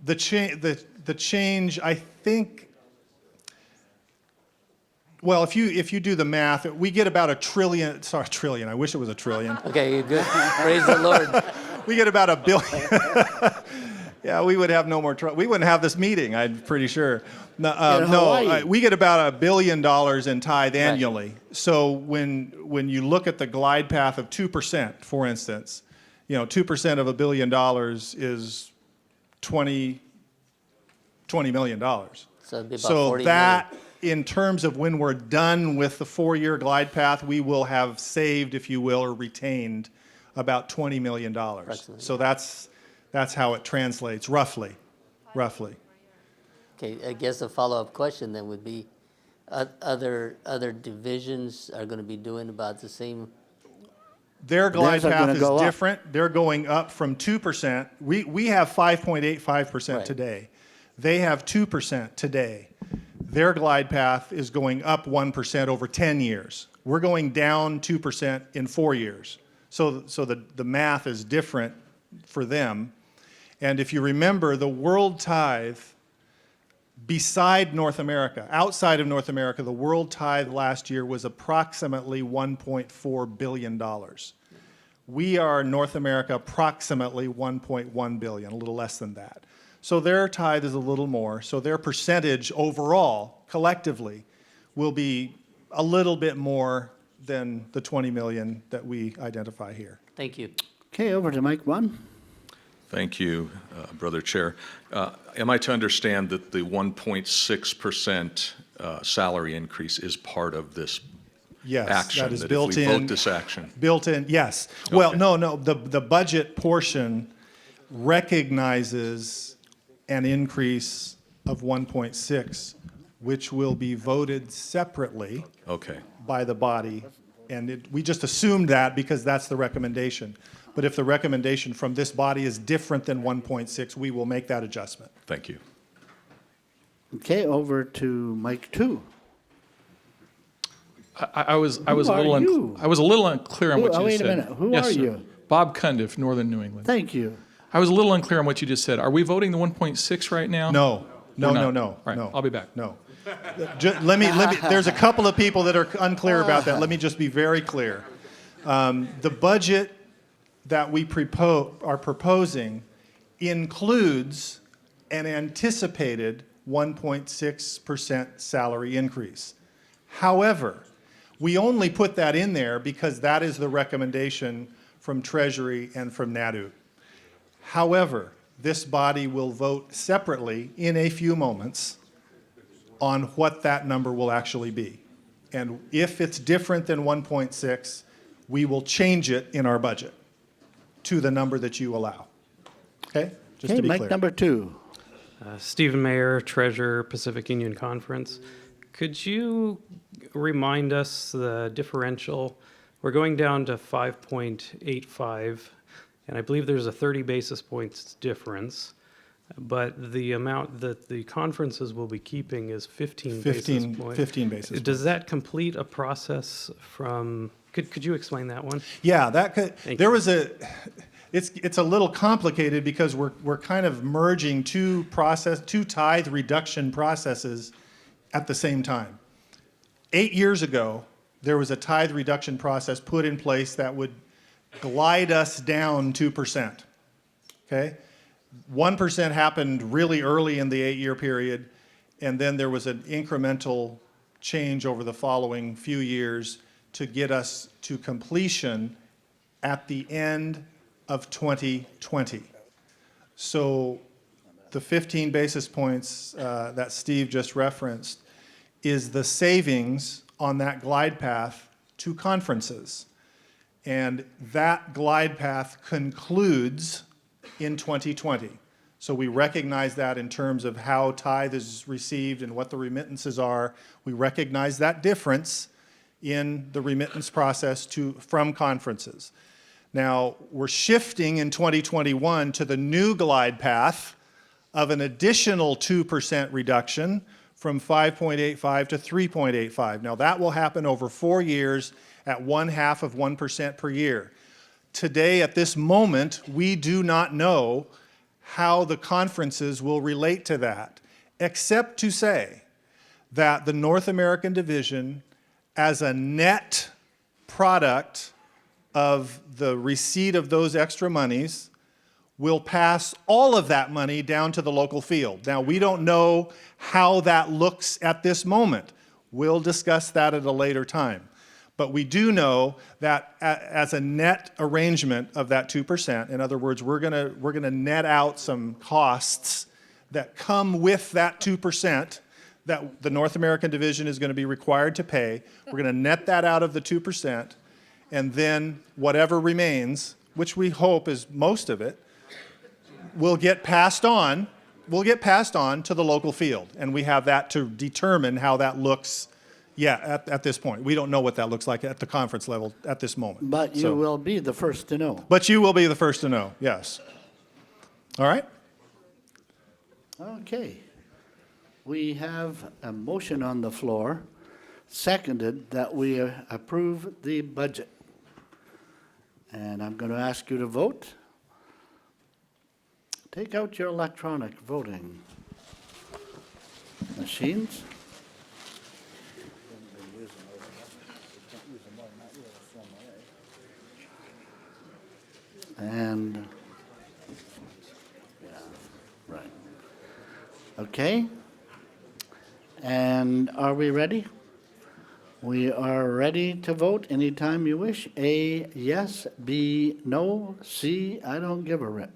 the change, I think, well, if you do the math, we get about a trillion, I wish it was a trillion. Okay, you're good. Praise the Lord. We get about $1 billion. Yeah, we would have no more trouble. We wouldn't have this meeting, I'm pretty sure. No, In Hawaii. we get about $1 billion in tithe annually. So when you look at the glide path of 2%, for instance, 2% of $1 billion is $20 million. So it'd be about So 40 that, in terms of when we're done with the 4-year glide path, we will have saved, if you will, or retained about $20 million. So that's how it translates, roughly. Okay, I guess a follow-up question then would be, other divisions are going to be doing about the same? Their glide Theirs are path gonna is go up. different. They're going up from 2%. We have 5.85% Right. today. They have 2% today. Their glide path is going up 1% over 10 years. We're going down 2% in 4 years. So the math is different for them. And if you remember, the world tithe, beside North America, outside of North America, the world tithe last year was approximately $1.4 billion. We are, North America, approximately $1.1 billion, a little less than that. So their tithe is a little more. So their percentage overall, collectively, will be a little bit more than the 20 million that we identify here. Thank you. Okay, over to Mike 1. Thank you, Brother Chair. Am I to understand that the 1.6% salary increase is part of this Yes, action? that is if built we in. vote this action? Built in, yes. Okay. Well, no, the budget portion recognizes an increase of 1.6, which will be voted separately Okay. by the body. And we just assumed that because that's the recommendation. But if the recommendation from this body is different than 1.6, we will make that adjustment. Thank you. Okay, over to Mike 2. I was a Who little are you? I was a little unclear on Who- what you oh, just wait a said. minute. Who Yes, are sir. you? Bob Cundiff, Northern New England. Thank you. I was a little unclear on what you just said. Are we voting the 1.6 right now? No, We're not. no, All right, no. I'll be back. No. Let me, there's a couple of people that are unclear about that. Let me just be very clear. The budget that we are proposing includes an anticipated 1.6% salary increase. However, we only put that in there because that is the recommendation from Treasury and from NADU. However, this body will vote separately in a few moments on what that number will actually be. And if it's different than 1.6, we will change it in our budget to the number that you allow. Okay? Just Okay, to be Mike clear. number 2. Stephen Mayer, Treasurer, Pacific Union Conference. Could you remind us the differential? We're going down to 5.85, and I believe there's a 30 basis points difference, but the amount that the conferences will be keeping is 15 basis points. 15 basis points. Does that complete a process from, could you explain that one? Yeah, that could, Thank there you. was it's a little complicated because we're kind of merging two tithe reduction processes at the same time. 8 years ago, there was a tithe reduction process put in place that would glide us down 2%. Okay? 1% happened really early in the 8-year period, and then there was an incremental change over the following few years to get us to completion at the end of 2020. So the 15 basis points that Steve just referenced is the savings on that glide path to conferences. And that glide path concludes in 2020. So we recognize that in terms of how tithe is received and what the remittances are. We recognize that difference in the remittance process from conferences. Now, we're shifting in 2021 to the new glide path of an additional 2% reduction from 5.85 to 3.85. Now, that will happen over 4 years at 0.5% per year. Today, at this moment, we do not know how the conferences will relate to that, except to say that the North American division, as a net product of the receipt of those extra monies, will pass all of that money down to the local field. Now, we don't know how that looks at this moment. We'll discuss that at a later time. But we do know that as a net arrangement of that 2%, in other words, we're gonna net out some costs that come with that 2% that the North American Division is going to be required to pay. We're going to net that out of the 2%, and then whatever remains, which we hope is most of it, will get passed on to the local field. And we have that to determine how that looks, at this point. We don't know what that looks like at the conference level at this moment. But you will be the first to know. But you will be the first to know, yes. All right? Okay. We have a motion on the floor, seconded, that we approve the budget. And I'm going to ask you to vote. Take out your electronic voting machines. And, right. Okay. And are we ready? We are ready to vote anytime you wish. A, yes. B, no. C, I don't give a rip.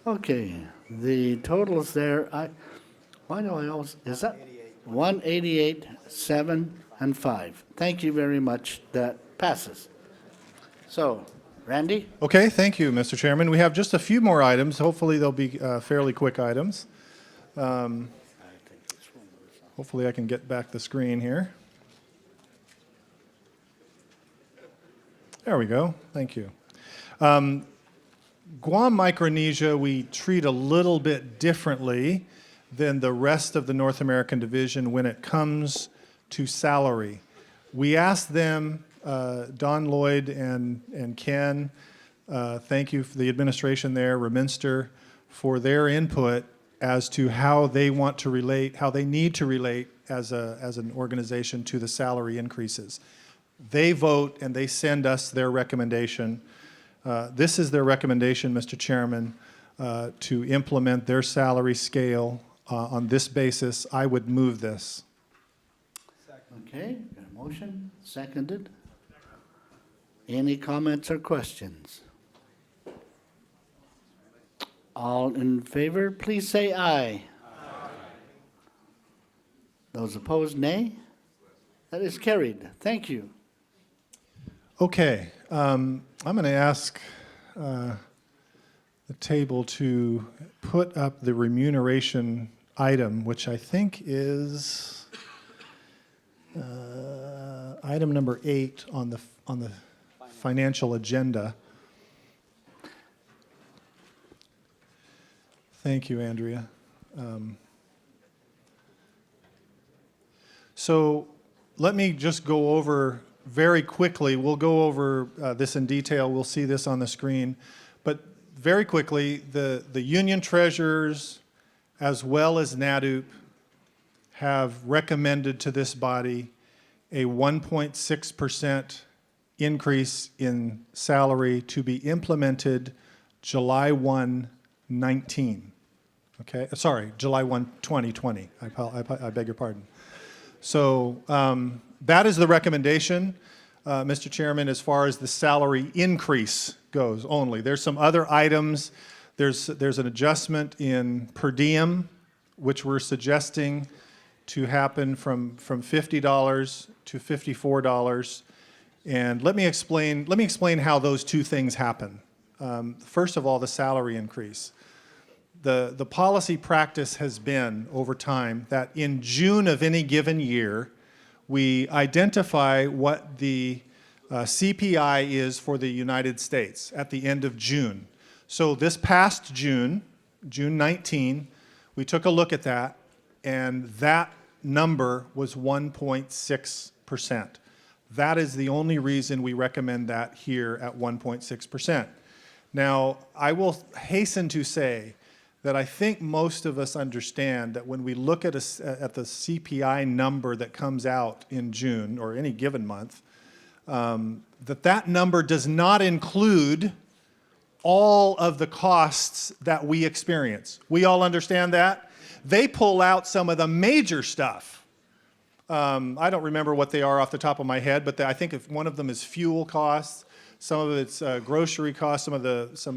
Okay, the totals there, why do I always, is that 188, 7, and 5? Thank you very much. That passes. So, Randy? Okay, thank you, Mr. Chairman. We have just a few more items. Hopefully, they'll be fairly quick items. Hopefully, I can get back the screen here. There we go. Thank you. Guam, Micronesia, we treat a little bit differently than the rest of the North American Division when it comes to salary. We asked them, Don Lloyd and Ken, thank you for the administration there, Reminster, for their input as to how they want to relate, how they need to relate as an organization to the salary increases. They vote and they send us their recommendation. This is their recommendation, Mr. Chairman, to implement their salary scale on this basis. I would move this. Okay, got a motion, seconded. Any comments or questions? All in favor, please say aye. Those opposed, nay. That is carried. Thank you. Okay, I'm going to ask the table to put up the remuneration item, which I think is item number 8 on the financial agenda. Thank you, Andrea. So let me just go over very quickly. We'll go over this in detail. We'll see this on the screen. But very quickly, the union treasurers as well as NADUP have recommended to this body a 1.6% increase in salary to be implemented July 1, 19. Okay, sorry, July 1, 2020. I beg your pardon. So that is the recommendation, Mr. Chairman, as far as the salary increase goes only. There's some other items. There's an adjustment in per diem, which we're suggesting to happen from $50 to $54. And let me explain how those two things happen. First of all, the salary increase. The policy practice has been over time that in June of any given year, we identify what the CPI is for the United States at the end of June. So this past June, June 19, we took a look at that, and that number was 1.6%. That is the only reason we recommend that here at 1.6%. Now, I will hasten to say that I think most of us understand that when we look at the CPI number that comes out in June or any given month, that number does not include all of the costs that we experience. We all understand that? They pull out some of the major stuff. I don't remember what they are off the top of my head, but I think if one of them is fuel costs, some of it's grocery costs, some of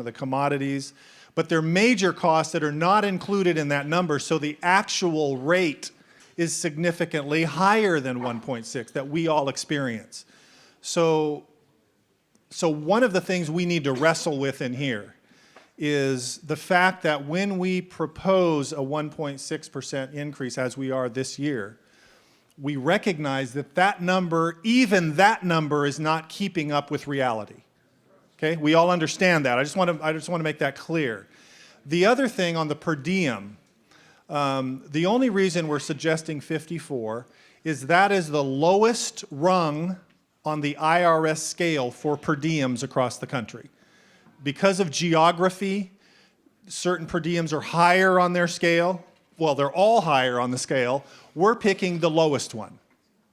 the commodities. But they're major costs that are not included in that number, so the actual rate is significantly higher than 1.6 that we all experience. So one of the things we need to wrestle with in here is the fact that when we propose a 1.6% increase, as we are this year, we recognize that that number, even that number, is not keeping up with reality. Okay, we all understand that. I just want to make that clear. The other thing on the per diem, the only reason we're suggesting 54 is that is the lowest rung on the IRS scale for per diems across the country. Because of geography, certain per diems are higher on their scale. Well, they're all higher on the scale. We're picking the lowest one.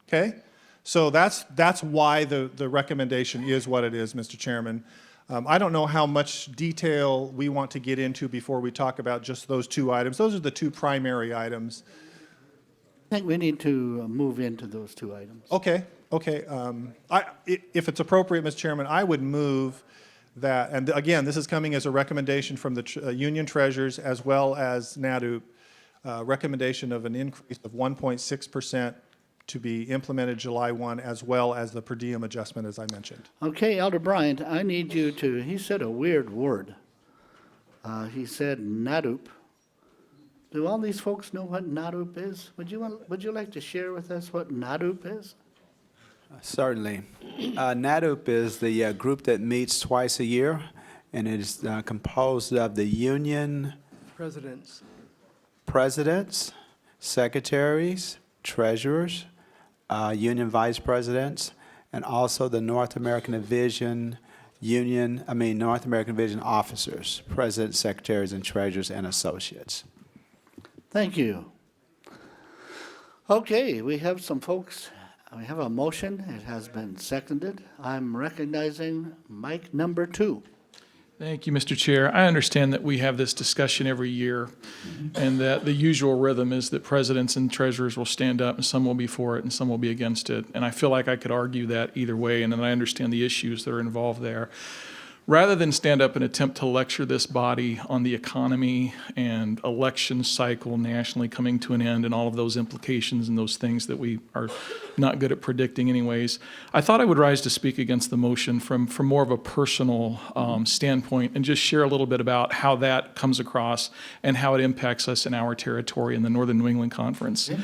Okay? So that's why the recommendation is what it is, Mr. Chairman. I don't know how much detail we want to get into before we talk about just those two items. Those are the two primary items. I think we need to move into those two items. Okay. If it's appropriate, Mr. Chairman, I would move that, and again, this is coming as a recommendation from the union treasurers as well as NADUP, recommendation of an increase of 1.6% to be implemented July 1, as well as the per diem adjustment, as I mentioned. Okay, Elder Bryant, I need you to, he said a weird word. He said NADUP. Do all these folks know what NADUP is? Would you like to share with us what NADUP is? Certainly. NADUP is the group that meets twice a year, and it is composed of the union presidents, secretaries, treasurers, union vice presidents, and also the North American Division officers, presidents, secretaries, and treasurers, and associates. Thank you. Okay, we have some folks. We have a motion. It has been seconded. I'm recognizing mic number 2. Thank you, Mr. Chair. I understand that we have this discussion every year, and that the usual rhythm is that presidents and treasurers will stand up, and some will be for it, and some will be against it. And I feel like I could argue that either way, and then I understand the issues that are involved there. Rather than stand up and attempt to lecture this body on the economy and election cycle nationally coming to an end and all of those implications and those things that we are not good at predicting anyways, I thought I would rise to speak against the motion from more of a personal standpoint and just share a little bit about how that comes across and how it impacts us in our territory in the Northern New England Conference. Yeah.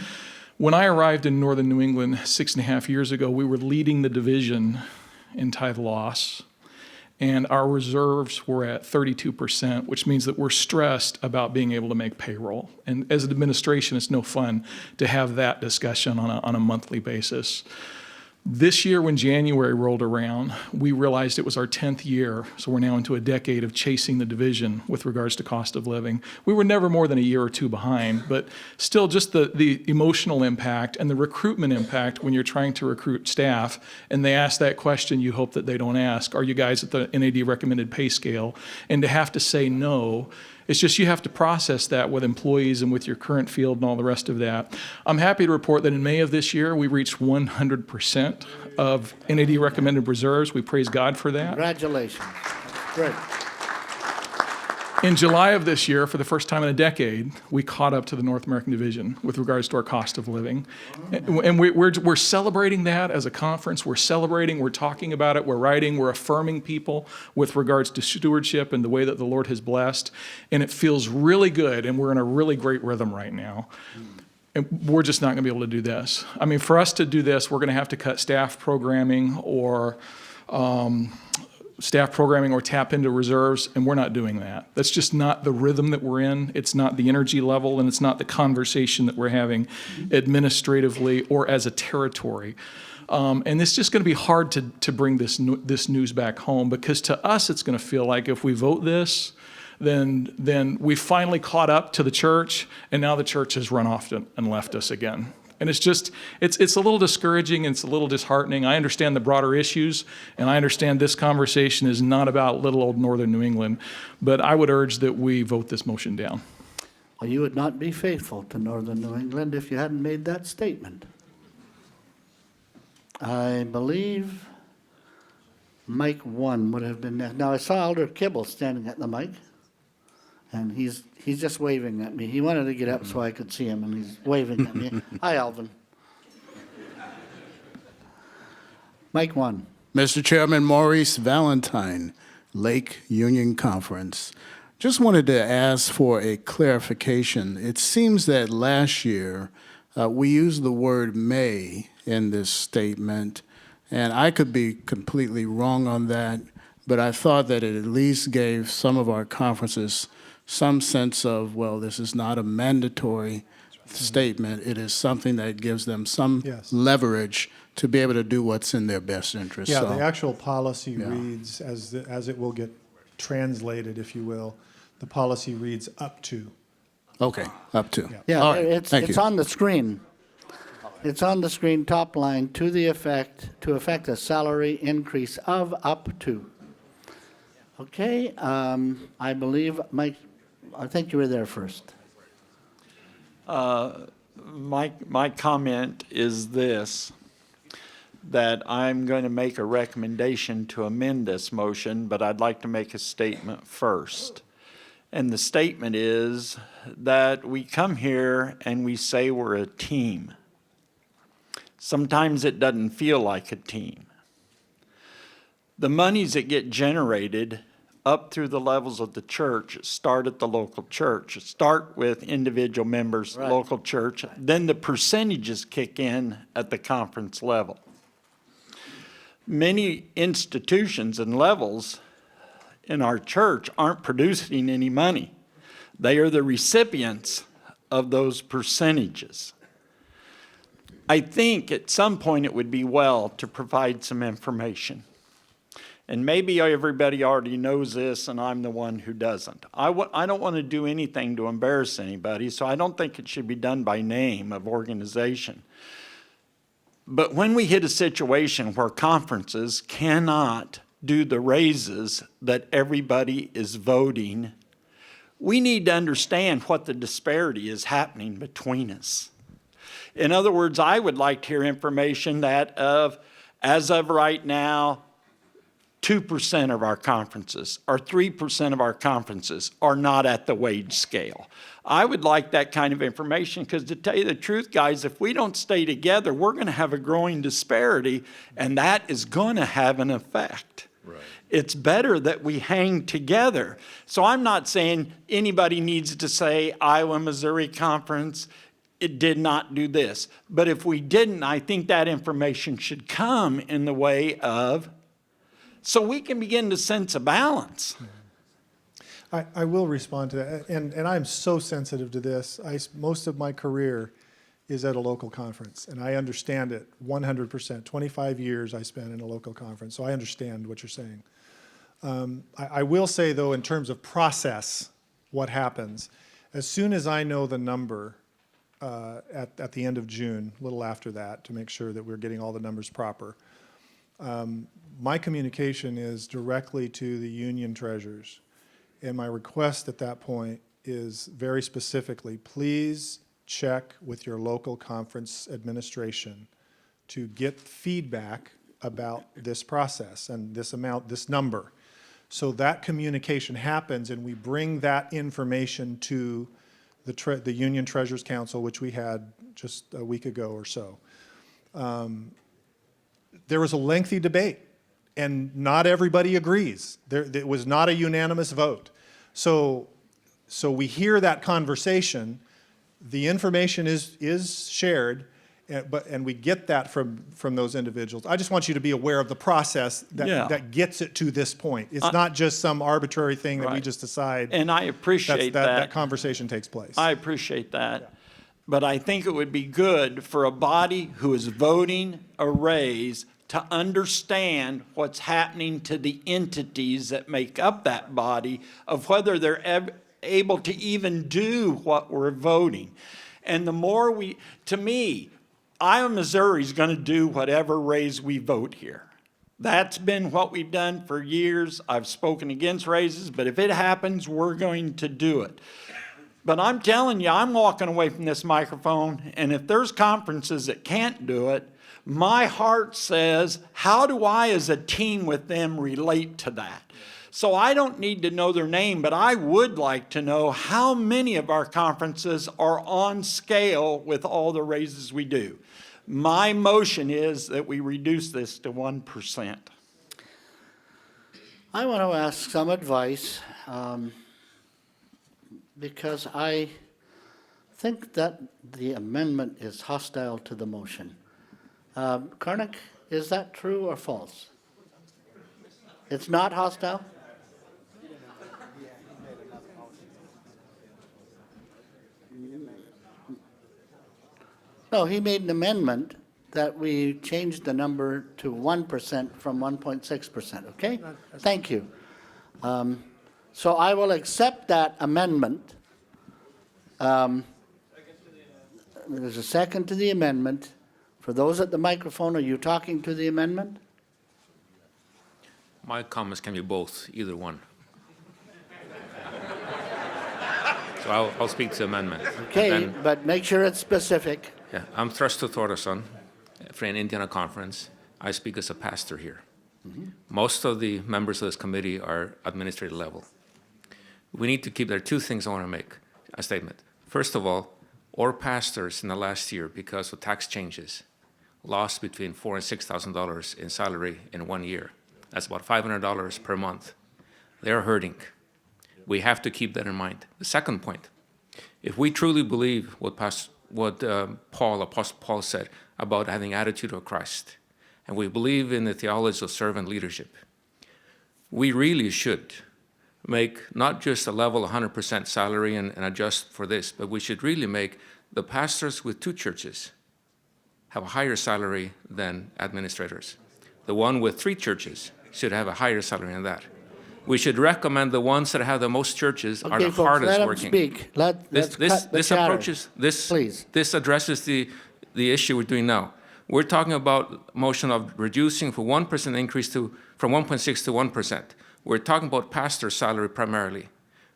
When I arrived in Northern New England 6.5 years ago, we were leading the division in tithe loss. And our reserves were at 32%, which means that we're stressed about being able to make payroll. And as an administration, it's no fun to have that discussion on a monthly basis. This year, when January rolled around, we realized it was our 10th year, so we're now into a decade of chasing the division with regards to cost of living. We were never more than a year or two behind, but still just the emotional impact and the recruitment impact when you're trying to recruit staff, and they ask that question you hope that they don't ask, are you guys at the NAD recommended pay scale? And to have to say no, it's just you have to process that with employees and with your current field and all the rest of that. I'm happy to report that in May of this year, we reached 100% of NAD recommended reserves. We praise God for that. Congratulations. Great. In July of this year, for the first time in a decade, we caught up to the North American Division with regards to our cost of living. And we're celebrating that as a conference. We're celebrating, we're talking about it, we're writing, we're affirming people with regards to stewardship and the way that the Lord has blessed. And it feels really good, and we're in a really great rhythm right now. And we're just not going to be able to do this. I mean, for us to do this, we're going to have to cut staff programming or staff programming or tap into reserves, and we're not doing that. That's just not the rhythm that we're in. It's not the energy level, and it's not the conversation that we're having administratively or as a territory. And it's just going to be hard to bring this news back home, because to us it's going to feel like if we vote this, then we finally caught up to the church, and now the church has run off and left us again. And it's a little discouraging, and it's a little disheartening. I understand the broader issues, and I understand this conversation is not about little old northern New England, but I would urge that we vote this motion down. Well, you would not be faithful to northern New England if you hadn't made that statement. I believe Mike 1 would have been next. Now, I saw Alder Kibble standing at the mic, and he's just waving at me. He wanted to get up so I could see him, and he's waving at me. Hi, Alvin. Mike 1. Mr. Chairman, Maurice Valentine, Lake Union Conference. Just wanted to ask for a clarification. It seems that last year we used the word may in this statement, and I could be completely wrong on that, but I thought that it at least gave some of our conferences some sense of, well, this is not a mandatory statement. It is something that gives them some leverage to be able to do what's in their best interest. Yeah, So, the actual policy reads, as it will get translated, if you will, the policy reads up to. okay, up to. Yeah, All right, it's thank you. on the screen. It's on the screen, top line, to affect a salary increase of up to. Okay, I believe, Mike, I think you were there first. My comment is this, that I'm going to make a recommendation to amend this motion, but I'd like to make a statement first. And the statement is that we come here and we say we're a team. Sometimes it doesn't feel like a team. The monies that get generated up through the levels of the church start at the local church. Start with individual members, Right. local church, then the percentages kick in at the conference level. Many institutions and levels in our church aren't producing any money. They are the recipients of those percentages. I think at some point it would be well to provide some information. And maybe everybody already knows this and I'm the one who doesn't. I don't want to do anything to embarrass anybody, so I don't think it should be done by name of organization. But when we hit a situation where conferences cannot do the raises that everybody is voting, we need to understand what the disparity is happening between us. In other words, I would like to hear information that as of right now, 2% of our conferences or 3% of our conferences are not at the wage scale. I would like that kind of information, because to tell you the truth, guys, if we don't stay together, we're going to have a growing disparity, and that is going to have an effect. Right. It's better that we hang together. So I'm not saying anybody needs to say Iowa, Missouri Conference, it did not do this. But if we didn't, I think that information should come in the way of, so we can begin to sense a balance. I will respond to that, and I'm so sensitive to this. Most of my career is at a local conference, and I understand it 100%. 25 years I spent in a local conference, so I understand what you're saying. I will say, though, in terms of process, what happens, as soon as I know the number at the end of June, a little after that, to make sure that we're getting all the numbers proper, my communication is directly to the union treasurers. And my request at that point is very specifically, please check with your local conference administration to get feedback about this process and this amount, this number. So that communication happens and we bring that information to the Union Treasurers Council, which we had just a week ago or so. There was a lengthy debate, and not everybody agrees. It was not a unanimous vote. So we hear that conversation, the information is shared, and we get that from those individuals. I just want you to be aware of the process Yeah. that gets it to this point. It's not just some arbitrary thing that we Right. just decide. And I appreciate That conversation takes place. I appreciate that. But I think it would be good for a body who is voting a raise to understand what's happening to the entities that make up that body, of whether they're able to even do what we're voting. And the more to me, Iowa, Missouri is going to do whatever raise we vote here. That's been what we've done for years. I've spoken against raises, but if it happens, we're going to do it. But I'm telling you, I'm walking away from this microphone, and if there's conferences that can't do it, my heart says, how do I as a team with them relate to that? So I don't need to know their name, but I would like to know how many of our conferences are on scale with all the raises we do. My motion is that we reduce this to 1%. I want to ask some advice, because I think that the amendment is hostile to the motion. Karnak, is that true or false? It's not hostile? No, he made an amendment that we changed the number to 1% from 1.6%, okay? Thank you. So I will accept that amendment. There's a second to the amendment. For those at the microphone, are you talking to the amendment? My comments can be both, either one. So I'll speak to the amendment. Okay, Then- but make sure it's specific. Yeah, I'm Thrusto Thordarson, from Indiana Conference. I speak as a pastor here. Most of the members of this committee are administrative level. We need to keep, there are two things I want to make a statement. First of all, our pastors in the last year, because of tax changes, lost between $4,000 and $6,000 in salary in 1 year. That's about $500 per month. They're hurting. We have to keep that in mind. The second point, if we truly believe what Apostle Paul said about having attitude of Christ, and we believe in the theology of servant leadership, we really should make not just a level 100% salary and adjust for this, but we should really make the pastors with 2 churches have a higher salary than administrators. The one with 3 churches should have a higher salary than that. We should recommend the ones that have the most churches are Okay, the folks, hardest let him working. speak. Let's cut the This chatter. approaches, this addresses the issue we're doing now. We're talking about motion of reducing from 1% increase from 1.6 to 1%. We're talking about pastor salary primarily.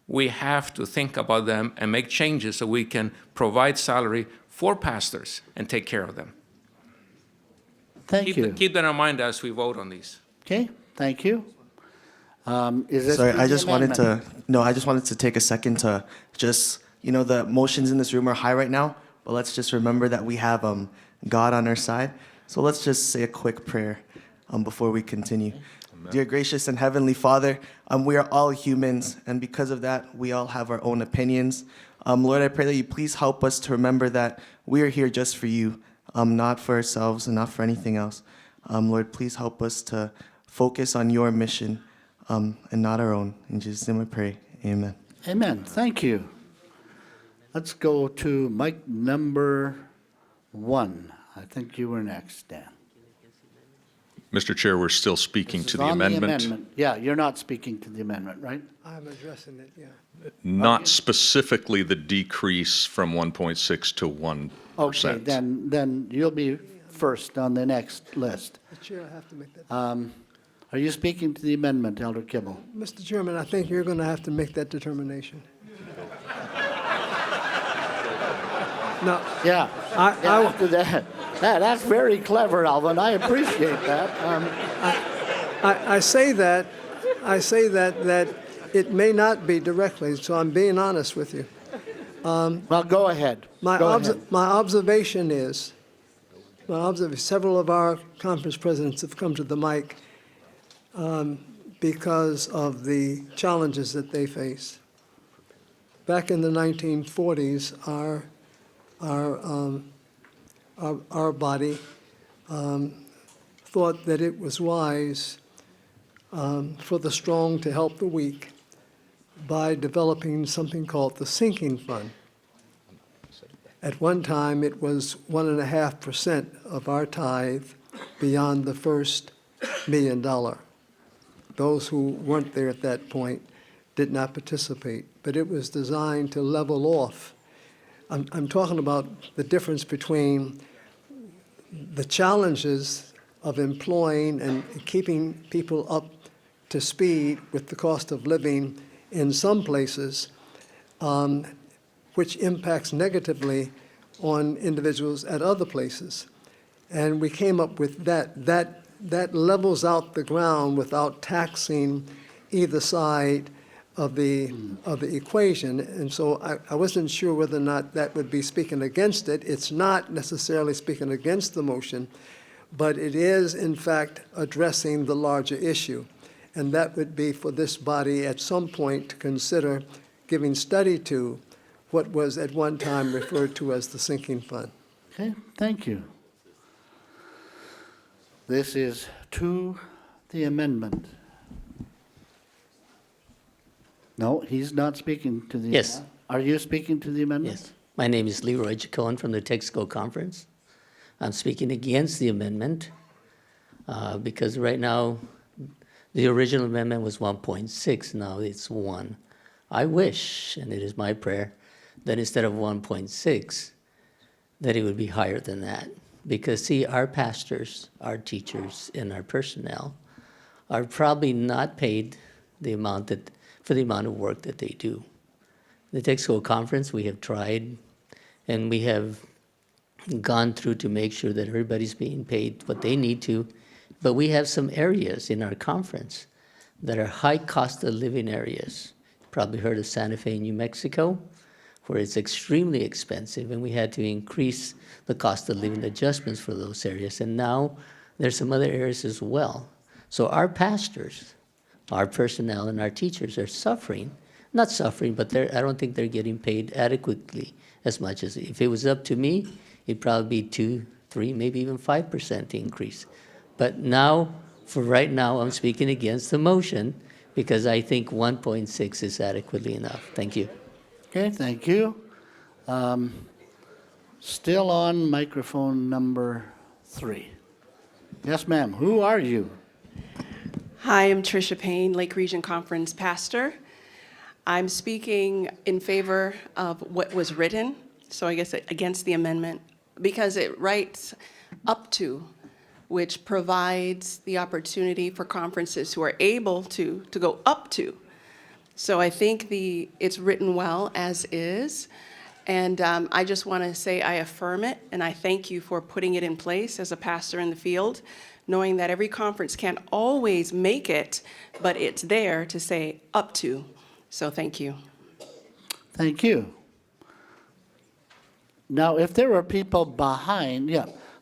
We have to think about them and make changes so we can provide salary for pastors and take care of them. Thank you. Keep that in mind as we vote on these. Okay, thank you. Is this Sorry, for I the just wanted amendment? to, I just wanted to take a second to just, the emotions in this room are high right now, but let's just remember that we have God on our side. So let's just say a quick prayer before we continue. Dear gracious and heavenly Father, we are all humans, and because of that, we all have our own opinions. Lord, I pray that you please help us to remember that we are here just for you, not for ourselves and not for anything else. Lord, please help us to focus on your mission and not our own. In Jesus' name I pray, amen. Amen, thank you. Let's go to mic number 1. I think you were next, Dan. Mr. Chair, we're still speaking This to is the on amendment. Yeah, you're not speaking to the amendment, right? I'm addressing it, yeah. Not specifically the decrease from 1.6 to 1%. Okay, then you'll be first on the next list. The chair will have to make that. Are you speaking to the amendment, Elder Kibble? Mr. Chairman, I think you're going to have to make that determination. No. Yeah, after that. That's very clever, Alvin. I appreciate that. I say that it may not be directly, so I'm being honest with you. Well, go ahead. My observation is, several of our conference presidents have come to the mic because of the challenges that they face. Back in the 1940s, our our body thought that it was wise for the strong to help the weak by developing something called the sinking fund. At one time, it was 1.5% of our tithe beyond the first $1 million. Those who weren't there at that point did not participate, but it was designed to level off. I'm talking about the difference between the challenges of employing and keeping people up to speed with the cost of living in some places, which impacts negatively on individuals at other places. And we came up with that levels out the ground without taxing either side of the equation. And so I wasn't sure whether or not that would be speaking against it. It's not necessarily speaking against the motion, but it is in fact addressing the larger issue. And that would be for this body at some point to consider giving study to what was at one time referred to as the sinking fund. Okay, thank you. This is to the amendment. No, he's not speaking to the. Yes. Are you speaking to the amendment? Yes. My name is Leroy Chacon from the Texaco Conference. I'm speaking against the amendment because right now the original amendment was 1.6, now it's 1. I wish, and it is my prayer, that instead of 1.6, that it would be higher than that. Because see, our pastors, our teachers, and our personnel are probably not paid the amount for the amount of work that they do. The Texaco Conference, we have tried, and we have gone through to make sure that everybody's being paid what they need to, but we have some areas in our conference that are high cost of living areas. Probably heard of Santa Fe, New Mexico, where it's extremely expensive, and we had to increase the cost of living adjustments for those areas. And now there's some other areas as well. So our pastors, our personnel, and our teachers are suffering. Not suffering, but I don't think they're getting paid adequately as much as if it was up to me, it'd probably be 2, 3, maybe even 5% increase. But now, for right now, I'm speaking against the motion because I think 1.6 is adequately enough. Thank you. Okay, thank you. Still on microphone number 3. Yes, ma'am. Who are you? Hi, I'm Tricia Payne, Lake Region Conference pastor. I'm speaking in favor of what was written, so I guess against the amendment, because it writes up to, which provides the opportunity for conferences who are able to go up to. So I think it's written well as is, and I just want to say I affirm it, and I thank you for putting it in place as a pastor in the field, knowing that every conference can't always make it, but it's there to say up to. So thank you. Thank you. Now, if there are people behind,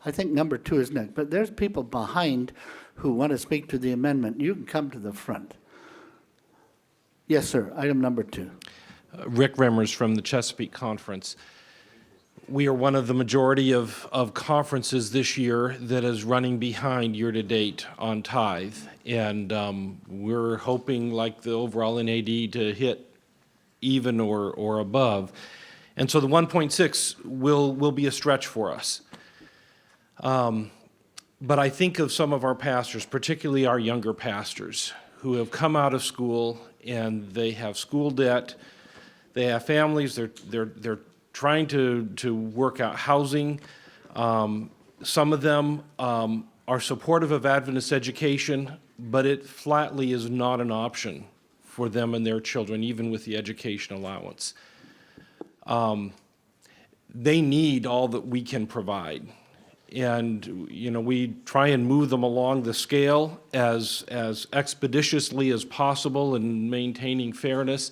I think number 2 is next, but there's people behind who want to speak to the amendment. You can come to the front. Yes, sir. Item number 2. Rick Remmers from the Chesapeake Conference. We are one of the majority of conferences this year that is running behind year-to-date on tithe. And we're hoping, like the overall NAD, to hit even or above. And so the 1.6 will be a stretch for us. But I think of some of our pastors, particularly our younger pastors, who have come out of school and they have school debt, they have families, they're trying to work out housing. Some of them are supportive of Adventist education, but it flatly is not an option for them and their children, even with the education allowance. They need all that we can provide. And, we try and move them along the scale as expeditiously as possible in maintaining fairness.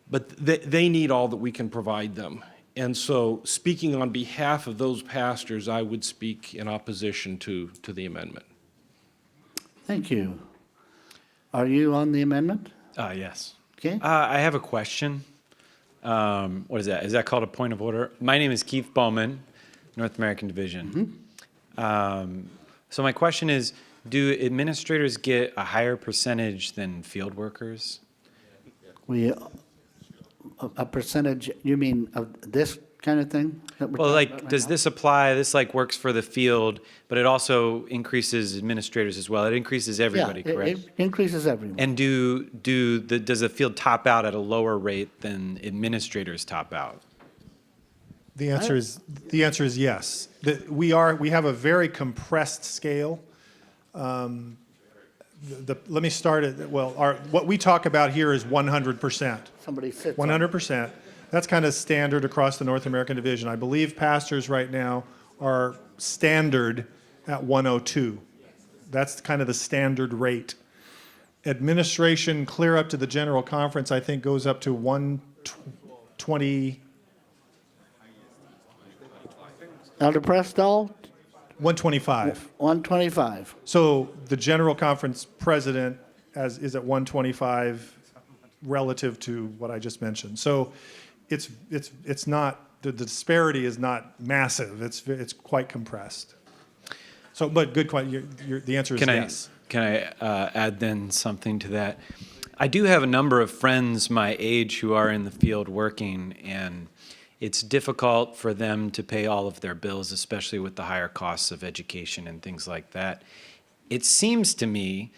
But they need all that we can provide them. And so, speaking on behalf of those pastors, I would speak in opposition to the amendment. Thank you. Are you on the amendment? Yes. Okay. I have a question. What is that? Is that called a point of order? My name is Keith Bowman. North American Division. So my question is, do administrators get a higher percentage than field workers? A percentage, you mean of this kind of thing? that we're Well, talking like, about right does now? this apply, this like works for the field, but it also increases administrators as well? It increases everybody, Yeah, correct? it increases everyone. And does the field top out at a lower rate than administrators top out? The answer is yes. We have a very compressed scale. Let me start at, what we talk about here is 100%. Somebody sits on it. 100%. That's kind of standard across the North American Division. I believe pastors right now are standard at 102. That's kind of the standard rate. Administration clear up to the General Conference, I think, goes up to 120. Elder Prestall? 125. 125. So the General Conference president is at 125 relative to what I just mentioned. So it's not, the disparity is not massive. It's quite compressed. So, but good question. The answer is yes. Can I add then something to that? I do have a number of friends my age who are in the field working, and it's difficult for them to pay all of their bills, especially with the higher costs of education and things like that. It seems to me,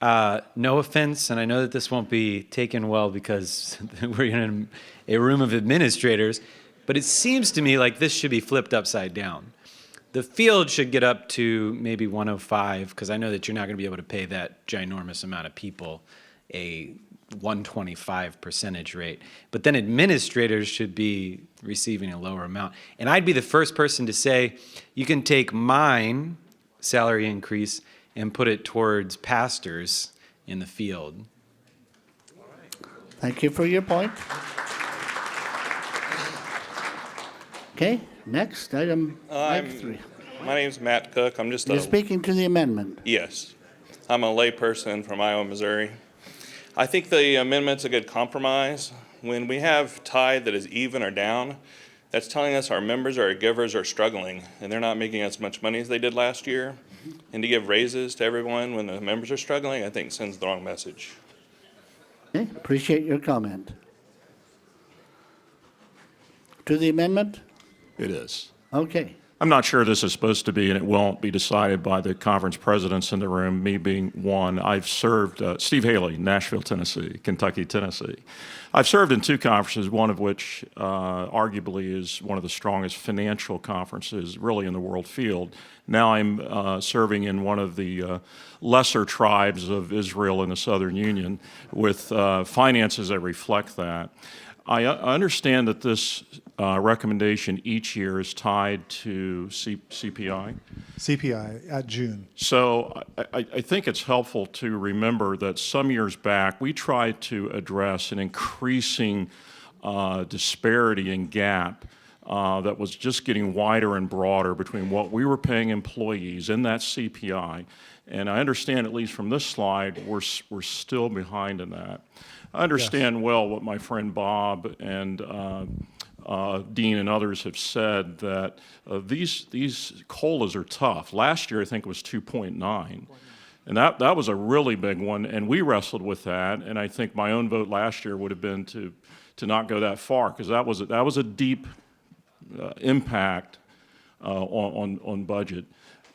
no offense, and I know that this won't be taken well because we're in a room of administrators, but it seems to me like this should be flipped upside down. The field should get up to maybe 105, because I know that you're not going to be able to pay that ginormous amount of people a 125 percentage rate. But then administrators should be receiving a lower amount. And I'd be the first person to say, you can take mine salary increase and put it towards pastors in the field. Thank you for your point. Okay, next, item 3. My name's Matt Cook. I'm just You're speaking to the amendment. Yes. I'm a layperson from Iowa, Missouri. I think the amendment's a good compromise. When we have tithe that is even or down, that's telling us our members or our givers are struggling, and they're not making as much money as they did last year. And to give raises to everyone when the members are struggling, I think sends the wrong message. Okay, appreciate your comment. To the amendment? It is. Okay. I'm not sure this is supposed to be, and it won't be decided by the conference presidents in the room, me being one. I've served, Steve Haley, Nashville, Tennessee, Kentucky, Tennessee. I've served in 2 conferences, one of which arguably is one of the strongest financial conferences really in the world field. Now I'm serving in one of the lesser tribes of Israel in the Southern Union with finances that reflect that. I understand that this recommendation each year is tied to CPI. CPI at June. So I think it's helpful to remember that some years back, we tried to address an increasing disparity and gap that was just getting wider and broader between what we were paying employees and that CPI. And I understand, at least from this slide, we're still behind in that. I understand well what my friend Bob and Dean and others have said, that these COLAs are tough. Last year, I think it was 2.9. And that was a really big one, and we wrestled with that. And I think my own vote last year would have been to not go that far, because that was a deep impact on budget.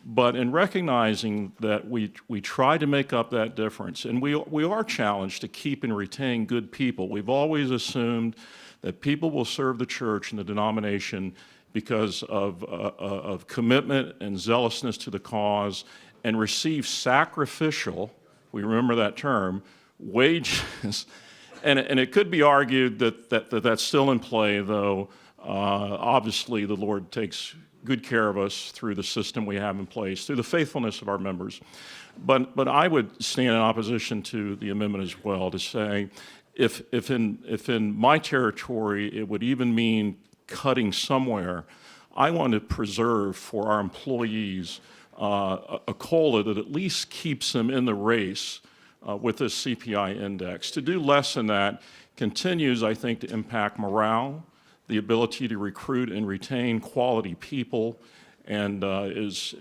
But in recognizing that we try to make up that difference, and we are challenged to keep and retain good people. We've always assumed that people will serve the church and the denomination because of commitment and zealousness to the cause, and receive sacrificial, we remember that term, wages. And it could be argued that that's still in play, though obviously the Lord takes good care of us through the system we have in place, through the faithfulness of our members. But I would stand in opposition to the amendment as well, to say if in my territory it would even mean cutting somewhere, I want to preserve for our employees a COLA that at least keeps them in the race with this CPI index. To do less than that continues, I think, to impact morale. the ability to recruit and retain quality people, and is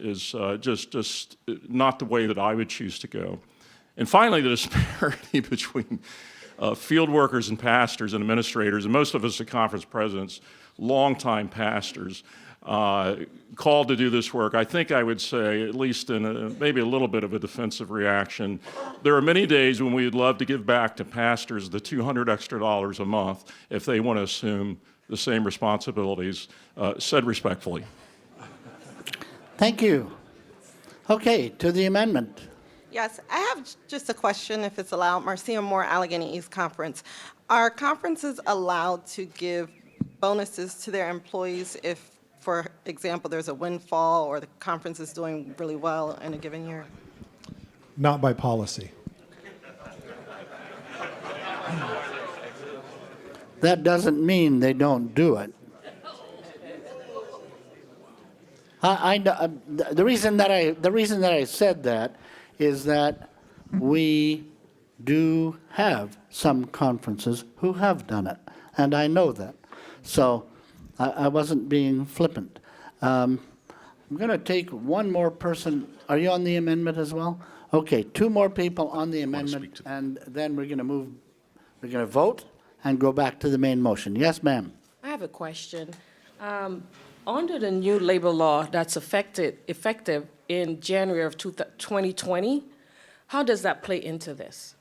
just not the way that I would choose to go. And finally, the disparity between field workers and pastors and administrators, and most of us are conference presidents, longtime pastors, called to do this work. I think I would say, at least in maybe a little bit of a defensive reaction, there are many days when we'd love to give back to pastors the $200 extra a month if they want to assume the same responsibilities, said respectfully. Thank you. Okay, to the amendment. Yes, I have just a question, if it's allowed. Marcia Moore, Allegheny East Conference. Are conferences allowed to give bonuses to their employees if, for example, there's a windfall or the conference is doing really well in a given year? Not by policy. That doesn't mean they don't do it. The reason that I said that is that we do have some conferences who have done it, and I know that. So I wasn't being flippant. I'm going to take one more person. Are you on the amendment as well? Okay, two more people on the amendment, and then we're going to vote and go back to the main motion. Yes, ma'am. I have a question. Under the new labor law that's effective in January of 2020, how does that play into this?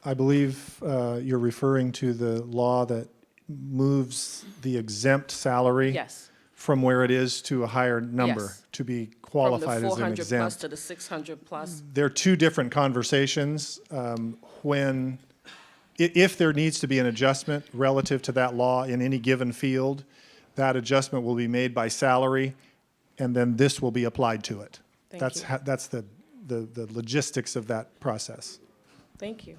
I believe you're referring to the law that moves the exempt salary Yes. from where it is to a higher number Yes. to be qualified as an From the 400 plus exempt. to the 600 plus? There are two different conversations. If there needs to be an adjustment relative to that law in any given field, that adjustment will be made by salary, and then this will be applied to it. Thank That's you. that's the logistics of that process. Thank you.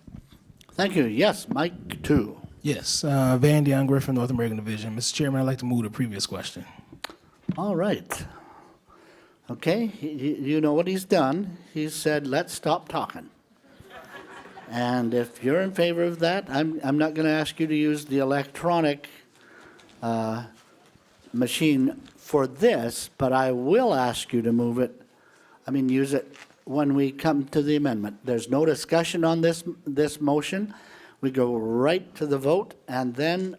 Thank you. Yes, Mike, two. Yes, Van Dion Griffin, North American Division. Mr. Chairman, I'd like to move the previous question. All right. Okay, you know what he's done. He said, let's stop talking. And if you're in favor of that, I'm not going to ask you to use the electronic machine for this, but I will ask you to move it, use it when we come to the amendment. There's no discussion on this motion. We go right to the vote, and then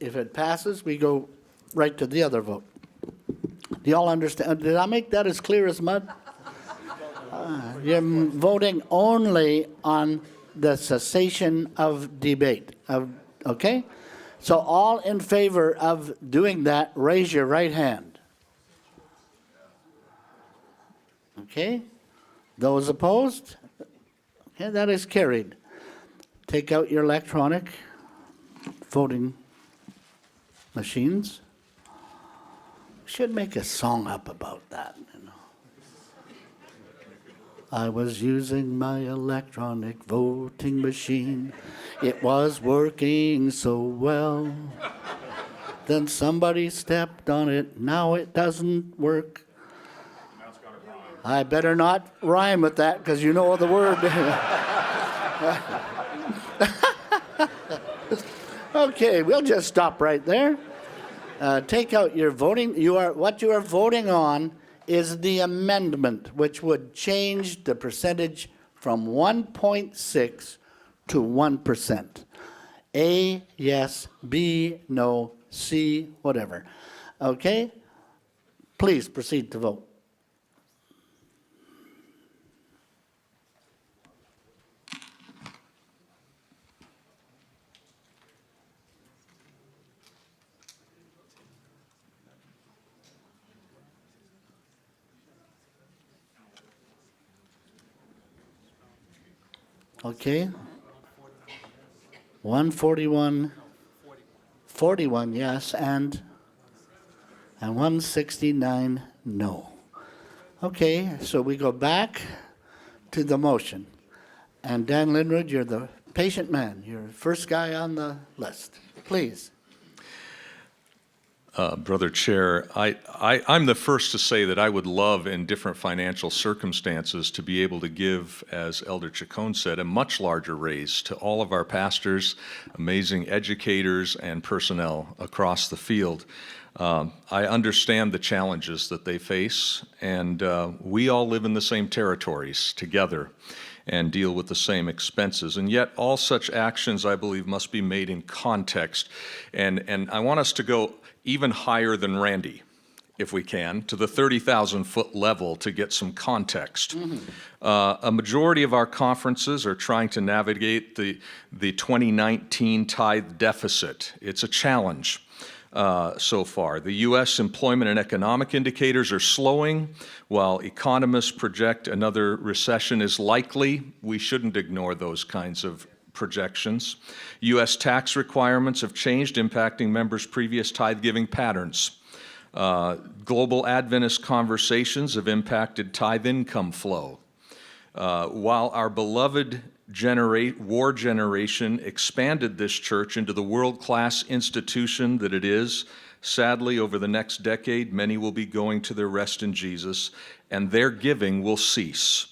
if it passes, we go right to the other vote. Do y'all understand? Did I make that as clear as mud? You're voting only on the cessation of debate, okay? So all in favor of doing that, raise your right hand. Okay? Those opposed? Okay, that is carried. Take out your electronic voting machines. Should make a song up about that, you know. I was using my electronic voting machine. It was working so well. Then somebody stepped on it. Now it doesn't work. I better not rhyme with that because you know the word. Okay, we'll just stop right there. Take out your voting. What you are voting on is the amendment, which would change the percentage from 1.6 to 1%. A, yes, B, no, C, whatever. Okay? Please proceed to vote. Okay. 141, 41 yes, and 169 no. Okay, so we go back to the motion. And Dan Linwood, you're the patient man. You're the first guy on the list. Please. Brother Chair. I'm the first to say that I would love in different financial circumstances to be able to give, as Elder Chacon said, a much larger raise to all of our pastors, amazing educators, and personnel across the field. I understand the challenges that they face, and we all live in the same territories together and deal with the same expenses. And yet all such actions, I believe, must be made in context. And I want us to go even higher than Randy, if we can, to the 30,000-foot level to get some context. A majority of our conferences are trying to navigate the 2019 tithe deficit. It's a challenge so far. The U.S. employment and economic indicators are slowing. While economists project another recession is likely, we shouldn't ignore those kinds of projections. U.S. tax requirements have changed, impacting members' previous tithe-giving patterns. Global Adventist conversations have impacted tithe income flow. While our beloved war generation expanded this church into the world-class institution that it is, sadly, over the next decade, many will be going to their rest in Jesus, and their giving will cease.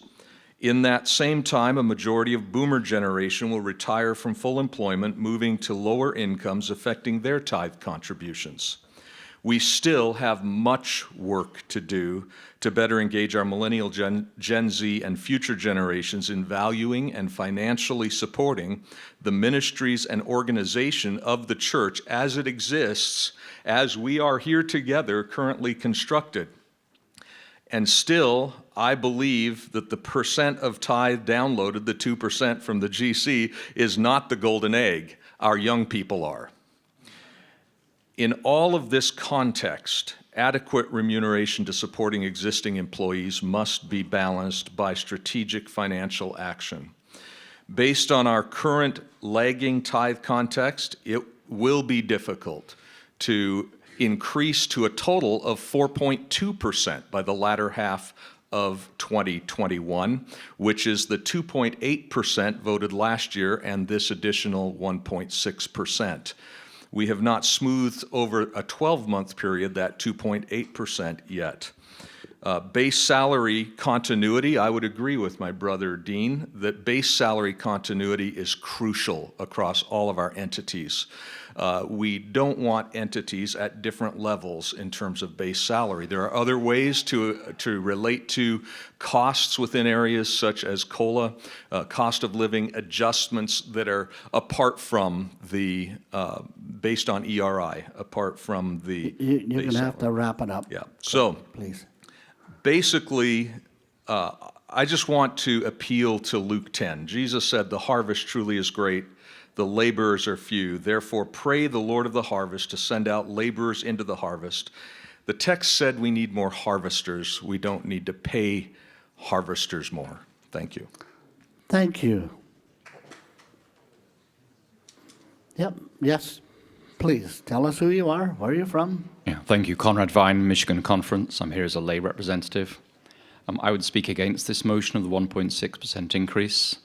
In that same time, a majority of boomer generation will retire from full employment, moving to lower incomes, affecting their tithe contributions. We still have much work to do to better engage our millennial, Gen Z, and future generations in valuing and financially supporting the ministries and organization of the church as it exists, as we are here together currently constructed. And still, I believe that the percent of tithe downloaded, the 2% from the GC, is not the golden egg. Our young people are. In all of this context, adequate remuneration to supporting existing employees must be balanced by strategic financial action. Based on our current lagging tithe context, it will be difficult to increase to a total of 4.2% by the latter half of 2021, which is the 2.8% voted last year and this additional 1.6%. We have not smoothed over a 12-month period that 2.8% yet. Base salary continuity, I would agree with my brother Dean that base salary continuity is crucial across all of our entities. We don't want entities at different levels in terms of base salary. There are other ways to relate to costs within areas such as COLA, cost of living adjustments that are apart from the, based on ERI, apart from the You're base going to have to salary. wrap it up. Yeah. So, Please. basically, I just want to appeal to Luke 10. Jesus said, "The harvest truly is great, the laborers are few. Therefore, pray the Lord of the harvest to send out laborers into the harvest." The text said we need more harvesters. We don't need to pay harvesters more. Thank you. Thank you. Yep, yes. Please, tell us who you are, where you're from. Yeah, thank you. Conrad Vine, Michigan Conference. I'm here as a lay representative. I would speak against this motion of the 1.6% increase.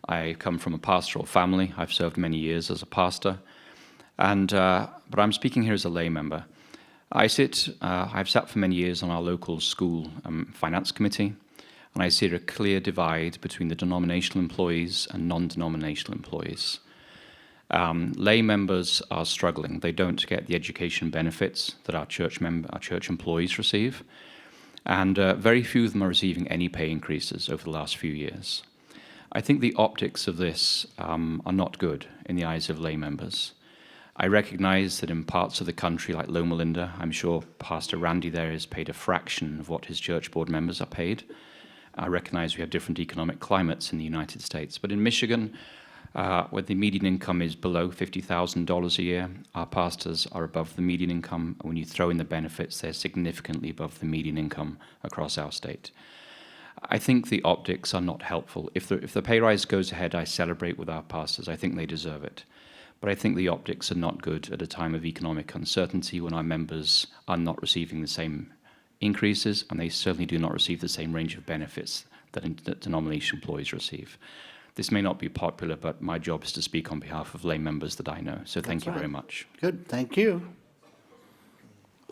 I come from a pastoral family. I've served many years as a pastor. But I'm speaking here as a lay member. I've sat for many years on our local school finance committee, and I see a clear divide between the denominational employees and non-denominational employees. Lay members are struggling. They don't get the education benefits that our church employees receive, and very few of them are receiving any pay increases over the last few years. I think the optics of this are not good in the eyes of lay members. I recognize that in parts of the country like Loma Linda, I'm sure Pastor Randy there is paid a fraction of what his church board members are paid. I recognize we have different economic climates in the United States, but in Michigan, where the median income is below $50,000 a year, our pastors are above the median income. When you throw in the benefits, they're significantly above the median income across our state. I think the optics are not helpful. If the pay rise goes ahead, I celebrate with our pastors. I think they deserve it. But I think the optics are not good at a time of economic uncertainty when our members are not receiving the same increases, and they certainly do not receive the same range of benefits that denomination employees receive. This may not be popular, but my job is to speak on behalf of lay members that I know. So thank you very much. Good, thank you.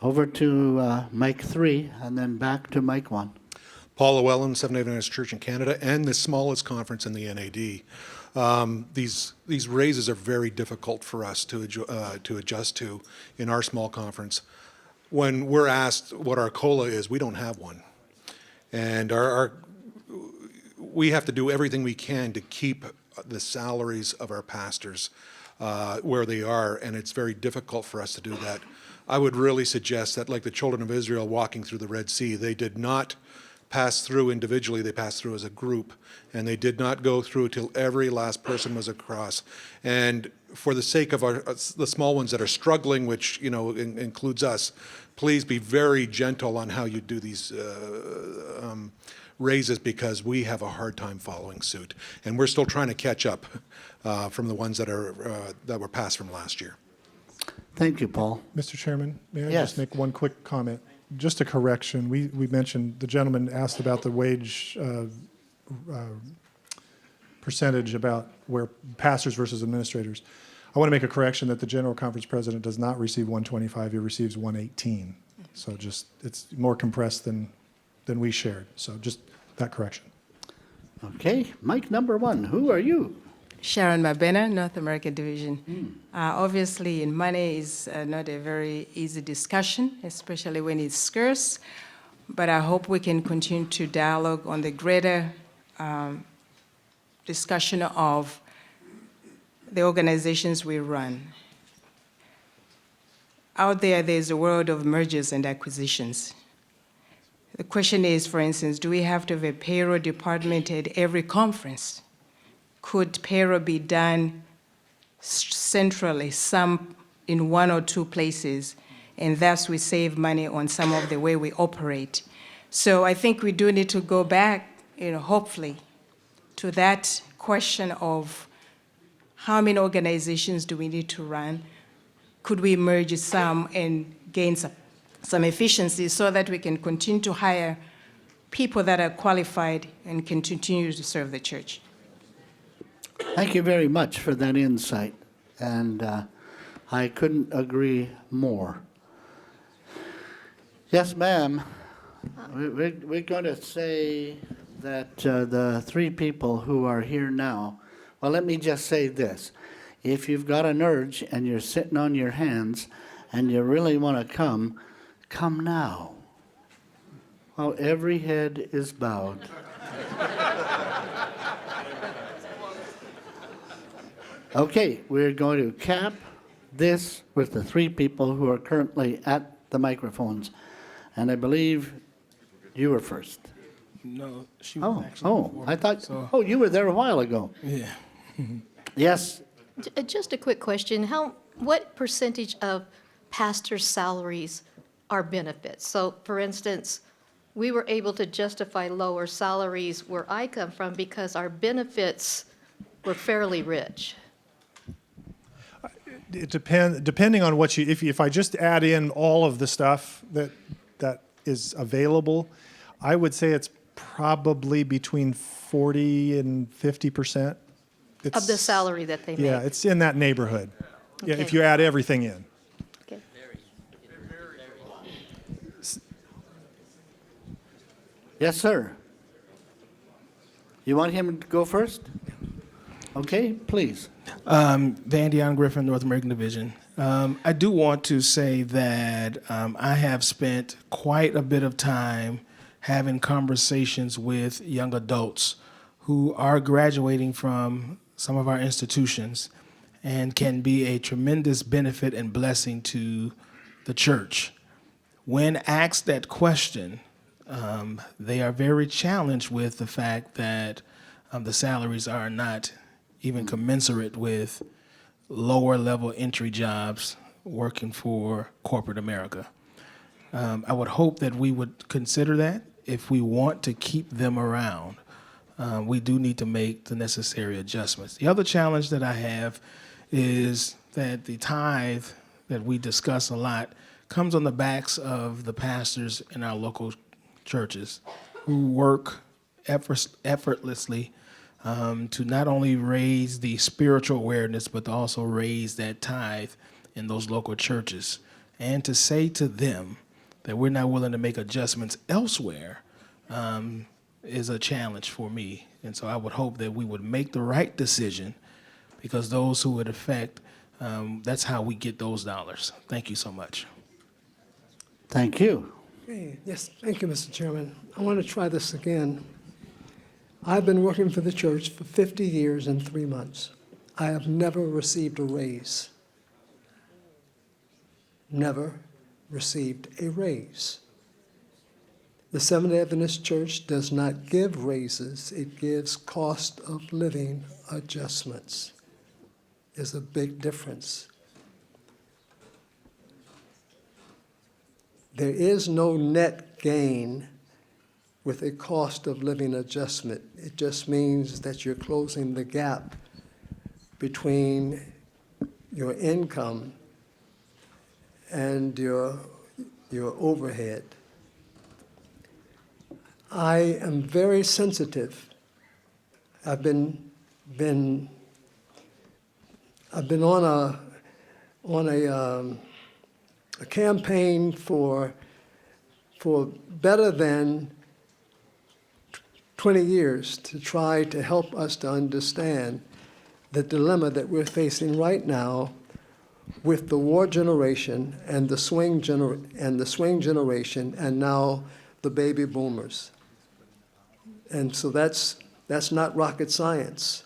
Over to Mike 3, and then back to Mike 1. Paul Llewellyn, Seventh-day Adventist Church in Canada, and the smallest conference in the NAD. These raises are very difficult for us to adjust to in our small conference. When we're asked what our COLA is, we don't have one. And we have to do everything we can to keep the salaries of our pastors where they are, and it's very difficult for us to do that. I would really suggest that, like the children of Israel walking through the Red Sea, they did not pass through individually, they passed through as a group, and they did not go through till every last person was across. And for the sake of the small ones that are struggling, which includes us, please be very gentle on how you do these raises, because we have a hard time following suit, and we're still trying to catch up from the ones that were passed from last year. Thank you, Paul. Mr. Chairman, may I Yes. just make one quick comment? Just a correction. We mentioned, the gentleman asked about the wage percentage about where pastors versus administrators. I want to make a correction that the General Conference President does not receive 125, he receives 118. So just, it's more compressed than we shared. So just that correction. Okay, Mike number 1, who are you? Sharon Mabena, North American Division. Obviously, in money is not a very easy discussion, especially when it's scarce, but I hope we can continue to dialogue on the greater discussion of the organizations we run. Out there's a world of mergers and acquisitions. The question is, for instance, do we have to have a payroll department at every conference? Could payroll be done centrally, some in 1 or 2 places, and thus we save money on some of the way we operate? So I think we do need to go back, hopefully, to that question of how many organizations do we need to run? Could we merge some and gain some efficiency so that we can continue to hire people that are qualified and can continue to serve the church? Thank you very much for that insight, and I couldn't agree more. Yes, ma'am. We're going to say that the 3 people who are here now, well, let me just say this. If you've got an urge and you're sitting on your hands and you really want to come now. Well, every head is bowed. Okay, we're going to cap this with the 3 people who are currently at the microphones. And I believe you were first. No, she was actually before, I thought, so- you were there a while ago. Yeah. Yes, Just a quick question. What percentage of pastors' salaries are benefits? So, for instance, we were able to justify lower salaries where I come from because our benefits were fairly rich. It depending on what if I just add in all of the stuff that is available, I would say it's probably between 40 and 50%. Of the salary that they make? Yeah, it's in that neighborhood. Yeah, if Okay. you add everything in. Okay. yes, sir. You want him to go first? Okay, please. Van Dion Griffin, North American Division. I do want to say that I have spent quite a bit of time having conversations with young adults who are graduating from some of our institutions and can be a tremendous benefit and blessing to the church. When asked that question, they are very challenged with the fact that the salaries are not even commensurate with lower level entry jobs working for corporate America. I would hope that we would consider that if we want to keep them around. We do need to make the necessary adjustments. The other challenge that I have is that the tithe that we discuss a lot comes on the backs of the pastors in our local churches who work effortlessly to not only raise the spiritual awareness, but to also raise that tithe in those local churches. and to say to them that we're not willing to make adjustments elsewhere is a challenge for me. And so I would hope that we would make the right decision, because those who it affect, that's how we get those dollars. Thank you so much. Thank you. Yes, thank you, Mr. Chairman. I want to try this again. I've been working for the church for 50 years and 3 months. I have never received a raise. Never received a raise. The Seventh-day Adventist Church does not give raises. It gives cost of living adjustments. There's a big difference. There is no net gain with a cost of living adjustment. It just means that you're closing the gap between your income and your overhead. I am very sensitive. I've been on a campaign for better than 20 years to try to help us to understand the dilemma that we're facing right now with the war generation and the swing generation, and now the baby boomers. And so that's not rocket science.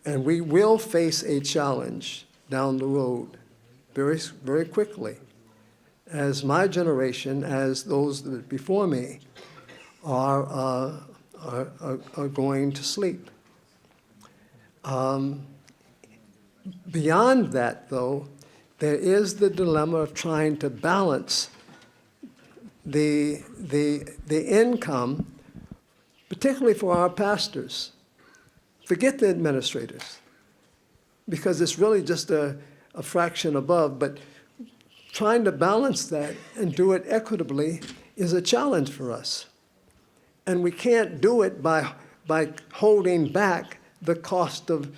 And we will face a challenge down the road very, very quickly, as my generation, as those that before me, are going to sleep. Beyond that, though, there is the dilemma of trying to balance the income, particularly for our pastors. Forget the administrators, because it's really just a fraction above, but trying to balance that and do it equitably is a challenge for us. And we can't do it by holding back the cost of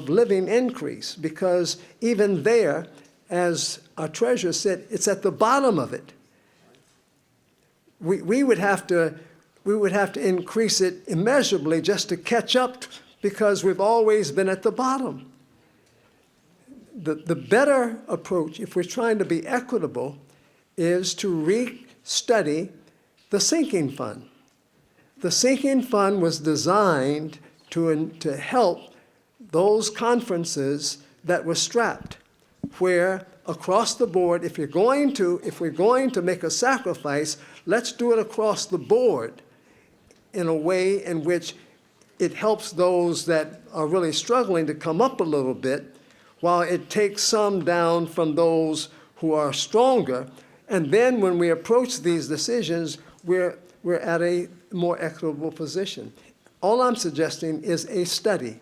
living increase, because even there, as our treasurer said, it's at the bottom of it. We would have to increase it immeasurably just to catch up, because we've always been at the bottom. The better approach, if we're trying to be equitable, is to re-study the sinking fund. The sinking fund was designed to help those conferences that were strapped, where across the board, if we're going to make a sacrifice, let's do it across the board in a way in which it helps those that are really struggling to come up a little bit, while it takes some down from those who are stronger. And then when we approach these decisions, we're at a more equitable position. All I'm suggesting is a study,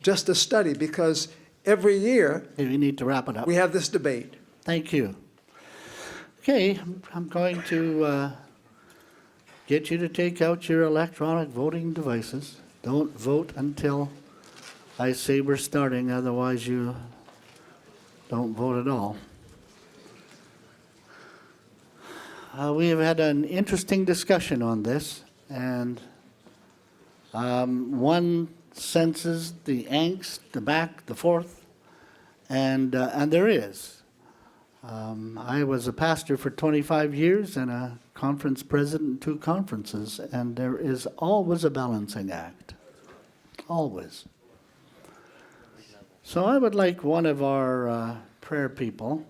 just a study, because every year We need to wrap it up. we have this debate. Thank you. Okay, I'm going to get you to take out your electronic voting devices. Don't vote until I say we're starting, otherwise you don't vote at all. We have had an interesting discussion on this, and one senses the angst, the back, the forth, and there is. I was a pastor for 25 years and a conference president in 2 conferences, and there is always a balancing act, always. So I would like one of our prayer people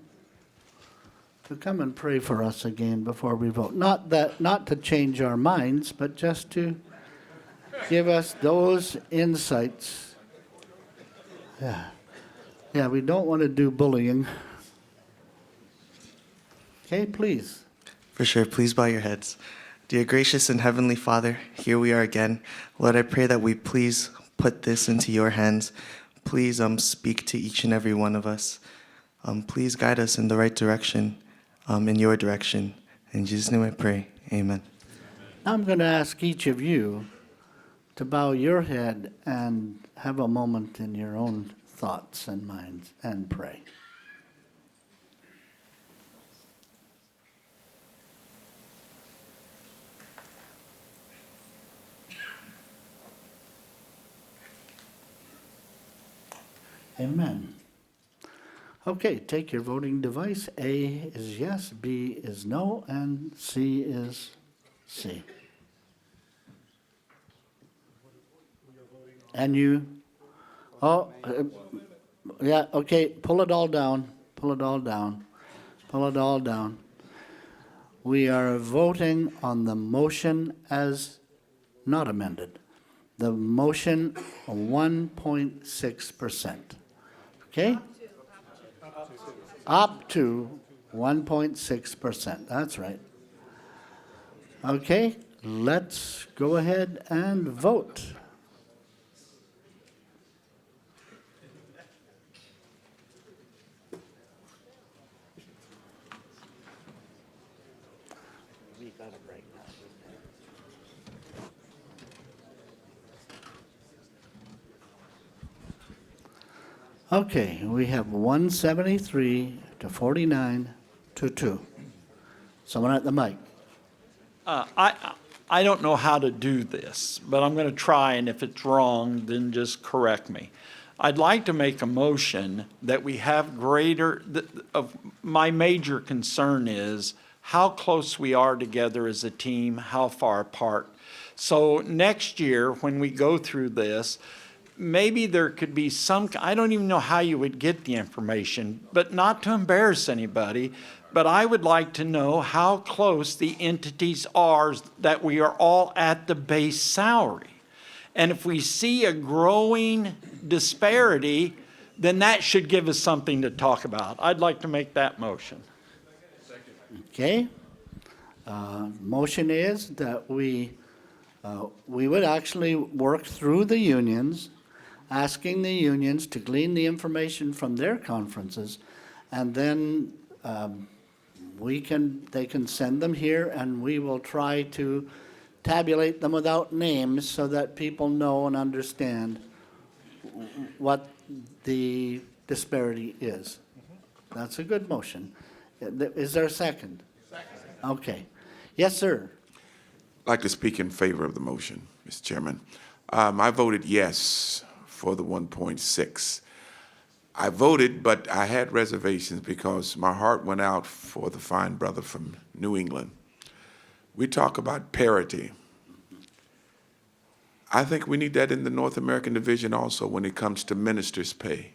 to come and pray for us again before we vote. Not to change our minds, but just to give us those insights. Yeah, we don't want to do bullying. Okay, please. For sure, please bow your heads. Dear gracious and heavenly Father, here we are again. Lord, I pray that we please put this into your hands. Please speak to each and every one of us. Please guide us in the right direction, in your direction. In Jesus' name I pray, amen. I'm going to ask each of you to bow your head and have a moment in your own thoughts and minds and pray. Amen. Okay, take your voting device. A is yes, B is no, and C is C. And you, yeah, okay, pull it all down, pull it all down, pull it all down. We are voting on the motion as not amended. The motion 1.6%. Okay? Up to 1.6%. That's right. Okay, let's go ahead and vote. Okay, we have 173 to 49 to 2. Someone at the mic. I don't know how to do this, but I'm going to try, and if it's wrong, then just correct me. I'd like to make a motion that we have my major concern is how close we are together as a team, how far apart. So next year, when we go through this, maybe there could be I don't even know how you would get the information, but not to embarrass anybody, but I would like to know how close the entities are that we are all at the base salary. And if we see a growing disparity, then that should give us something to talk about. I'd like to make that motion. Okay. Motion is that we would actually work through the unions, asking the unions to glean the information from their conferences, and then they can send them here, and we will try to tabulate them without names so that people know and understand what the disparity is. That's a good motion. Is there a second? Second. Okay. Yes, sir. I'd like to speak in favor of the motion, Mr. Chairman. I voted yes for the 1.6. I voted, but I had reservations because my heart went out for the fine brother from New England. We talk about parity. I think we need that in the North American division also when it comes to ministers' pay.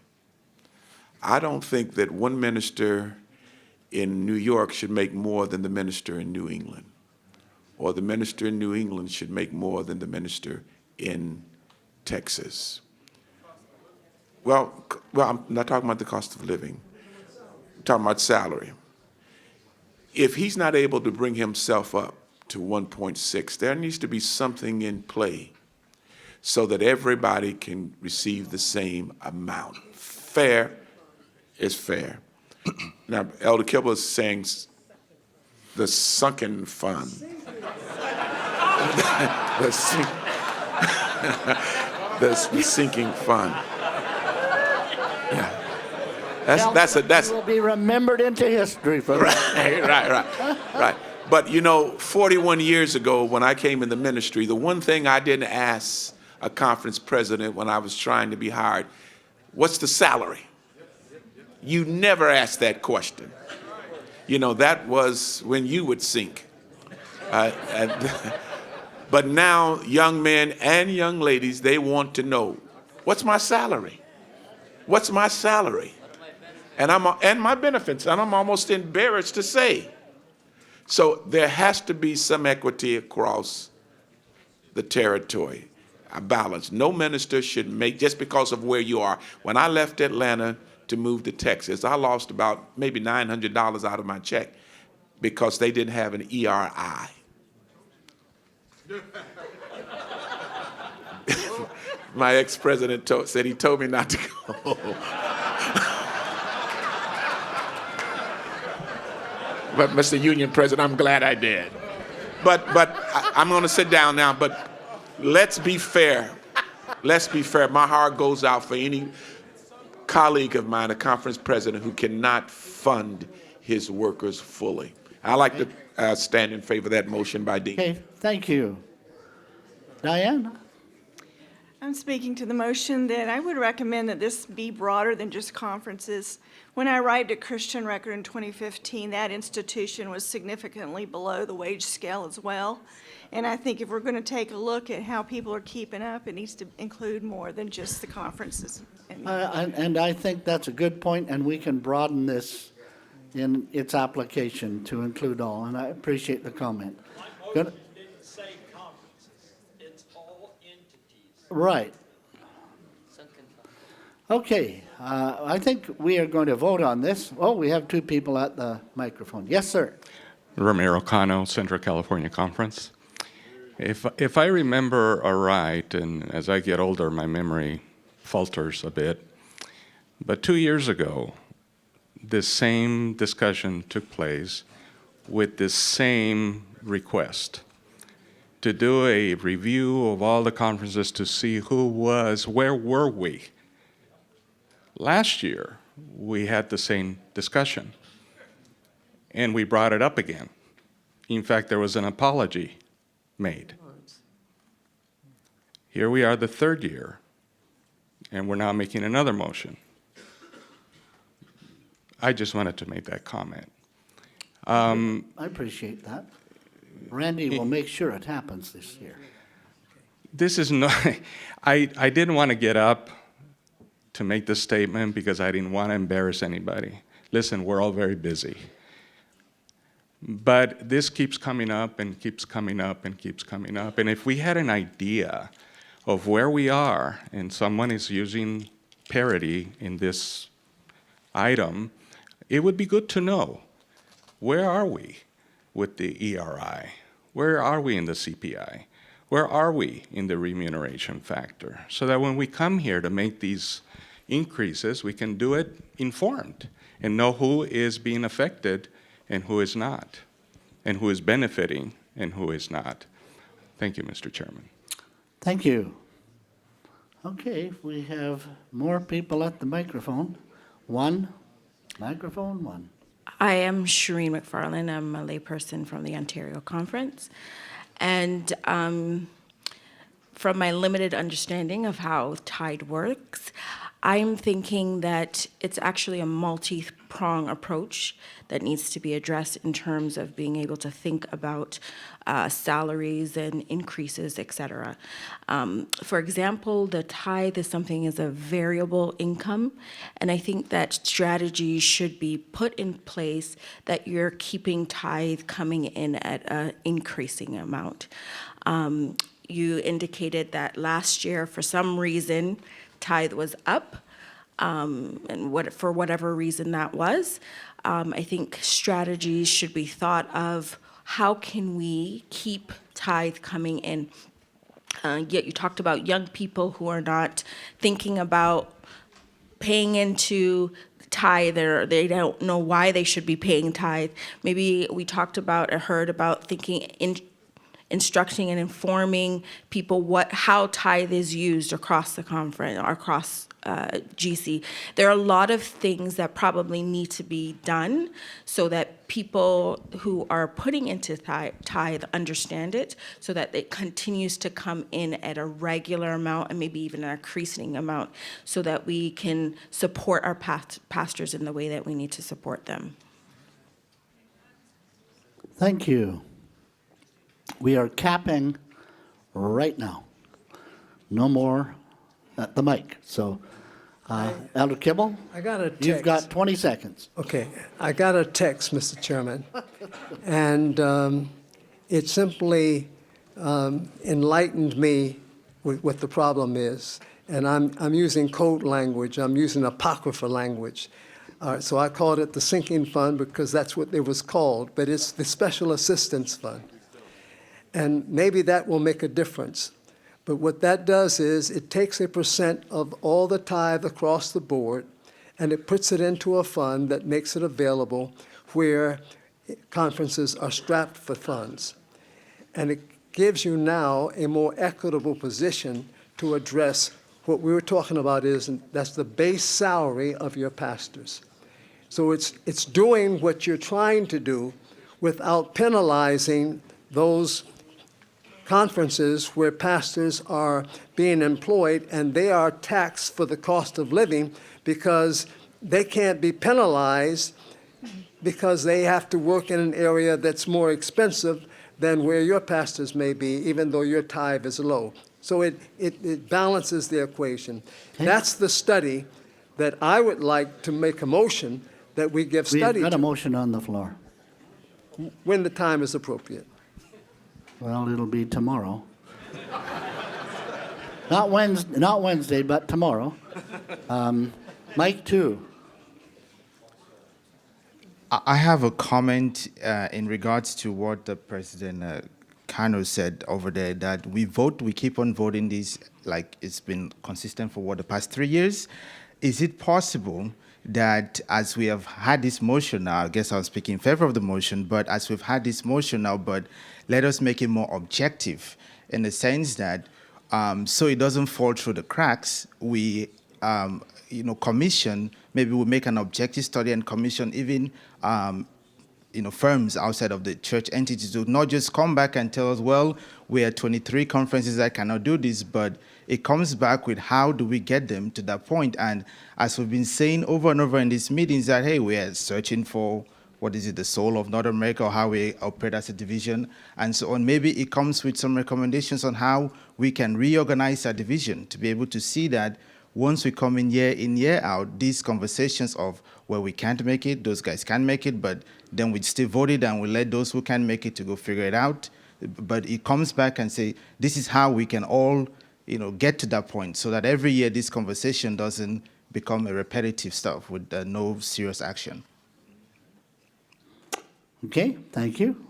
I don't think that one minister in New York should make more than the minister in New England, or the minister in New England should make more than the minister in Texas. Well, I'm not talking about the cost of living. I'm talking about salary. If he's not able to bring himself up to 1.6, there needs to be something in play so that everybody can receive the same amount. Fair is fair. Now, Elder Kibble is saying the sunken fund. the sinking fund. Yeah. That's will be remembered into history for that. Right. But 41 years ago when I came in the ministry, the one thing I didn't ask a conference president when I was trying to be hired, what's the salary? You never asked that question. That was when you would sink. But now young men and young ladies, they want to know, what's my salary? What's my salary? And my benefits, and I'm almost embarrassed to say. So there has to be some equity across the territory, a balance. No minister should make, just because of where you are. When I left Atlanta to move to Texas, I lost about maybe $900 out of my check because they didn't have an ERI. My ex-president said he told me not to go. But Mr. Union President, I'm glad I did. But I'm going to sit down now, but let's be fair. Let's be fair. My heart goes out for any colleague of mine, a conference president, who cannot fund his workers fully. I like to stand in favor of that motion by Dean. Okay, thank you. Diane? I'm speaking to the motion that I would recommend that this be broader than just conferences. When I arrived at Christian Record in 2015, that institution was significantly below the wage scale as well. And I think if we're going to take a look at how people are keeping up, it needs to include more than just the conferences. And I think that's a good point, and we can broaden this in its application to include all, and I appreciate the comment. Good. Didn't say conferences, it's all entities. Right. Okay, I think we are going to vote on this. Oh, we have two people at the microphone. Yes, sir. Ramiro Cano, Central California Conference. If I remember right, and as I get older, my memory falters a bit, but 2 years ago, this same discussion took place with this same request to do a review of all the conferences to see where were we. Last year, we had the same discussion, and we brought it up again. In fact, there was an apology made. Here we are the third year, and we're now making another motion. I just wanted to make that comment. I appreciate that. Randy will make sure it happens this year. This is not, I didn't want to get up to make this statement because I didn't want to embarrass anybody. Listen, we're all very busy. But this keeps coming up and keeps coming up and keeps coming up. And if we had an idea of where we are and someone is using parity in this item, it would be good to know, where are we with the ERI? Where are we in the CPI? Where are we in the remuneration factor? So that when we come here to make these increases, we can do it informed and know who is being affected and who is not, and who is benefiting and who is not. Thank you, Mr. Chairman. Thank you. Okay, we have more people at the microphone. One, microphone one. I am Shireen McFarland. I'm a layperson from the Ontario Conference. And from my limited understanding of how Tide works, I'm thinking that it's actually a multi-prong approach that needs to be addressed in terms of being able to think about salaries and increases, et cetera. For example, the tithe is something as a variable income, and I think that strategies should be put in place that you're keeping tithe coming in at an increasing amount. You indicated that last year, for some reason, tithe was up, and for whatever reason that was. I think strategies should be thought of. How can we keep tithe coming in? Yet you talked about young people who are not thinking about paying into tithe, or they don't know why they should be paying tithe. Maybe we talked about or heard about instructing and informing people how tithe is used across the conference, or across GC. There are a lot of things that probably need to be done so that people who are putting into tithe understand it, so that it continues to come in at a regular amount and maybe even an increasing amount, so that we can support our pastors in the way that we need to support them. Thank you. We are capping right now. No more at the mic. So, Elder Kibble, I got a text. You've got 20 seconds. Okay, I got a text, Mr. Chairman, and it simply enlightened me with what the problem is. And I'm using code language. I'm using apocryphal language. So I called it the sinking fund because that's what it was called, but it's the special assistance fund. And maybe that will make a difference. But what that does is it takes a percent of all the tithe across the board, and it puts it into a fund that makes it available where conferences are strapped for funds. And it gives you now a more equitable position to address what we were talking about that's the base salary of your pastors. So it's doing what you're trying to do without penalizing those conferences where pastors are being employed and they are taxed for the cost of living because they can't be penalized because they have to work in an area that's more expensive than where your pastors may be, even though your tithe is low. So it balances the equation. That's the study that I would like to make a motion that we give We've study got a to motion on the floor. when the time is appropriate. Well, it'll be tomorrow. Not Wednesday, but tomorrow. Mike, too. I have a comment in regards to what the President Kano said over there, that we keep on voting this like it's been consistent for the past 3 years. Is it possible that as we have had this motion now, I guess I'll speak in favor of the motion, but as we've had this motion now, but let us make it more objective in the sense that so it doesn't fall through the cracks, we commission, maybe we'll make an objective study and commission even firms outside of the church entities to not just come back and tell us, well, we are 23 conferences that cannot do this, but it comes back with how do we get them to that point. And as we've been saying over and over in these meetings that, hey, we are searching for, the soul of North America, or how we operate as a division, and so on. Maybe it comes with some recommendations on how we can reorganize our division to be able to see that once we come in, year out, these conversations of where we can't make it, those guys can't make it, but then we still vote it and we let those who can make it to go figure it out. But it comes back and say, this is how we can all, get to that point so that every year this conversation doesn't become a repetitive stuff with no serious action. Okay, thank you.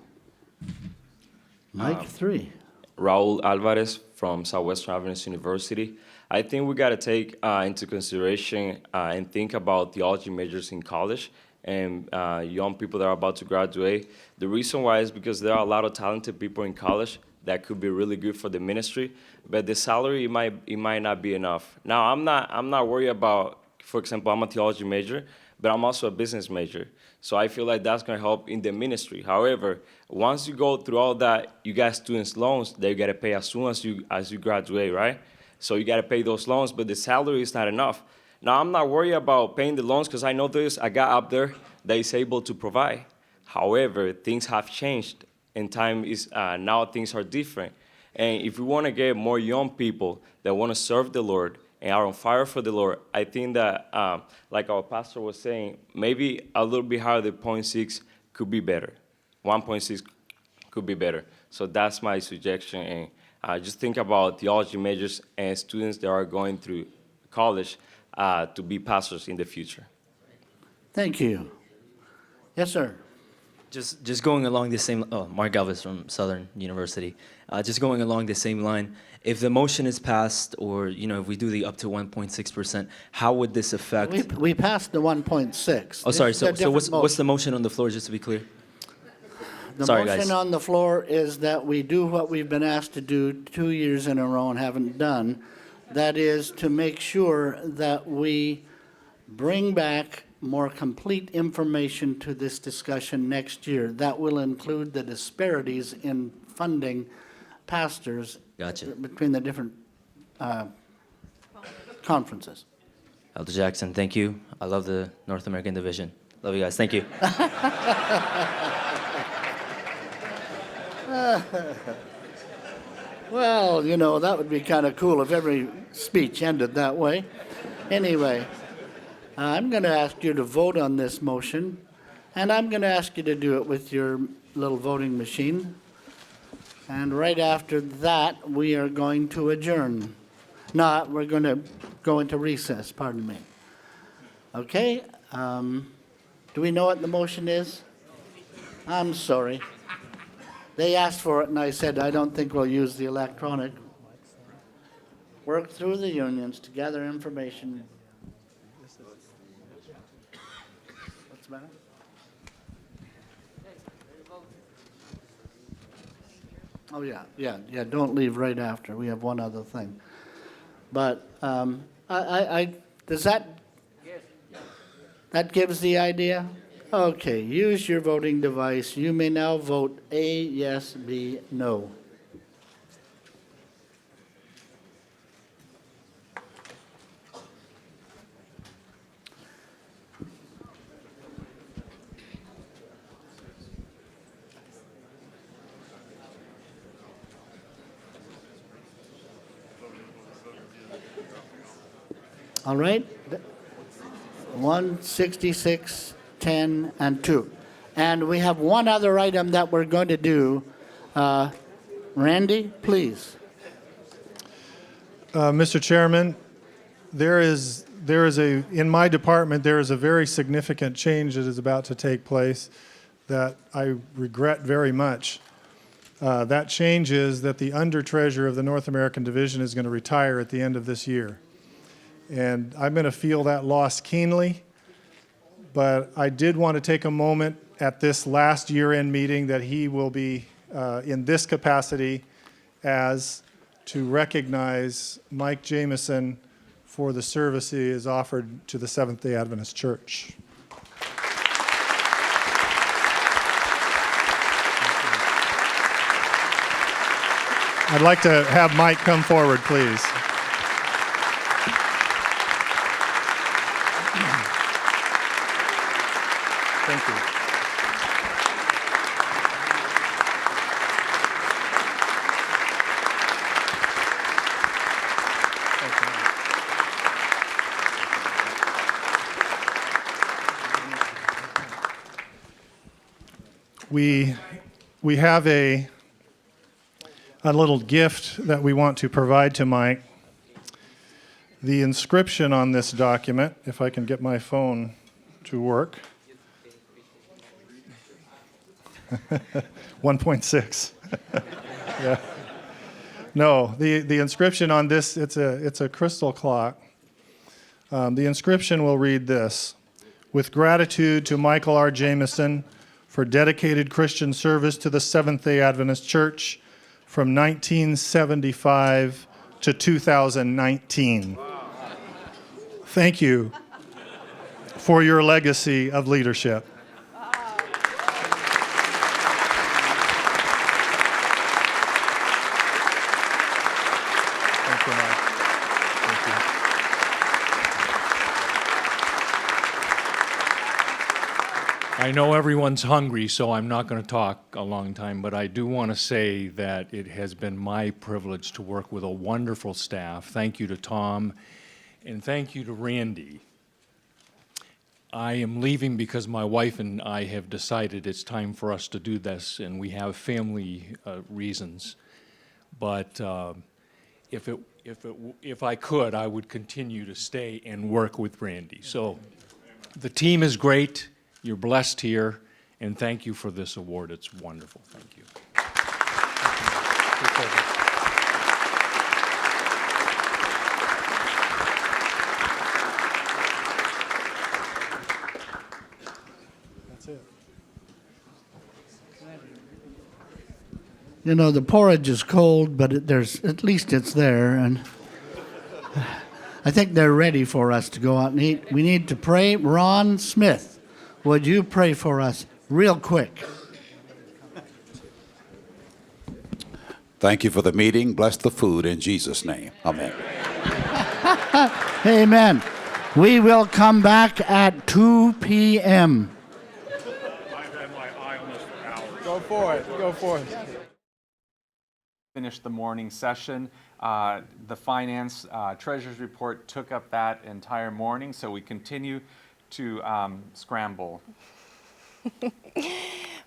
Mike, 3. Raul Alvarez from Southwestern Adventist University. I think we got to take into consideration and think about theology majors in college and young people that are about to graduate. The reason why is because there are a lot of talented people in college that could be really good for the ministry, but the salary it might not be enough. Now I'm not worried about, for example, I'm a theology major, but I'm also a business major. So I feel like that's going to help in the ministry. However, once you go through all that, you got students' loans that you got to pay as soon as you graduate, right? So you got to pay those loans, but the salary is not enough. Now, I'm not worried about paying the loans because I know there's a guy up there that is able to provide. However, things have changed, and time is now things are different. And if we want to get more young people that want to serve the Lord and are on fire for the Lord, I think that, like our pastor was saying, maybe a little bit higher than 0.6 could be better. 1.6 could be better. So that's my suggestion. And just think about theology majors and students that are going through college to be pastors in the future. Thank you. Yes, sir. Just going along the same, Mark Galvez from Southern University. Just going along the same line, if the motion is passed, or if we do the up to 1.6%, how would this affect? We passed the 1.6. Oh, sorry. So what's the motion on the floor? Just to be clear. The Sorry, motion guys. on the floor is that we do what we've been asked to do 2 years in a row and haven't done. That is to make sure that we bring back more complete information to this discussion next year. That will include the disparities in funding pastors Gotcha. between the different conferences. Elder Jackson, thank you. I love the North American division. Love you guys. Thank you. Well, that would be kind of cool if every speech ended that way. Anyway, I'm going to ask you to vote on this motion, and I'm going to ask you to do it with your little voting machine. And right after that, we are going to adjourn. No, we're going to go into recess, pardon me. Okay? Do we know what the motion is? I'm sorry. They asked for it, and I said, I don't think we'll use the electronic. Work through the unions to gather information. What's the matter? Oh, yeah, don't leave right after. We have one other thing. But does that gives the idea? Okay, use your voting device. You may now vote A, yes, B, no. All right? 166, 10, and 2. And we have one other item that we're going to do. Randy, please. Mr. Chairman, in my department, there is a very significant change that is about to take place that I regret very much. That change is that the under-treasurer of the North American Division is going to retire at the end of this year. And I'm going to feel that loss keenly, but I did want to take a moment at this last year-end meeting that he will be in this capacity as to recognize Mike Jameson for the service he has offered to the Seventh-day Adventist Church. I'd like to have Mike come forward, please. Thank you. We have a little gift that we want to provide to Mike. The inscription on this document, if I can get my phone to work. 1.6. Yeah. No, the inscription on this, it's a crystal clock. The inscription will read this: with gratitude to Michael R. Jameson for dedicated Christian service to the Seventh-day Adventist Church from 1975 to 2019. Thank you for your legacy of leadership. Thank you, Mike. Thank you. I know everyone's hungry, so I'm not going to talk a long time, but I do want to say that it has been my privilege to work with a wonderful staff. Thank you to Tom, and thank you to Randy. I am leaving because my wife and I have decided it's time for us to do this, and we have family reasons. But if I could, I would continue to stay and work with Randy. So the team is great. You're blessed here, and thank you for this award. It's wonderful. Thank you. That's it. You know, the porridge is cold, but at least it's there, and I think they're ready for us to go out and eat. We need to pray. Ron Smith, would you pray for us real quick? Thank you for the meeting. Bless the food in Jesus' name. Amen. Amen. We will come back at 2 p.m. Go for it. Go for it. Finished the morning session. The finance treasurer's report took up that entire morning, so we continue to scramble.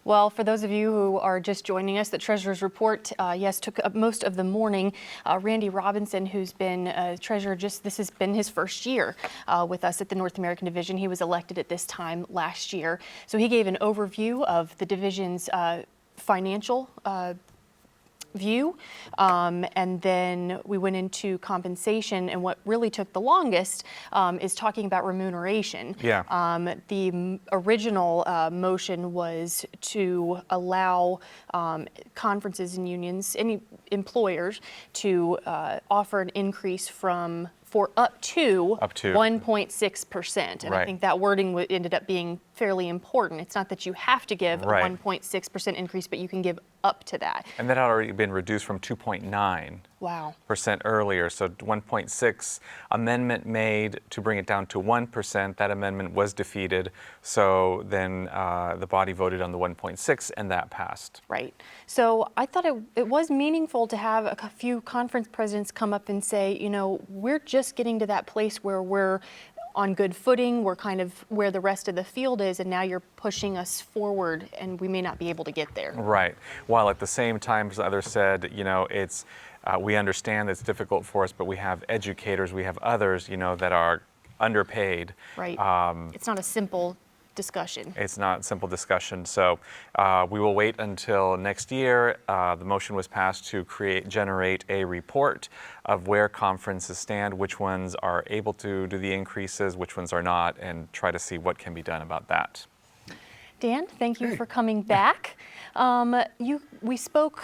Well, for those of you who are just joining us, the Treasurer's Report, yes, took up most of the morning. Randy Robinson, who's been treasurer, this has been his first year with us at the North American Division. He was elected at this time last year. So he gave an overview of the division's financial view, and then we went into compensation, and what really took the longest is talking about remuneration. Yeah. The original motion was to allow conferences and unions, any employers, to offer an increase for up to 1.6%. And I Right. think that wording ended up being fairly important. It's not that you have to give Right. a 1.6% increase, but you can give up to that. And that had already been reduced from 2.9% Wow. earlier. So 1.6 amendment made to bring it down to 1%. That amendment was defeated. So then the body voted on the 1.6 and that passed. Right. So I thought it was meaningful to have a few conference presidents come up and say, you know, we're just getting to that place where we're on good footing, we're kind of where the rest of the field is, and now you're pushing us forward, and we may not be able to get there. Right. While at the same time, as others said, you know, it's we understand it's difficult for us, but we have educators, we have others, you know, that are underpaid. Right. It's not a simple discussion. It's not a simple discussion. So we will wait until next year. The motion was passed to generate a report of where conferences stand, which ones are able to do the increases, which ones are not, and try to see what can be done about that. Dan, thank you for coming back. We spoke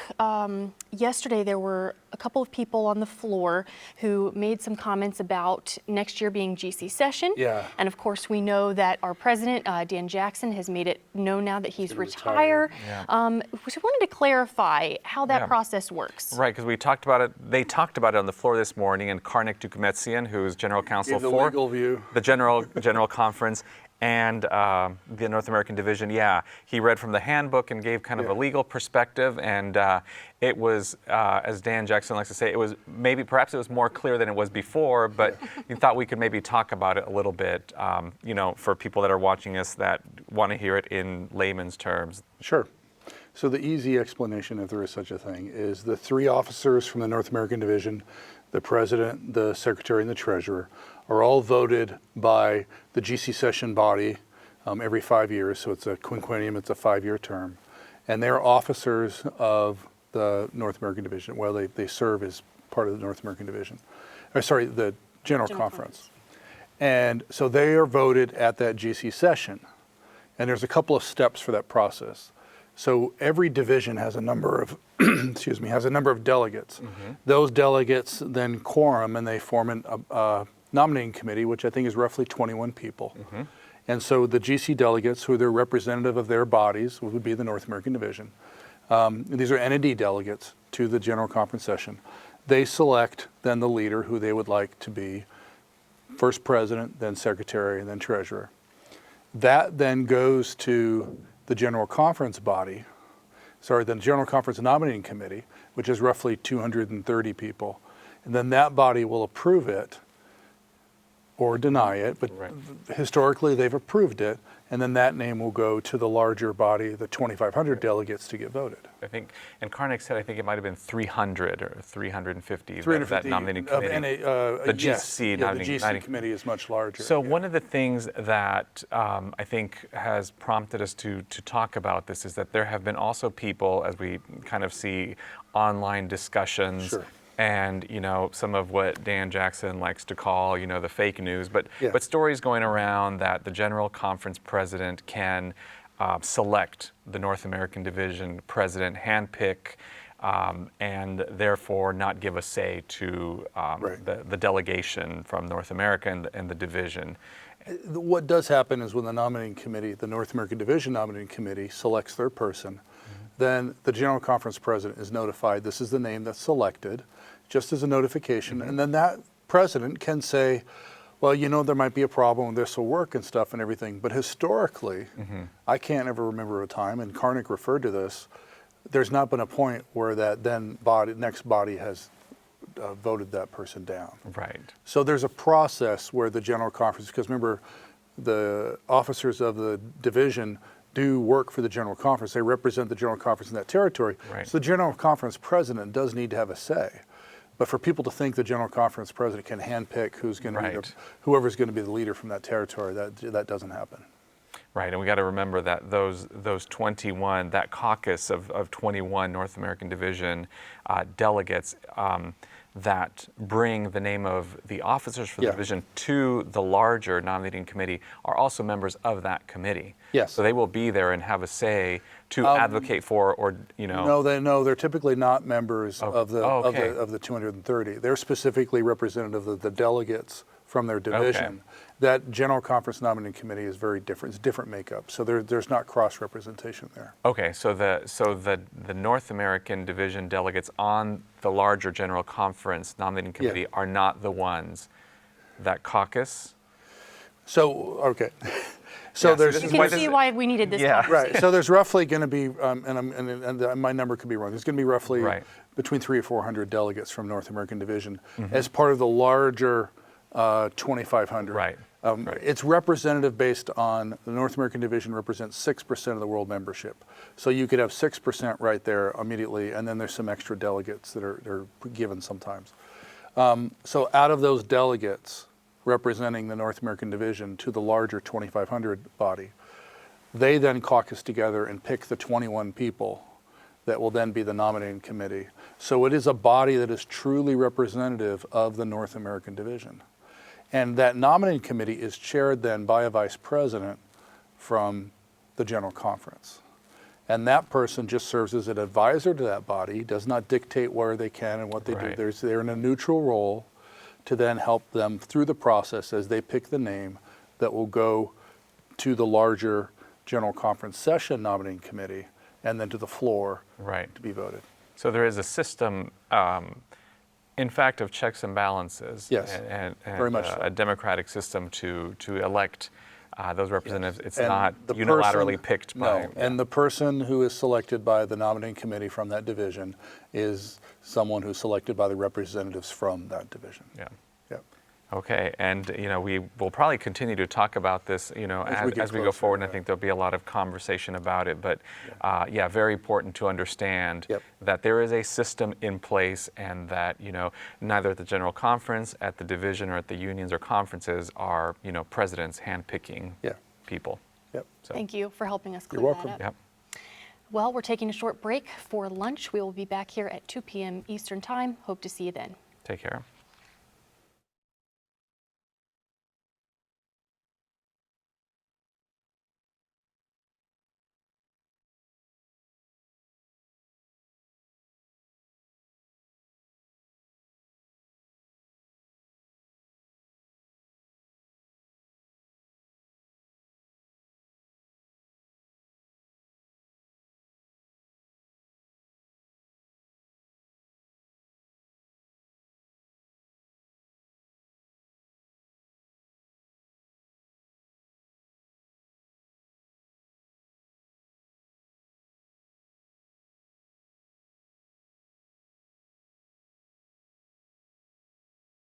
yesterday. There were a couple of people on the floor who made some comments about next year being GC session. Yeah. And of course, we know that our president, Dan Jackson, has made it known now that he's retired. Yeah. So wanted to clarify how that Yeah. process works. Right, because we talked about it. They talked about it on the floor this morning, and Karnik Dukumetsian, who's general counsel Gave the for legal view. the general conference and the North American division. Yeah, he read from the handbook and gave kind of a legal perspective, and it was, as Dan Jackson likes to say, it was perhaps it was more clear than it was before, but he thought we could maybe talk about it a little bit, you know, for people that are watching us that want to hear it in layman's terms. Sure. So the easy explanation, if there is such a thing, is the three officers from the North American Division, the president, the secretary, and the treasurer, are all voted by the GC session body every 5 years. So it's a quinquennium, it's a 5-year term. And they're officers of the North American Division. Well, they serve as part of the North American Division. The General Conference. And so they are voted at that GC session. And there's a couple of steps for that process. So every division has a number of, has a number of delegates. Those delegates then quorum and they form a nominating committee, which I think is roughly 21 people. And so the GC delegates, who are the representative of their bodies, would be the North American Division. These are NAD delegates to the General Conference session. They select then the leader who they would like to be first president, then secretary, and then treasurer. That then goes to the General Conference body, the General Conference nominating committee, which is roughly 230 people. And then that body will approve it or deny it, but historically they've approved it, and then that name will go to the larger body, the 2,500 delegates, to get voted. I think, and Karnik said, I think it might have been 300 or 350. That nominating of committee. the GC the GC committee is much larger. So one of the things that I think has prompted us to talk about this is that there have been also people, as we kind of see online discussions. Sure. And, you know, some of what Dan Jackson likes to call, you know, the fake news, but stories going around that the General Conference president can select the North American Division president, handpick, and therefore not give a say to the delegation from North America and the division. What does happen is when the nominating committee, the North American Division nominating committee, selects their person, then the General Conference president is notified this is the name that's selected, just as a notification, and then that president can say, well, you know, there might be a problem, this will work and stuff and everything, but historically, I can't ever remember a time, and Karnik referred to this, there's not been a point where that then next body has voted that person down. Right. So there's a process where the General Conference, because remember, the officers of the division do work for the General Conference. They represent the General Conference in that territory. Right. So the General Conference president does need to have a say. But for people to think the General Conference president can handpick who's going to be whoever's going to be the leader from that territory, that doesn't happen. Right, and we got to remember that those 21, that caucus of 21 North American Division delegates that bring the name of the officers for the division to the larger nominating committee are also members of that committee. Yes. So they will be there and have a say to advocate for, or you know. No, they're typically not members of the 230. They're specifically representative of the delegates from their division. That General Conference Nominating Committee is very different. It's different makeup. So there's not cross-representation there. Okay, so the North American Division delegates on the larger General Conference Nominating Committee are not the ones that caucus? So, okay. So there's. You can see why we needed this conversation. Right. So there's roughly going to be, and my number could be wrong. There's going to be roughly between 300 or 400 delegates from North American Division as part of the larger 2,500. Right. It's representative based on the North American Division represents 6% of the world membership. So you could have 6% right there immediately, and then there's some extra delegates that are given sometimes. So out of those delegates representing the North American Division to the larger 2,500 body, they then caucus together and pick the 21 people that will then be the nominating committee. So it is a body that is truly representative of the North American Division. And that nominating committee is chaired then by a vice president from the General Conference. And that person just serves as an advisor to that body, does not dictate where they can and what they do. They're in a neutral role to then help them through the process as they pick the name that will go to the larger General Conference session nominating committee and then to the floor to be voted. So there is a system, in fact, of checks and balances. Yes, and very much so. A democratic system to elect those representatives. It's And not the unilaterally person- picked by. No, and the person who is selected by the nominating committee from that division is someone who's selected by the representatives from that division. Yeah. Yep. Okay, and we will probably continue to talk about this, as we go forward, and I think there'll be a lot of conversation about it. But very important to understand that there is a system in place, and that neither at the General Conference, at the division, or at the unions or conferences are presidents handpicking people. Yep. So. Thank you for helping us clear You're that welcome. up. Well, we're taking a short break for lunch. We will be back here at 2 p.m. Eastern Time. Hope to see you then. Take care.